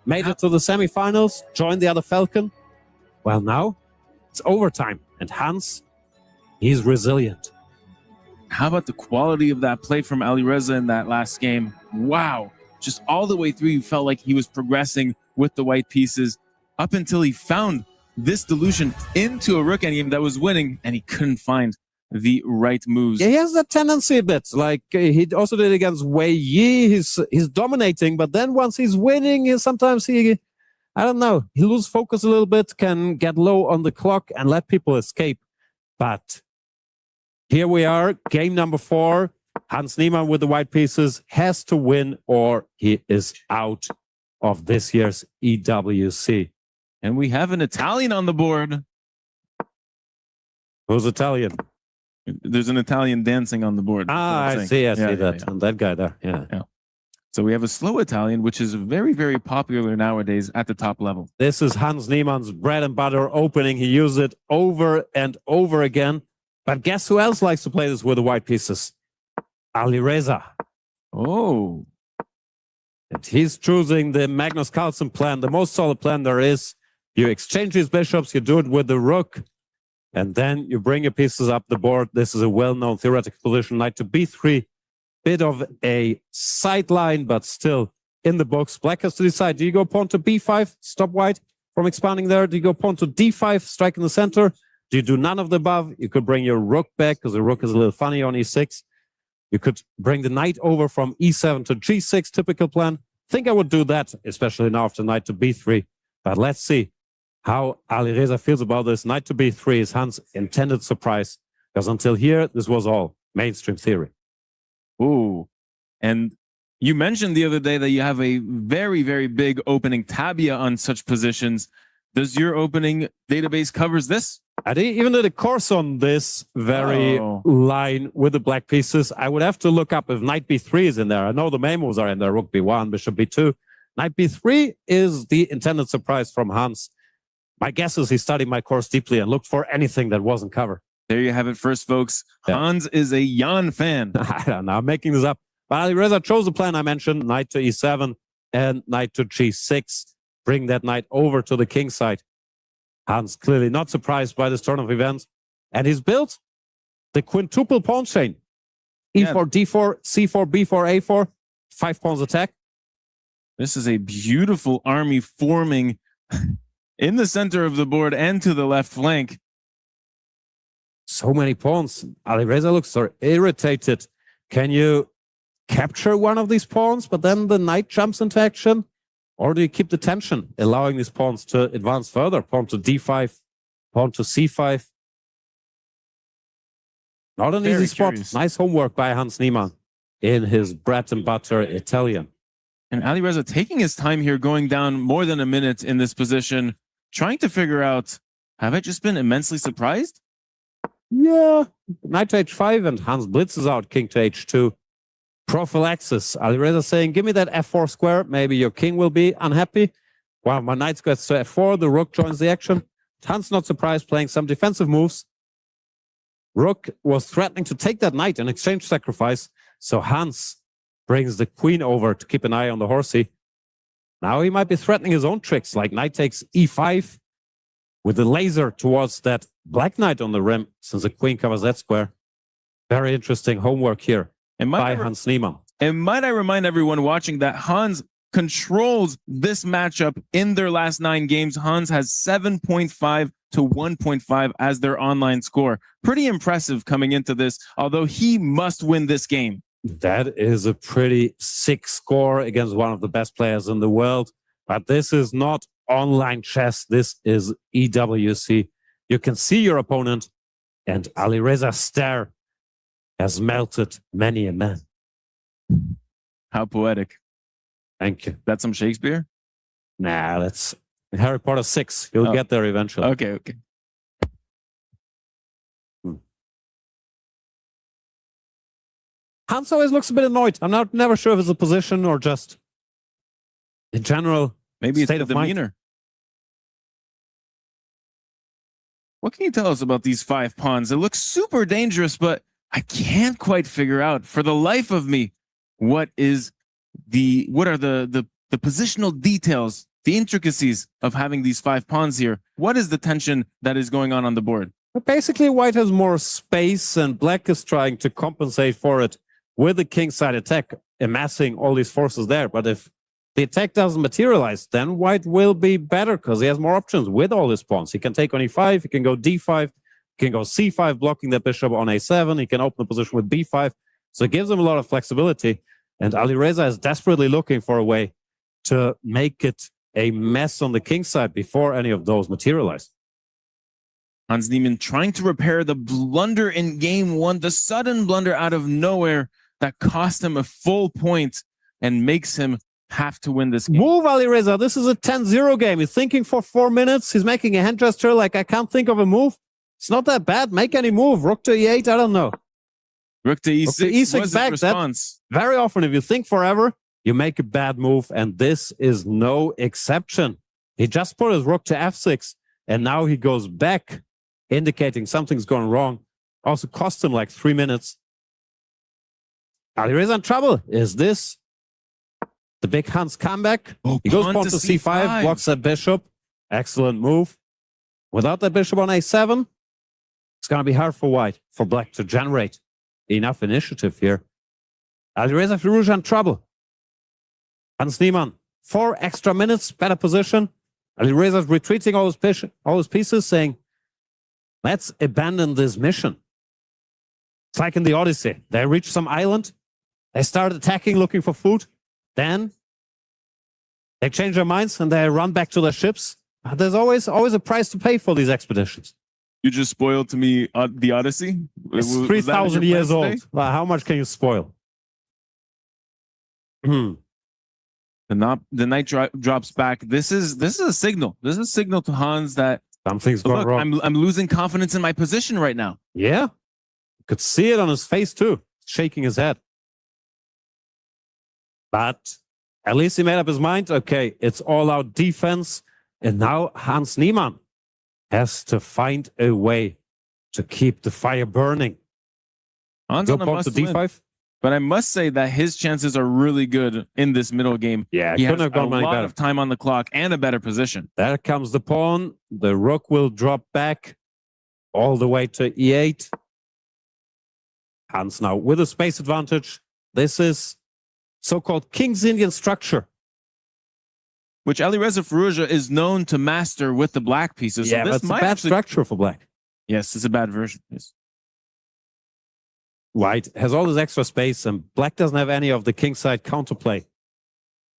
Made it to the semifinals. Joined the other Falcon. Well, now it's overtime. And Hans, he's resilient. How about the quality of that play from Alireza in that last game? Wow. Just all the way through, you felt like he was progressing with the white pieces up until he found this dilution into a rook endgame that was winning, and he couldn't find the right moves. Yeah, he has that tendency a bit. Like he also did against Wei Yi. He's dominating, but then once he's winning, sometimes I don't know, he loses focus a little bit, can get low on the clock and let people escape. But here we are, game number 4. Hans Niemann with the white pieces has to win or he is out of this year's EWC. And we have an Italian on the board. Who's Italian? There's an Italian dancing on the board. Ah, That's what I I'm see saying. that. Yeah. And that guy there, yeah. So we have a slow Italian, which is very, very popular nowadays at the top level. This is Hans Niemann's bread and butter opening. He used it over and over again. But guess who else likes to play this with the white pieces? Alireza. Oh, And he's choosing the Magnus Carlsen plan, the most solid plan there is. You exchange these bishops, you do it with the rook, and then you bring your pieces up the board. This is a well-known theoretical position. Knight to b3, bit of a sideline, but still in the books. Black has to decide, do you go pawn to b5, stop white from expanding there? Do you go pawn to d5, strike in the center? Do you do none of the above? You could bring your rook back, because the rook is a little funny on e6. You could bring the knight over from e7 to g6, typical plan. Think I would do that, especially now after knight to b3. But let's see how Alireza feels about this. Knight to b3 is Hans' intended surprise, because until here, this was all mainstream theory. ooh. And you mentioned the other day that you have a very, very big opening tabia on such positions. Does your opening database covers this? I even did a course on this very line with the black pieces. I would have to look up if knight b3 is in there. I know the main moves are in there, rook b1, bishop b2. Knight b3 is the intended surprise from Hans. My guess is he studied my course deeply and looked for anything that wasn't covered. There you have it first, folks. Yeah. Hans is a Jan fan. I don't know, I'm making this up. But Alireza chose the plan I mentioned, knight to e7 and knight to g6. Bring that knight over to the king side. Hans clearly not surprised by this turn of events. And he's built the quintuple pawn chain. E4, D4, C4, B4, A4. 5 pawns attack. This is a beautiful army forming in the center of the board and to the left flank. So many pawns. Alireza looks so irritated. Can you capture one of these pawns, but then the knight jumps into action? Or do you keep the tension, allowing these pawns to advance further? Pawn to d5, pawn to c5. Not an easy spot. Nice homework by Hans Niemann in his bread and butter Italian. And Alireza taking his time here, going down more than a minute in this position, trying to figure out, have I just been immensely surprised? Yeah. Knight to h5 and Hans blitzes out king to h2. Prophylaxis. Alireza saying, give me that f4 square. Maybe your king will be unhappy. While my knight gets to f4, the rook joins the action. Hans not surprised, playing some defensive moves. Rook was threatening to take that knight in exchange sacrifice. So Hans brings the queen over to keep an eye on the horsey. Now he might be threatening his own tricks, like knight takes e5 with the laser towards that black knight on the rim, since the queen covers that square. Very interesting homework here by Hans Niemann. And might I remind everyone watching that Hans controls this matchup in their last 9 games. Hans has 7.5 to 1.5 as their online score. Pretty impressive coming into this, although he must win this game. That is a pretty sick score against one of the best players in the world. But this is not online chess. This is EWC. You can see your opponent, and Alireza's stare has melted many a man. How poetic. Thank you. That's some Shakespeare? Nah, that's Harry Potter 6. You'll get there eventually. Okay. Hans always looks a bit annoyed. I'm never sure if it's a position or just in general. Maybe it's state the of mind. demeanor. What can you tell us about these 5 pawns? It looks super dangerous, but I can't quite figure out for the life of me what are the positional details, the intricacies of having these 5 pawns here. What is the tension that is going on the board? But basically, white has more space, and black is trying to compensate for it with the kingside attack, amassing all these forces there. But if the attack doesn't materialize, then white will be better because he has more options with all his pawns. He can take on e5, he can go d5, he can go c5, blocking the bishop on a7, he can open the position with b5. So it gives him a lot of flexibility. And Alireza is desperately looking for a way to make it a mess on the king side before any of those materialize. Hans Niemann trying to repair the blunder in game 1, the sudden blunder out of nowhere that cost him a full point and makes him have to win this game. Move, Alireza. This is a 10-0 game. He's thinking for 4 minutes. He's making a hand gesture like, I can't think of a move. It's not that bad. Make any move. Rook to e8, I don't know. Rook to e6, Rook to e6 was back. his response. Very often, if you think forever, you make a bad move, and this is no exception. He just put his rook to f6, and now he goes back, indicating something's going wrong. Also cost him like 3 minutes. Alireza in trouble. Is this the big Hans comeback? He goes pawn to c5, blocks that bishop. Excellent move. Without that bishop on a7, it's going to be hard for white, for black to generate enough initiative here. Alireza Firouzja in trouble. Hans Niemann, 4 extra minutes, better position. Alireza's retreating all his pieces, saying, let's abandon this mission. It's like in the Odyssey. They reach some island. They start attacking, looking for food. Then they change their minds and they run back to their ships. There's always a price to pay for these expeditions. You just spoiled to me the Odyssey? It's 3,000 years old. Well, how much can you spoil? The The knight drops back. This is a signal. This is a signal to Hans that Something's gone look, wrong. I'm losing confidence in my position right now. Yeah. You could see it on his face too, shaking his head. But at least he made up his mind. Okay, it's all out defense. And now Hans Niemann has to find a way to keep the fire burning. Hans Go on a pawn to must win. d5. But I must say that his chances are really good in this middle game. Yeah, He has couldn't have a gone any lot better. of time on the clock and a better position. There comes the pawn. The rook will drop back all the way to e8. Hans now with a space advantage. This is so-called King's Indian structure. Which Alireza Firouzja is known to master with the black pieces. So Yeah, this but it's a might bad actually... structure for black. Yes, it's a bad version. Yes. White has all this extra space, and black doesn't have any of the kingside counterplay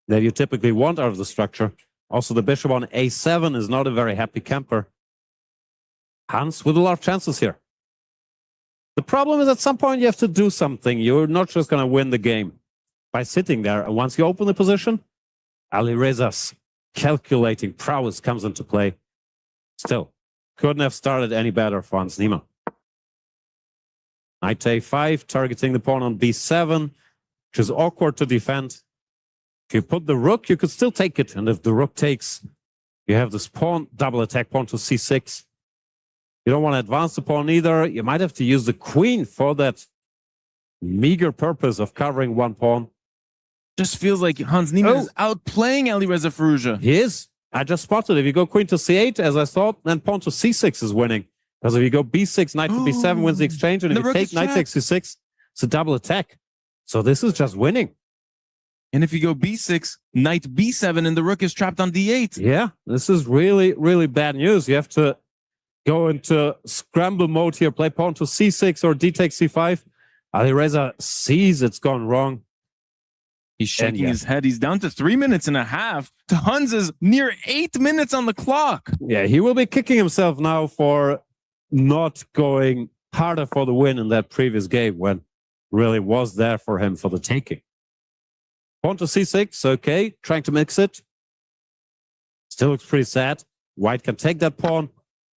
that you typically want out of the structure. Also, the bishop on a7 is not a very happy camper. Hans with a lot of chances here. The problem is at some point you have to do something. You're not just going to win the game by sitting there. And once you open the position, Alireza's calculating prowess comes into play. Still, couldn't have started any better for Hans Niemann. Knight a5, targeting the pawn on b7, which is awkward to defend. If you put the rook, you could still take it. And if the rook takes, you have this pawn, double attack pawn to c6. You don't want to advance the pawn either. You might have to use the queen for that meager purpose of covering one pawn. Just feels like Hans Niemann is outplaying Alireza Firouzja. He is. I just spotted. If you go queen to c8, as I thought, then pawn to c6 is winning. Because if you go b6, knight to b7 wins the exchange, and if you take knight takes c6, it's a double attack. So this is just winning. And if you go b6, knight b7, and the rook is trapped on d8. Yeah, this is really, really bad news. You have to go into scramble mode here, play pawn to c6 or d takes c5. Alireza sees it's gone wrong. He's shaking his head. He's down to 3 minutes and a half. To Hans's near 8 minutes on the clock. Yeah, he will be kicking himself now for not going harder for the win in that previous game when really was there for him for the taking. Pawn to c6, okay, trying to mix it. Still looks pretty sad. White can take that pawn.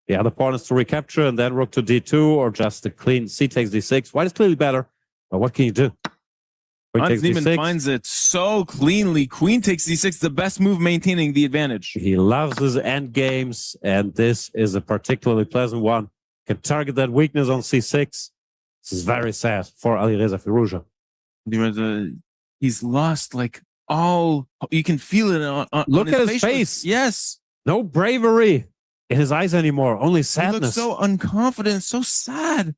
The other pawn is to recapture and then rook to d2 or just a clean c takes d6. White is clearly better, but what can you do? Queen Hans takes Niemann d6. finds it so cleanly. Queen takes d6, the best move maintaining the advantage. He loves his end games, and this is a particularly pleasant one. Can target that weakness on c6. This is very sad for Alireza Firouzja. He's lost like all. You can feel it on Look at his facial- face. Yes. No bravery in his eyes anymore. Only He sadness. looks so unconfident, so sad.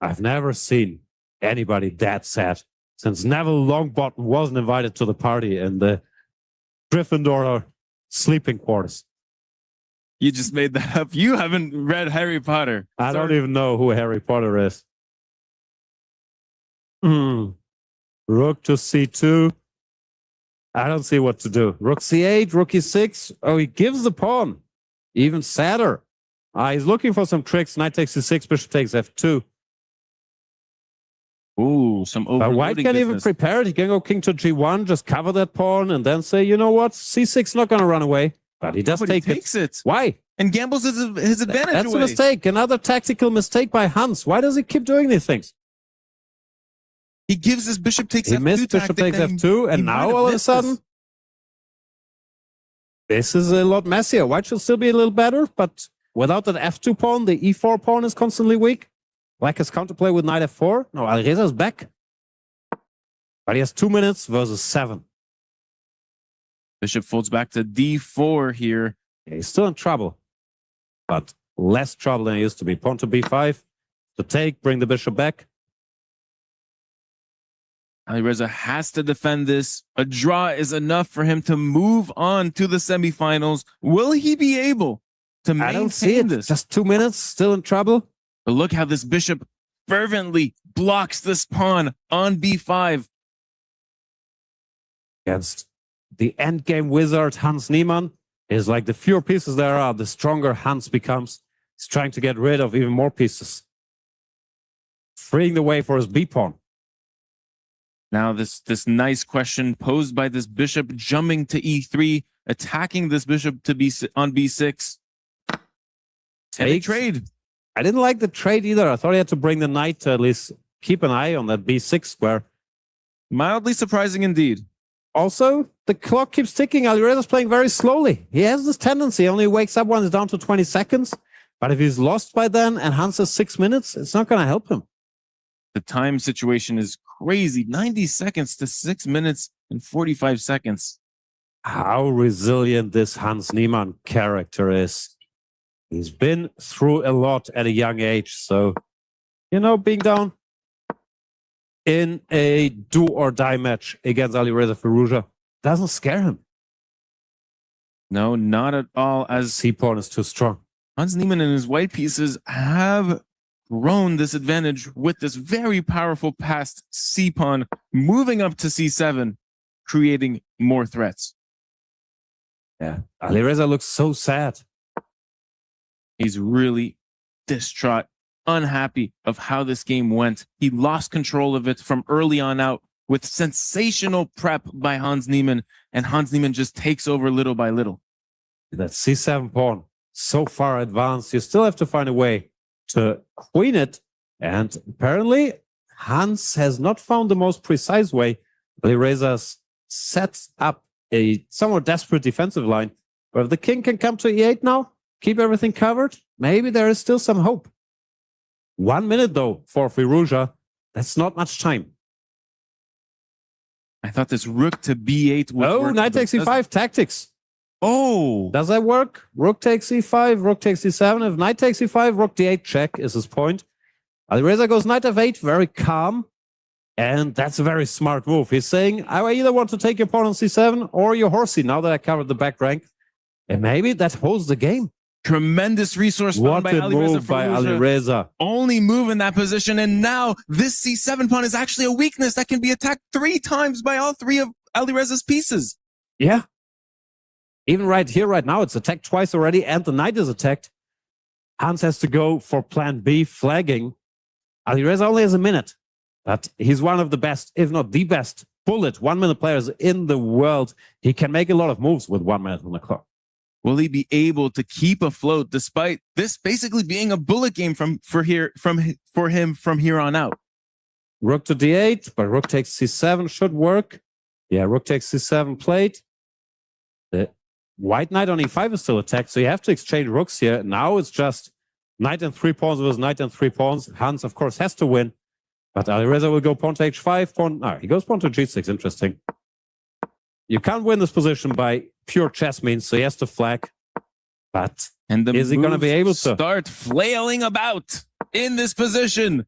I've never seen anybody that sad since Neville Longbottom wasn't invited to the party in the Gryffindor sleeping quarters. You just made that up. You haven't read Harry Potter. I don't even know who Harry Potter is. Rook to c2. I don't see what to do. Rook c8, rook e6. Oh, he gives the pawn. Even sadder. He's looking for some tricks. Knight takes c6, bishop takes f2. Ooh, some But overloading White can't even business. prepare it. He can go king to g1, just cover that pawn, and then say, you know what? c6 not going to run away. But he does But he take it. takes it. Why? And gambles his advantage That's away. a mistake. Another tactical mistake by Hans. Why does he keep doing these things? He gives his bishop takes He f2 missed bishop tactic takes that f2, he and might now have all of a missed sudden, this is a lot messier. White should still be a little better, but without that f2 pawn, the e4 pawn is constantly weak. Black has counterplay with knight f4. No, Alireza is back. But he has 2 minutes versus 7. Bishop folds back to d4 here. Yeah, he's still in trouble, but less trouble than he used to be. Pawn to b5 to take, bring the bishop back. Alireza has to defend this. A draw is enough for him to move on to the semifinals. Will he be able to I don't see maintain it. this? Just 2 minutes, still in trouble. But look how this bishop fervently blocks this pawn on b5. Against the endgame wizard, Hans Niemann, is like the fewer pieces there are, the stronger Hans becomes. He's trying to get rid of even more pieces. Freeing the way for his b-pawn. Now this nice question posed by this bishop jumping to e3, attacking this bishop to on b6. Take trade. I didn't like the trade either. I thought he had to bring the knight to at least keep an eye on that b6 square. Mildly surprising indeed. Also, the clock keeps ticking. Alireza's playing very slowly. He has this tendency. He only wakes up when it's down to 20 seconds. But if he's lost by then and Hans has 6 minutes, it's not going to help him. The time situation is crazy. 90 seconds to 6 minutes and 45 seconds. How resilient this Hans Niemann character is. He's been through a lot at a young age. So, you know, being down in a do-or-die match against Alireza Firouzja doesn't scare him. No, not at all, as C-pawn is too strong. Hans Niemann and his white pieces have grown this advantage with this very powerful passed c-pawn moving up to c7, creating more threats. Yeah, Alireza looks so sad. He's really distraught, unhappy of how this game went. He lost control of it from early on out with sensational prep by Hans Niemann, and Hans Niemann just takes over little by little. That c7 pawn, so far advanced, you still have to find a way to queen it. And apparently, Hans has not found the most precise way. Alireza sets up a somewhat desperate defensive line. But if the king can come to e8 now, keep everything covered, maybe there is still some hope. 1 minute, though, for Firouzja. That's not much time. I thought this rook to b8 would work. Oh, knight takes e5 tactics. Oh! Does that work? Rook takes e5, rook takes e7. If knight takes e5, rook d8 check is his point. Alireza goes knight f8, very calm. And that's a very smart move. He's saying, I either want to take your pawn on c7 or your horsey, now that I covered the back rank. And maybe that holds the game. Tremendous resource found by Alireza. Only move in that position, and now this c7 pawn is actually a weakness that can be attacked 3 times by all 3 of Alireza's pieces. Yeah. Even right here, right now, it's attacked twice already, and the knight is attacked. Hans has to go for plan B, flagging. Alireza only has a minute, but he's one of the best, if not the best, bullet 1-minute players in the world. He can make a lot of moves with 1 minute on the clock. Will he be able to keep afloat despite this basically being a bullet game for him from here on out? Rook to d8, but rook takes c7 should work. Yeah, rook takes c7 played. The white knight on e5 is still attacked, so you have to exchange rooks here. Now it's just knight and 3 pawns versus knight and 3 pawns. Hans, of course, has to win, but Alireza will go pawn to h5, pawn. No, he goes pawn to g6. Interesting. You can't win this position by pure chess means, so he has to flag. But is he going to be able to start flailing about in this position?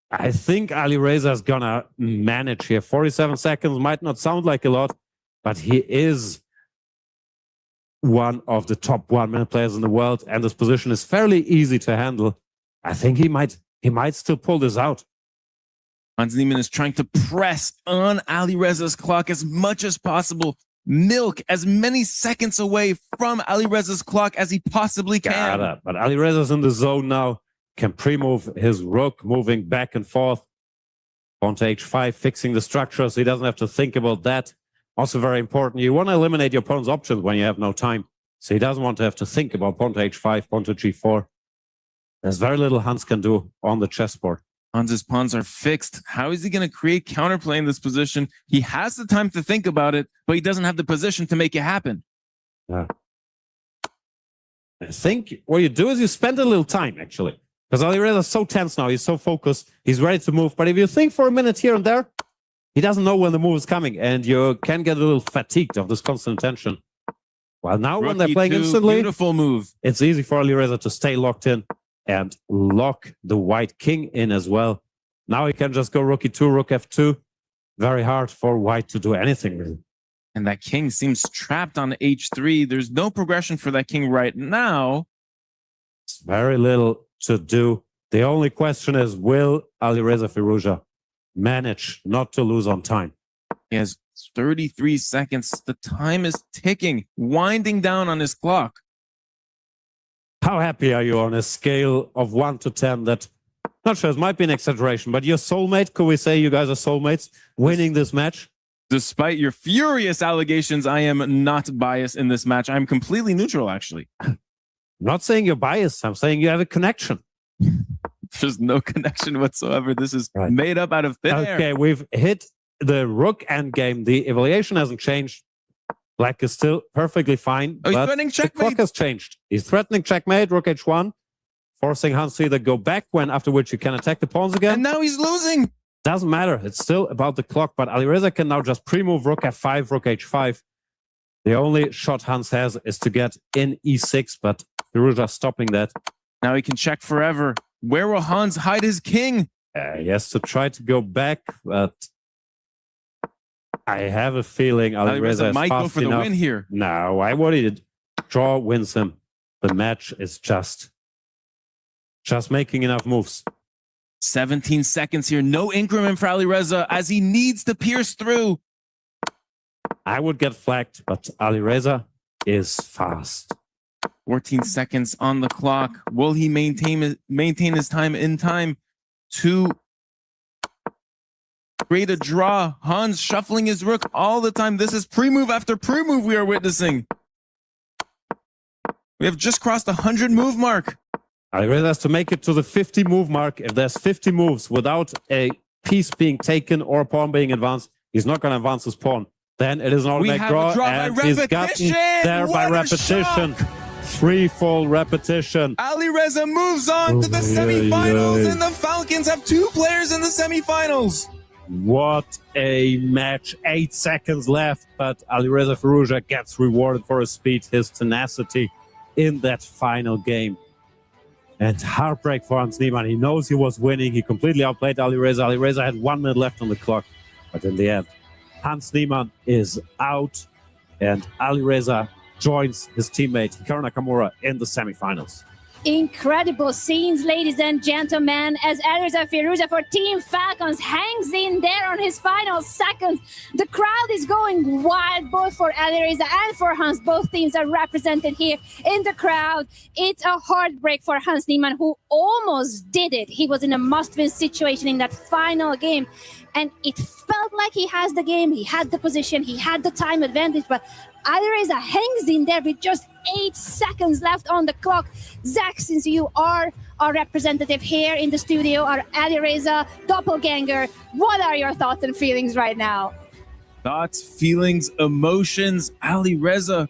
I think Alireza is going to manage here. 47 seconds might not sound like a lot, but he is one of the top 1-minute players in the world, and this position is fairly easy to handle. I think he might still pull this out. Hans Niemann is trying to press on Alireza's clock as much as possible, milk as many seconds away from Alireza's clock as he possibly can. But Alireza's in the zone now, can pre-move his rook, moving back and forth. Pawn to h5, fixing the structure so he doesn't have to think about that. Also very important, you want to eliminate your opponent's options when you have no time. So he doesn't want to have to think about pawn to h5, pawn to g4. There's very little Hans can do on the chessboard. Hans's pawns are fixed. How is he going to create counterplay in this position? He has the time to think about it, but he doesn't have the position to make it happen. Yeah. I think what you do is you spend a little time, actually. Because Alireza is so tense now. He's so focused. He's ready to move. But if you think for a minute here and there, he doesn't know when the move is coming. And you can get a little fatigued of this constant tension. Well, now when they're playing instantly, beautiful move. It's easy for Alireza to stay locked in and lock the white king in as well. Now he can just go rook e2, rook f2. Very hard for white to do anything really. And that king seems trapped on h3. There's no progression for that king right now. It's very little to do. The only question is, will Alireza Firouzja manage not to lose on time? He has 33 seconds. The time is ticking, winding down on his clock. How happy are you on a scale of 1 to 10 that Not sure, it might be an exaggeration, but your soulmate, could we say you guys are soulmates winning this match? Despite your furious allegations, I am not biased in this match. I'm completely neutral, actually. I'm not saying you're biased. I'm saying you have a connection. There's no connection whatsoever. This is Right. made up out of thin air. Okay, we've hit the rook endgame. The evaluation hasn't changed. Black is still perfectly fine. Oh, he's but threatening the clock checkmate. has changed. He's threatening checkmate, rook h1, forcing Hans to either go back, when after which you can attack the pawns again. And now he's losing. Doesn't matter. It's still about the clock, but Alireza can now just pre-move rook f5, rook h5. The only shot Hans has is to get in e6, but Firouzja stopping that. Now he can check forever. Where will Hans hide his king? He has to try to go back, but I have a feeling Alireza is might go fast for the enough. win here. No, I wanted draw wins him. The match is just making enough moves. 17 seconds here. No increment for Alireza as he needs to pierce through. I would get flagged, but Alireza is fast. 14 seconds on the clock. Will he maintain his time in time to create a draw? Hans shuffling his rook all the time. This is pre-move after pre-move we are witnessing. We have just crossed the 100 move mark. Alireza has to make it to the 50 move mark. If there's 50 moves without a piece being taken or a pawn being advanced, he's not going to advance his pawn. Then it is an automatic draw, and he's gotten there by repetition. Threefold repetition. Alireza moves on to the semifinals, and the Falcons have 2 players in the semifinals. What a match. 8 seconds left, but Alireza Firouzja gets rewarded for his speed, his tenacity in that final game. And heartbreak for Hans Niemann. He knows he was winning. He completely outplayed Alireza. Alireza had 1 minute left on the clock. But in the end, Hans Niemann is out, and Alireza joins his teammate Hikaru Nakamura in the semifinals. Incredible scenes, ladies and gentlemen, as Alireza Firouzja for Team Falcons hangs in there on his final seconds. The crowd is going wild, both for Alireza and for Hans. Both teams are represented here in the crowd. It's a heartbreak for Hans Niemann, who almost did it. He was in a must-win situation in that final game, and it felt like he has the game, he had the position, he had the time advantage, but Alireza hangs in there with just 8 seconds left on the clock. Zach, since you are our representative here in the studio, our Alireza doppelganger, what are your thoughts and feelings right now? Thoughts, feelings, emotions. Alireza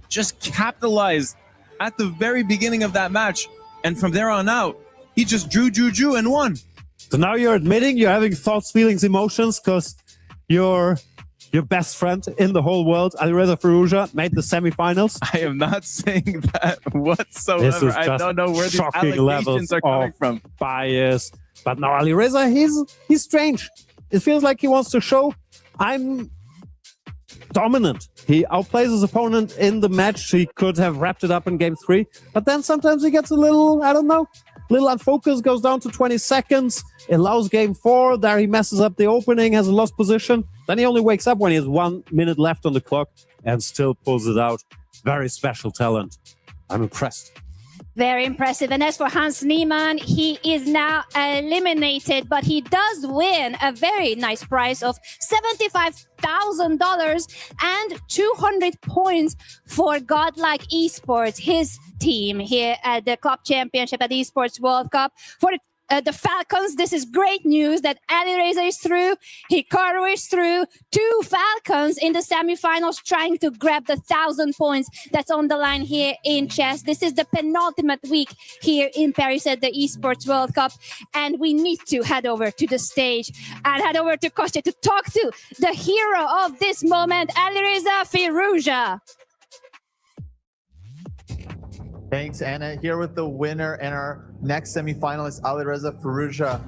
just capitalized at the very beginning of that match. And from there on out, he just drew, and won. So now you're admitting you're having thoughts, feelings, emotions, because your best friend in the whole world, Alireza Firouzja, made the semifinals. I am not saying that whatsoever. This is I just don't know where these shocking levels allegations are coming of from. bias. But now Alireza, he's strange. It feels like he wants to show, I'm dominant. He outplays his opponent in the match. He could have wrapped it up in game 3. But then sometimes he gets a little, I don't know, little unfocused, goes down to 20 seconds, allows game 4. There he messes up the opening, has a lost position. Then he only wakes up when he has 1 minute left on the clock and still pulls it out. Very special talent. I'm impressed. Very impressive. And as for Hans Niemann, he is now eliminated, but he does win a very nice prize of $75,000 and 200 points for Godlike Esports, his team here at the Club Championship at the Esports World Cup. For the Falcons, this is great news that Alireza is through, Hikaru is through. 2 Falcons in the semifinals trying to grab the 1,000 points that's on the line here in chess. This is the penultimate week here in Paris at the Esports World Cup, and we need to head over to the stage and head over to Kostya to talk to the hero of this moment, Alireza Firouzja. Thanks, Anna. Here with the winner and our next semifinalist, Alireza Firouzja.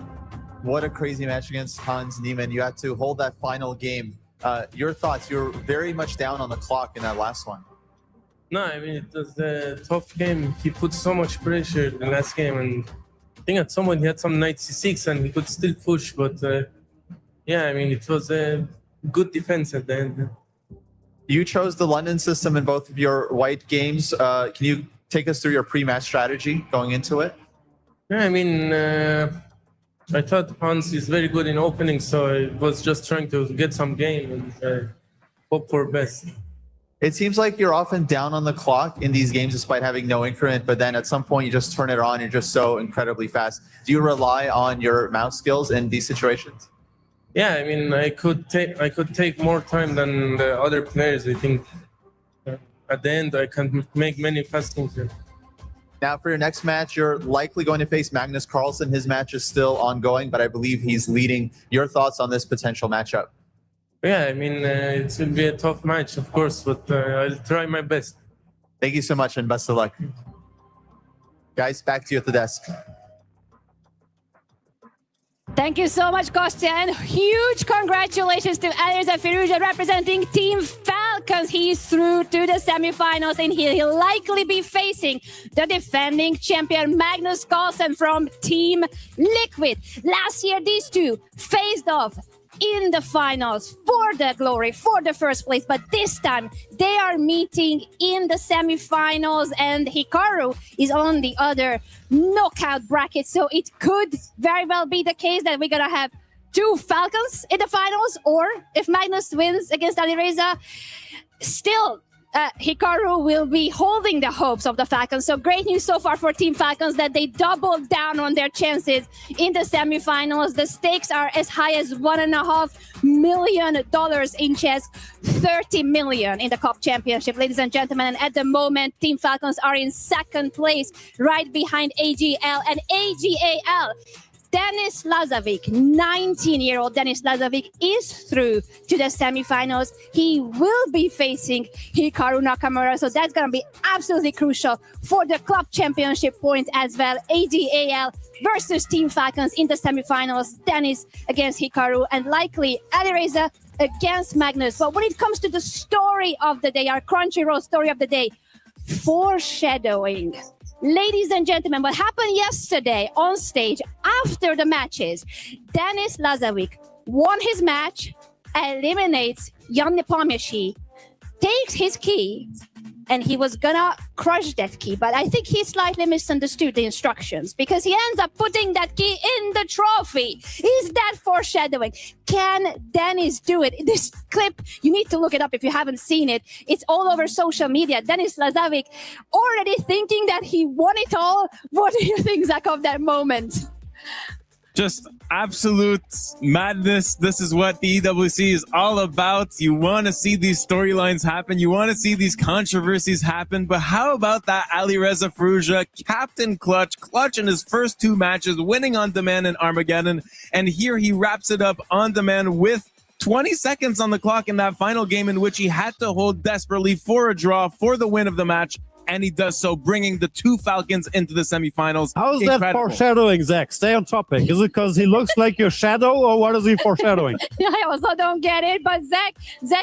What a crazy match against Hans Niemann. You had to hold that final game. Your thoughts? You were very much down on the clock in that last one. No, I mean, it was a tough game. He put so much pressure in the last game, and I think at some point he had some knight c6 and he could still push, but yeah, I mean, it was a good defense at the end. You chose the London system in both of your white games. Can you take us through your pre-match strategy going into it? Yeah, I mean, I thought Hans is very good in opening, so I was just trying to get some game and hope for best. It seems like you're often down on the clock in these games despite having no increment, but then at some point you just turn it on. You're just so incredibly fast. Do you rely on your mouse skills in these situations? Yeah, I mean, I could take more time than the other players. I think at the end I can make many fast moves here. Now, for your next match, you're likely going to face Magnus Carlsen. His match is still ongoing, but I believe he's leading. Your thoughts on this potential matchup? Yeah, I mean, it will be a tough match, of course, but I'll try my best. Thank you so much and best of luck. Guys, back to you at the desk. Thank you so much, Kostya, and huge congratulations to Alireza Firouzja representing Team Falcons. He's through to the semifinals, and he'll likely be facing the defending champion Magnus Carlsen from Team Liquid. Last year, these two faced off in the finals for the glory, for the first place, but this time they are meeting in the semifinals, and Hikaru is on the other knockout bracket, so it could very well be the case that we're gonna have two Falcons in the finals, or if Magnus wins against Alireza, still Hikaru will be holding the hopes of the Falcons. So great news so far for Team Falcons that they doubled down on their chances in the semifinals. The stakes are as high as $1.5 million in chess, 30 million in the Cup Championship, ladies and gentlemen. And at the moment, Team Falcons are in second place, right behind AGL and AGAL. Denis Lazovic, 19-year-old Denis Lazovic, is through to the semifinals. He will be facing Hikaru Nakamura, so that's going to be absolutely crucial for the club championship point as well. AGAL versus Team Falcons in the semifinals. Denis against Hikaru, and likely Alireza against Magnus. But when it comes to the story of the day, our Crunchyroll story of the day, foreshadowing. Ladies and gentlemen, what happened yesterday on stage after the matches, Denis Lazovic won his match, eliminates Jan Nepomniachtchi, takes his key, and he was gonna crush that key, but I think he slightly misunderstood the instructions because he ends up putting that key in the trophy. Is that foreshadowing? Can Denis do it? This clip, you need to look it up if you haven't seen it. It's all over social media. Denis Lazovic already thinking that he won it all. What do you think, Zach, of that moment? Just absolute madness. This is what the EWC is all about. You want to see these storylines happen. You want to see these controversies happen. But how about that Alireza Firouzja, Captain Clutch in his first two matches, winning on demand in Armageddon. And here he wraps it up on demand with 20 seconds on the clock in that final game in which he had to hold desperately for a draw for the win of the match. And he does so, bringing the two Falcons into the semifinals. How is that foreshadowing, Zach? Stay on topic. Is it because he looks like your shadow, or what is he foreshadowing? I also don't get it, but Zach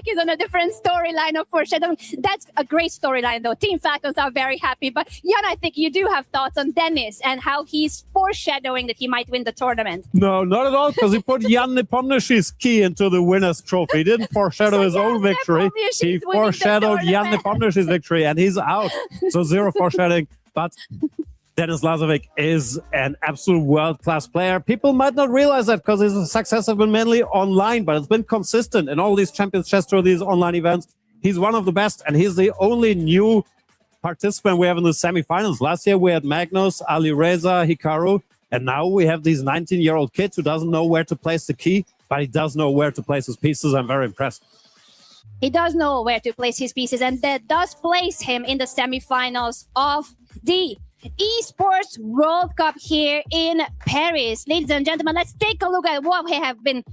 is on a different storyline of foreshadowing. That's a great storyline, though. Team Falcons are very happy. But Jan, I think you do have thoughts on Denis and how he's foreshadowing that he might win the tournament. No, not at all, because he put Jan Nepomniachtchi's key into the winner's trophy. He didn't foreshadow his own victory. He foreshadowed Jan Nepomniachtchi's victory, and he's out. So zero foreshadowing, but Denis Lazovic is an absolute world-class player. People might not realize that because his success has been mainly online, but it's been consistent in all these Champions Chess Tour, these online events. He's one of the best, and he's the only new participant we have in the semifinals. Last year we had Magnus, Alireza, Hikaru, and now we have these 19-year-old kid who doesn't know where to place the key, but he does know where to place his pieces. I'm very impressed. He does know where to place his pieces, and that does place him in the semifinals of the Esports World Cup here in Paris. Ladies and gentlemen, let's take a look at what we have been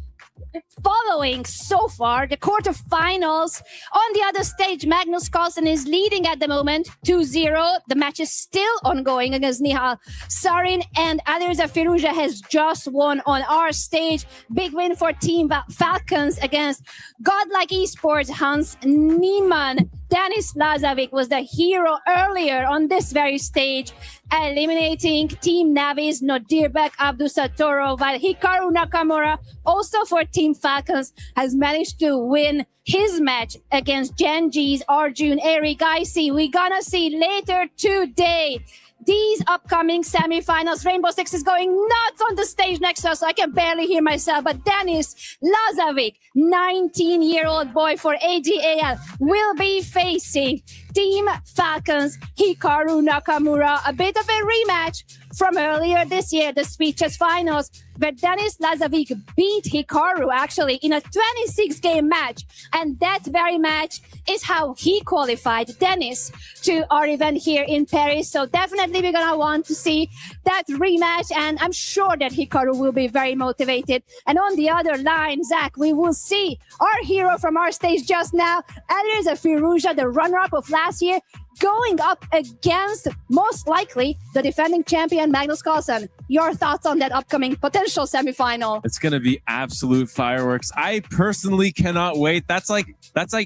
following so far. The quarterfinals. On the other stage, Magnus Carlsen is leading at the moment 2-0. The match is still ongoing against Nihal Sarin, and Alireza Firouzja has just won on our stage. Big win for Team Falcons against Godlike Esports, Hans Niemann. Denis Lazovic was the hero earlier on this very stage, eliminating Team Navi's Nodirbek Abdusatoro, while Hikaru Nakamura, also for Team Falcons, has managed to win his match against Genji's Arjun Erigaisi. We're gonna see later today these upcoming semifinals. Rainbow Six is going nuts on the stage next to us, so I can barely hear myself. But Denis Lazovic, 19-year-old boy for AGAL, will be facing Team Falcons Hikaru Nakamura. A bit of a rematch from earlier this year, the Speeches finals, where Denis Lazovic beat Hikaru actually in a 26-game match. And that very match is how he qualified Denis to our event here in Paris. So definitely we're going to want to see that rematch. And I'm sure that Hikaru will be very motivated. And on the other line, Zach, we will see our hero from our stage just now, Alireza Firouzja, the runner-up of last year, going up against, most likely, the defending champion, Magnus Carlsen. Your thoughts on that upcoming potential semifinal? It's going to be absolute fireworks. I personally cannot wait. That's like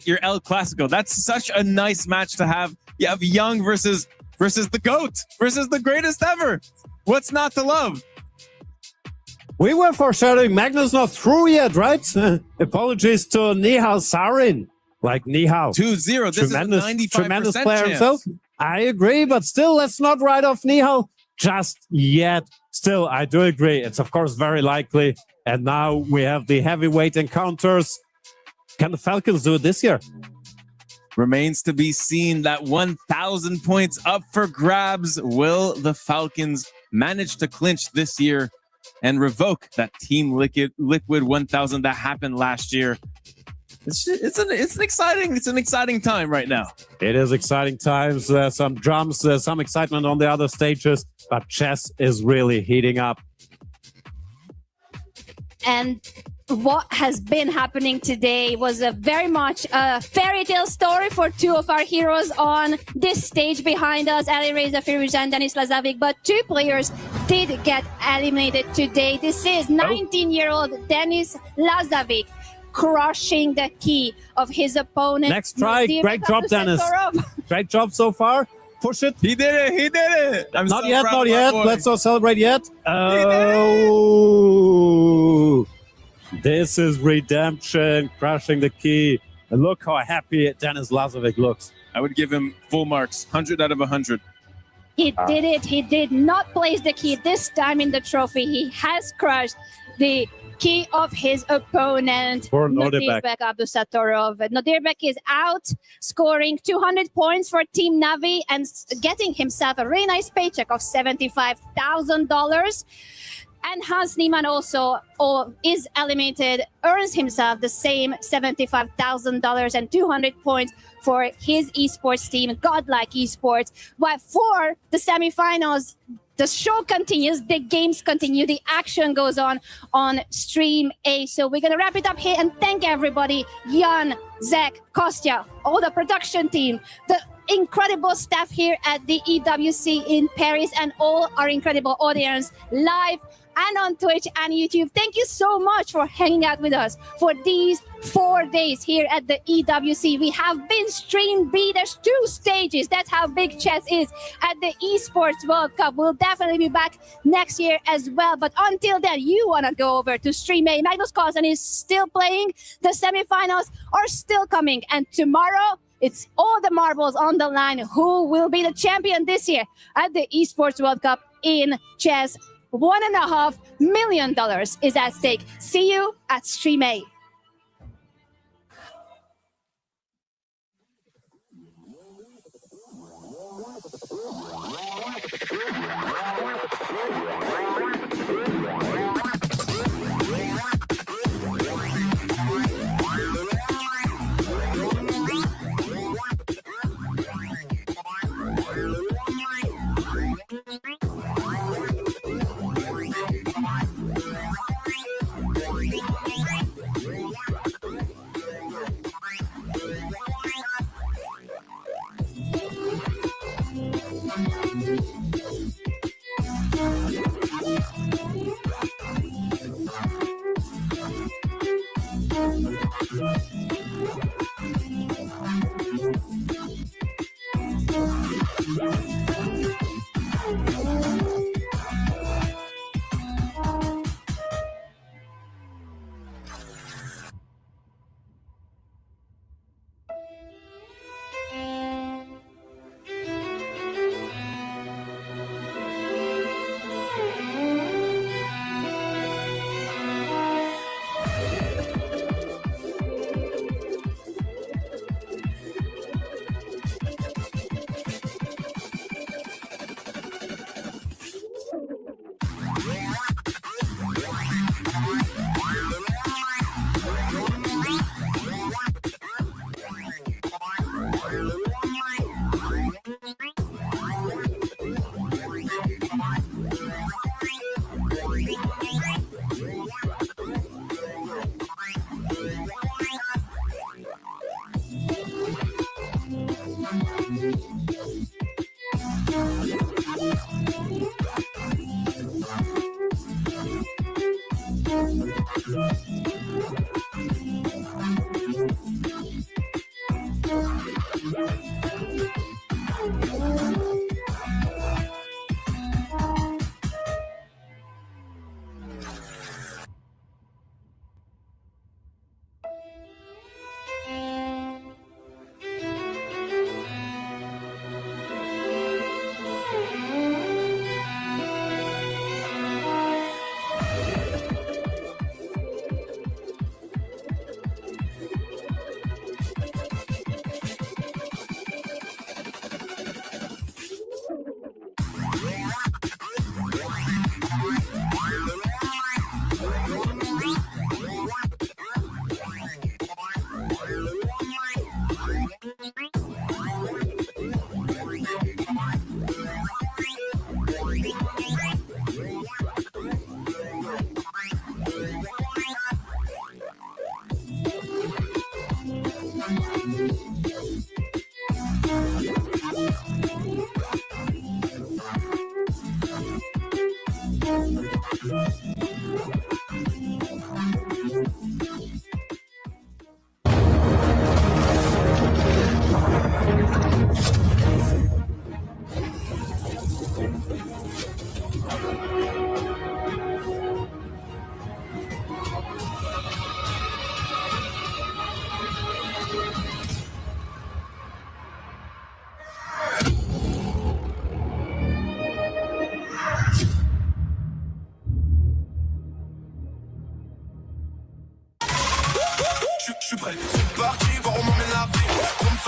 your El Clasico. That's such a nice match to have. You have Young versus the GOAT, versus the greatest ever. What's not to love? We were foreshadowing Magnus not through yet, right? Apologies to Nihal Sarin. Like Nihal. 2-0. This tremendous, is a 95% tremendous player chance. himself. I agree, but still, let's not write off Nihal just yet. Still, I do agree. It's, of course, very likely. And now we have the heavyweight encounters. Can the Falcons do it this year? Remains to be seen. That 1,000 points up for grabs. Will the Falcons manage to clinch this year and revoke that Team Liquid 1,000 that happened last year? It's an exciting time right now. It is exciting times. Some drums, some excitement on the other stages, but chess is really heating up. And what has been happening today was a very much a fairy tale story for two of our heroes on this stage behind us, Alireza Firouzja and Denis Lazovic. But two players did get eliminated today. This is 19-year-old Denis Lazovic, crushing the key of his opponent. Next try. Great job, Denis. Great job so far. Push it. He did it. He did it. I'm not so yet, proud not of my yet. boy. Let's not celebrate yet. Oh, this is redemption, crushing the key. And look how happy Denis Lazovic looks. I would give him full marks, 100 out of 100. He did it. He did not place the key this time in the trophy. He has crushed the key of his opponent, For Nodirbek. Nodirbek Abdusatorov. Nodirbek is out, scoring 200 points for Team Navi and getting himself a really nice paycheck of $75,000. And Hans Niemann also is eliminated, earns himself the same $75,000 and 200 points for his esports team, Godlike Esports. But for the semifinals, the show continues, the games continue, the action goes on Stream A. So we're going to wrap it up here and thank everybody, Jan, Zach, Kostya, all the production team, the incredible staff here at the EWC in Paris, and all our incredible audience live and on Twitch and YouTube. Thank you so much for hanging out with us for these 4 days here at the EWC. We have been Stream B. There's 2 stages. That's how big chess is at the Esports World Cup. We'll definitely be back next year as well. But until then, you want to go over to Stream A. Magnus Carlsen is still playing. The semifinals are still coming. And tomorrow, it's all the marbles on the line. Who will be the champion this year at the Esports World Cup in chess? $1.5 million is at stake. See you at Stream A.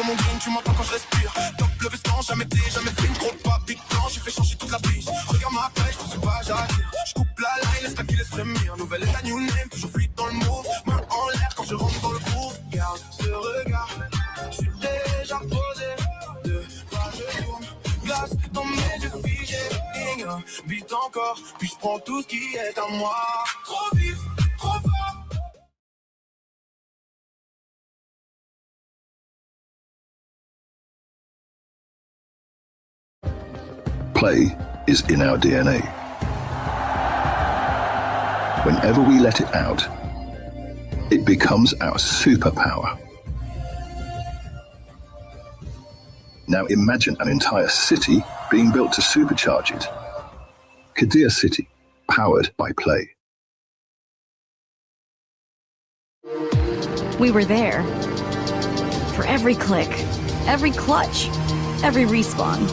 sur mon green, tu m'entends quand je respire. Top le veston, jamais été, jamais fait une gros pas. Big plan, j'ai fait changer toute la piste. Regarde ma pêche, je sais pas, j'attire. Je coupe la line, laisse ta qui laisse frémir. Nouvelle état, new name, toujours fluide dans le move. Main en l'air quand je rentre dans le groove. Garde ce regard, je suis déjà posé. Deux pas, je tourne. Glace dans mes yeux figés. Beat encore, puis je prends tout ce qui est à moi. Trop vif, trop fort. Play is in our DNA. Whenever we let it out, it becomes our superpower. Now imagine an entire city being built to supercharge it. Kadir City, powered by Play. We were there. For every click, every clutch, every respawn.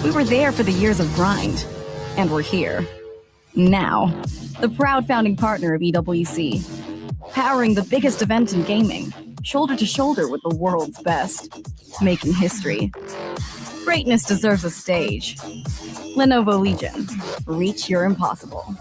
We were there for the years of grind. And we're here. Now. The proud founding partner of EWC. Powering the biggest event in gaming. Shoulder to shoulder with the world's best. Making history. Greatness deserves a stage. Lenovo Legion. Reach your impossible.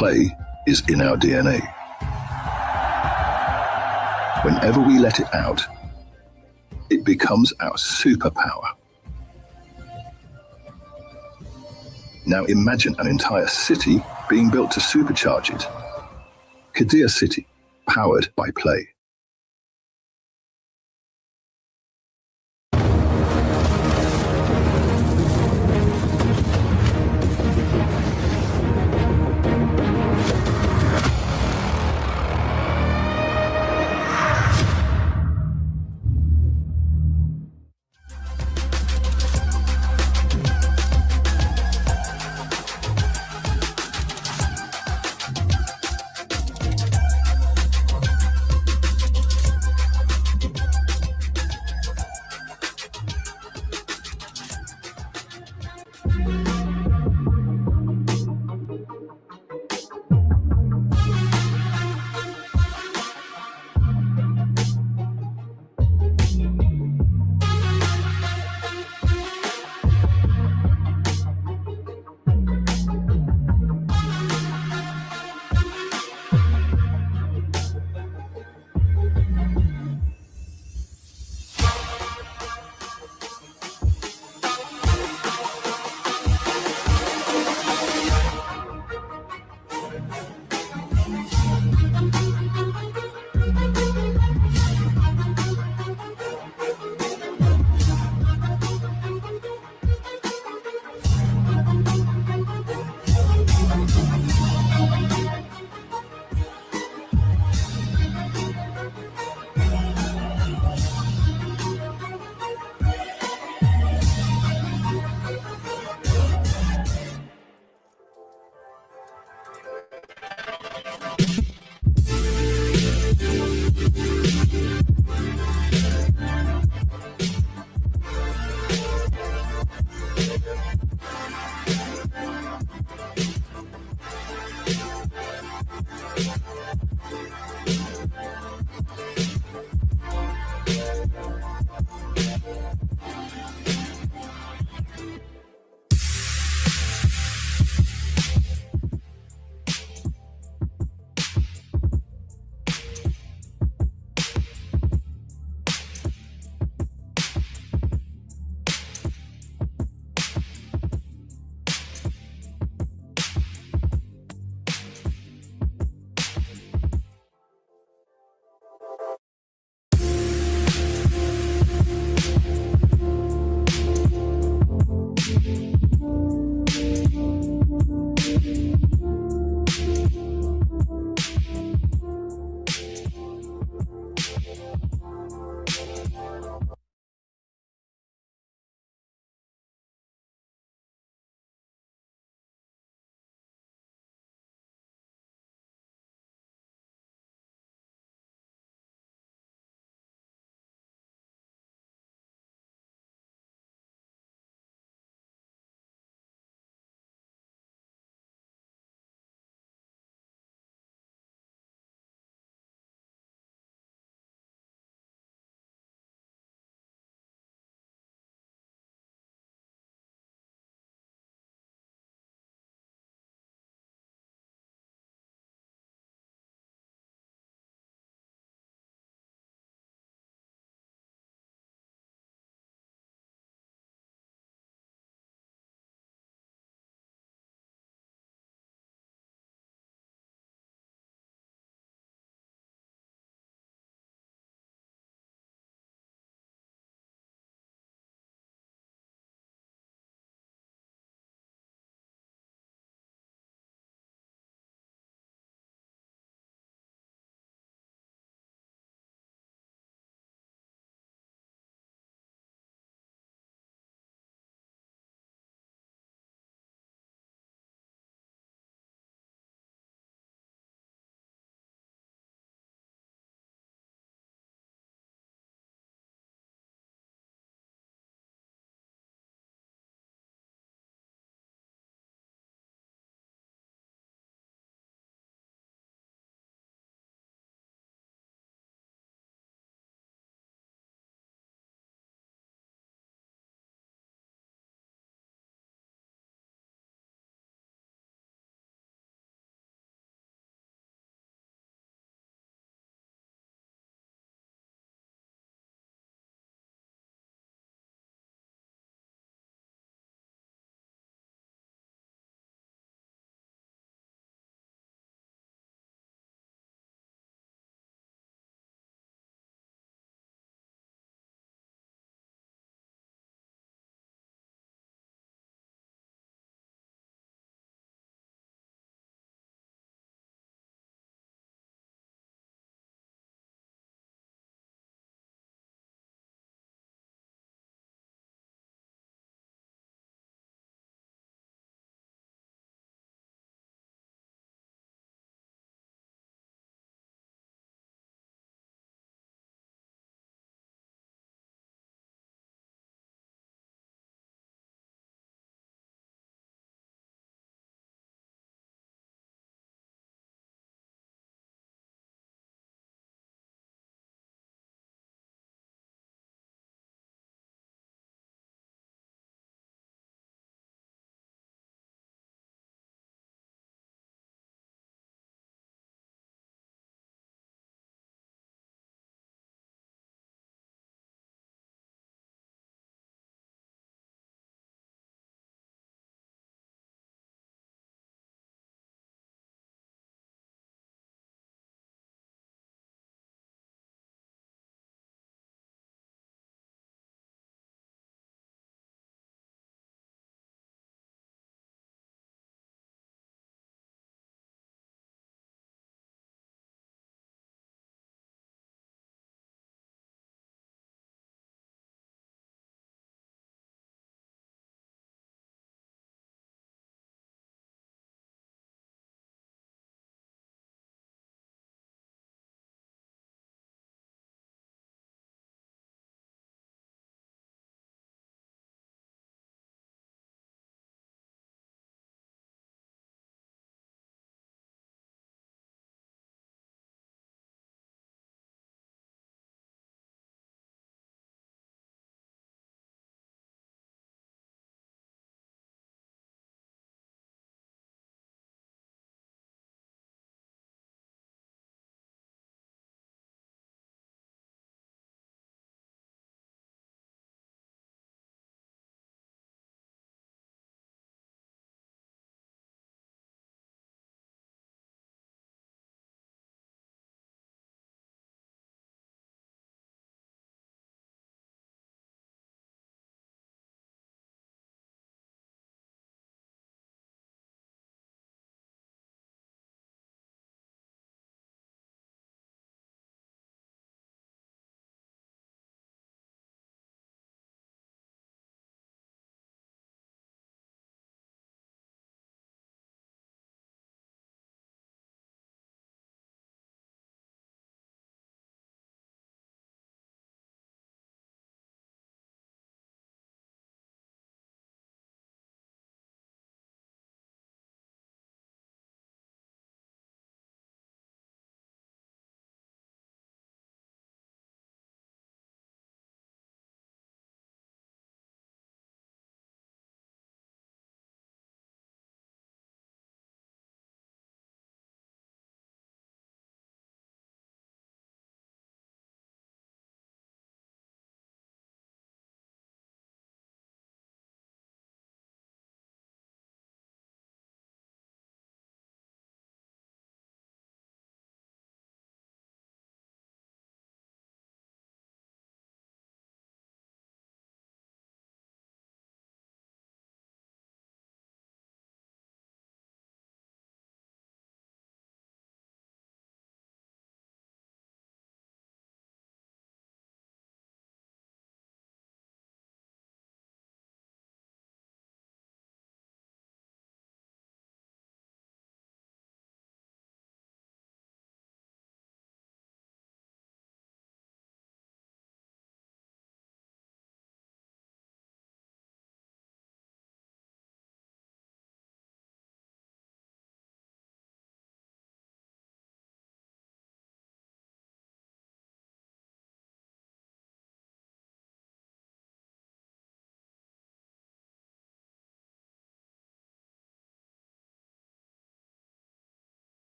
Play is in our DNA. Whenever we let it out, it becomes our superpower. Now imagine an entire city being built to supercharge it. Kadir City, powered by Play.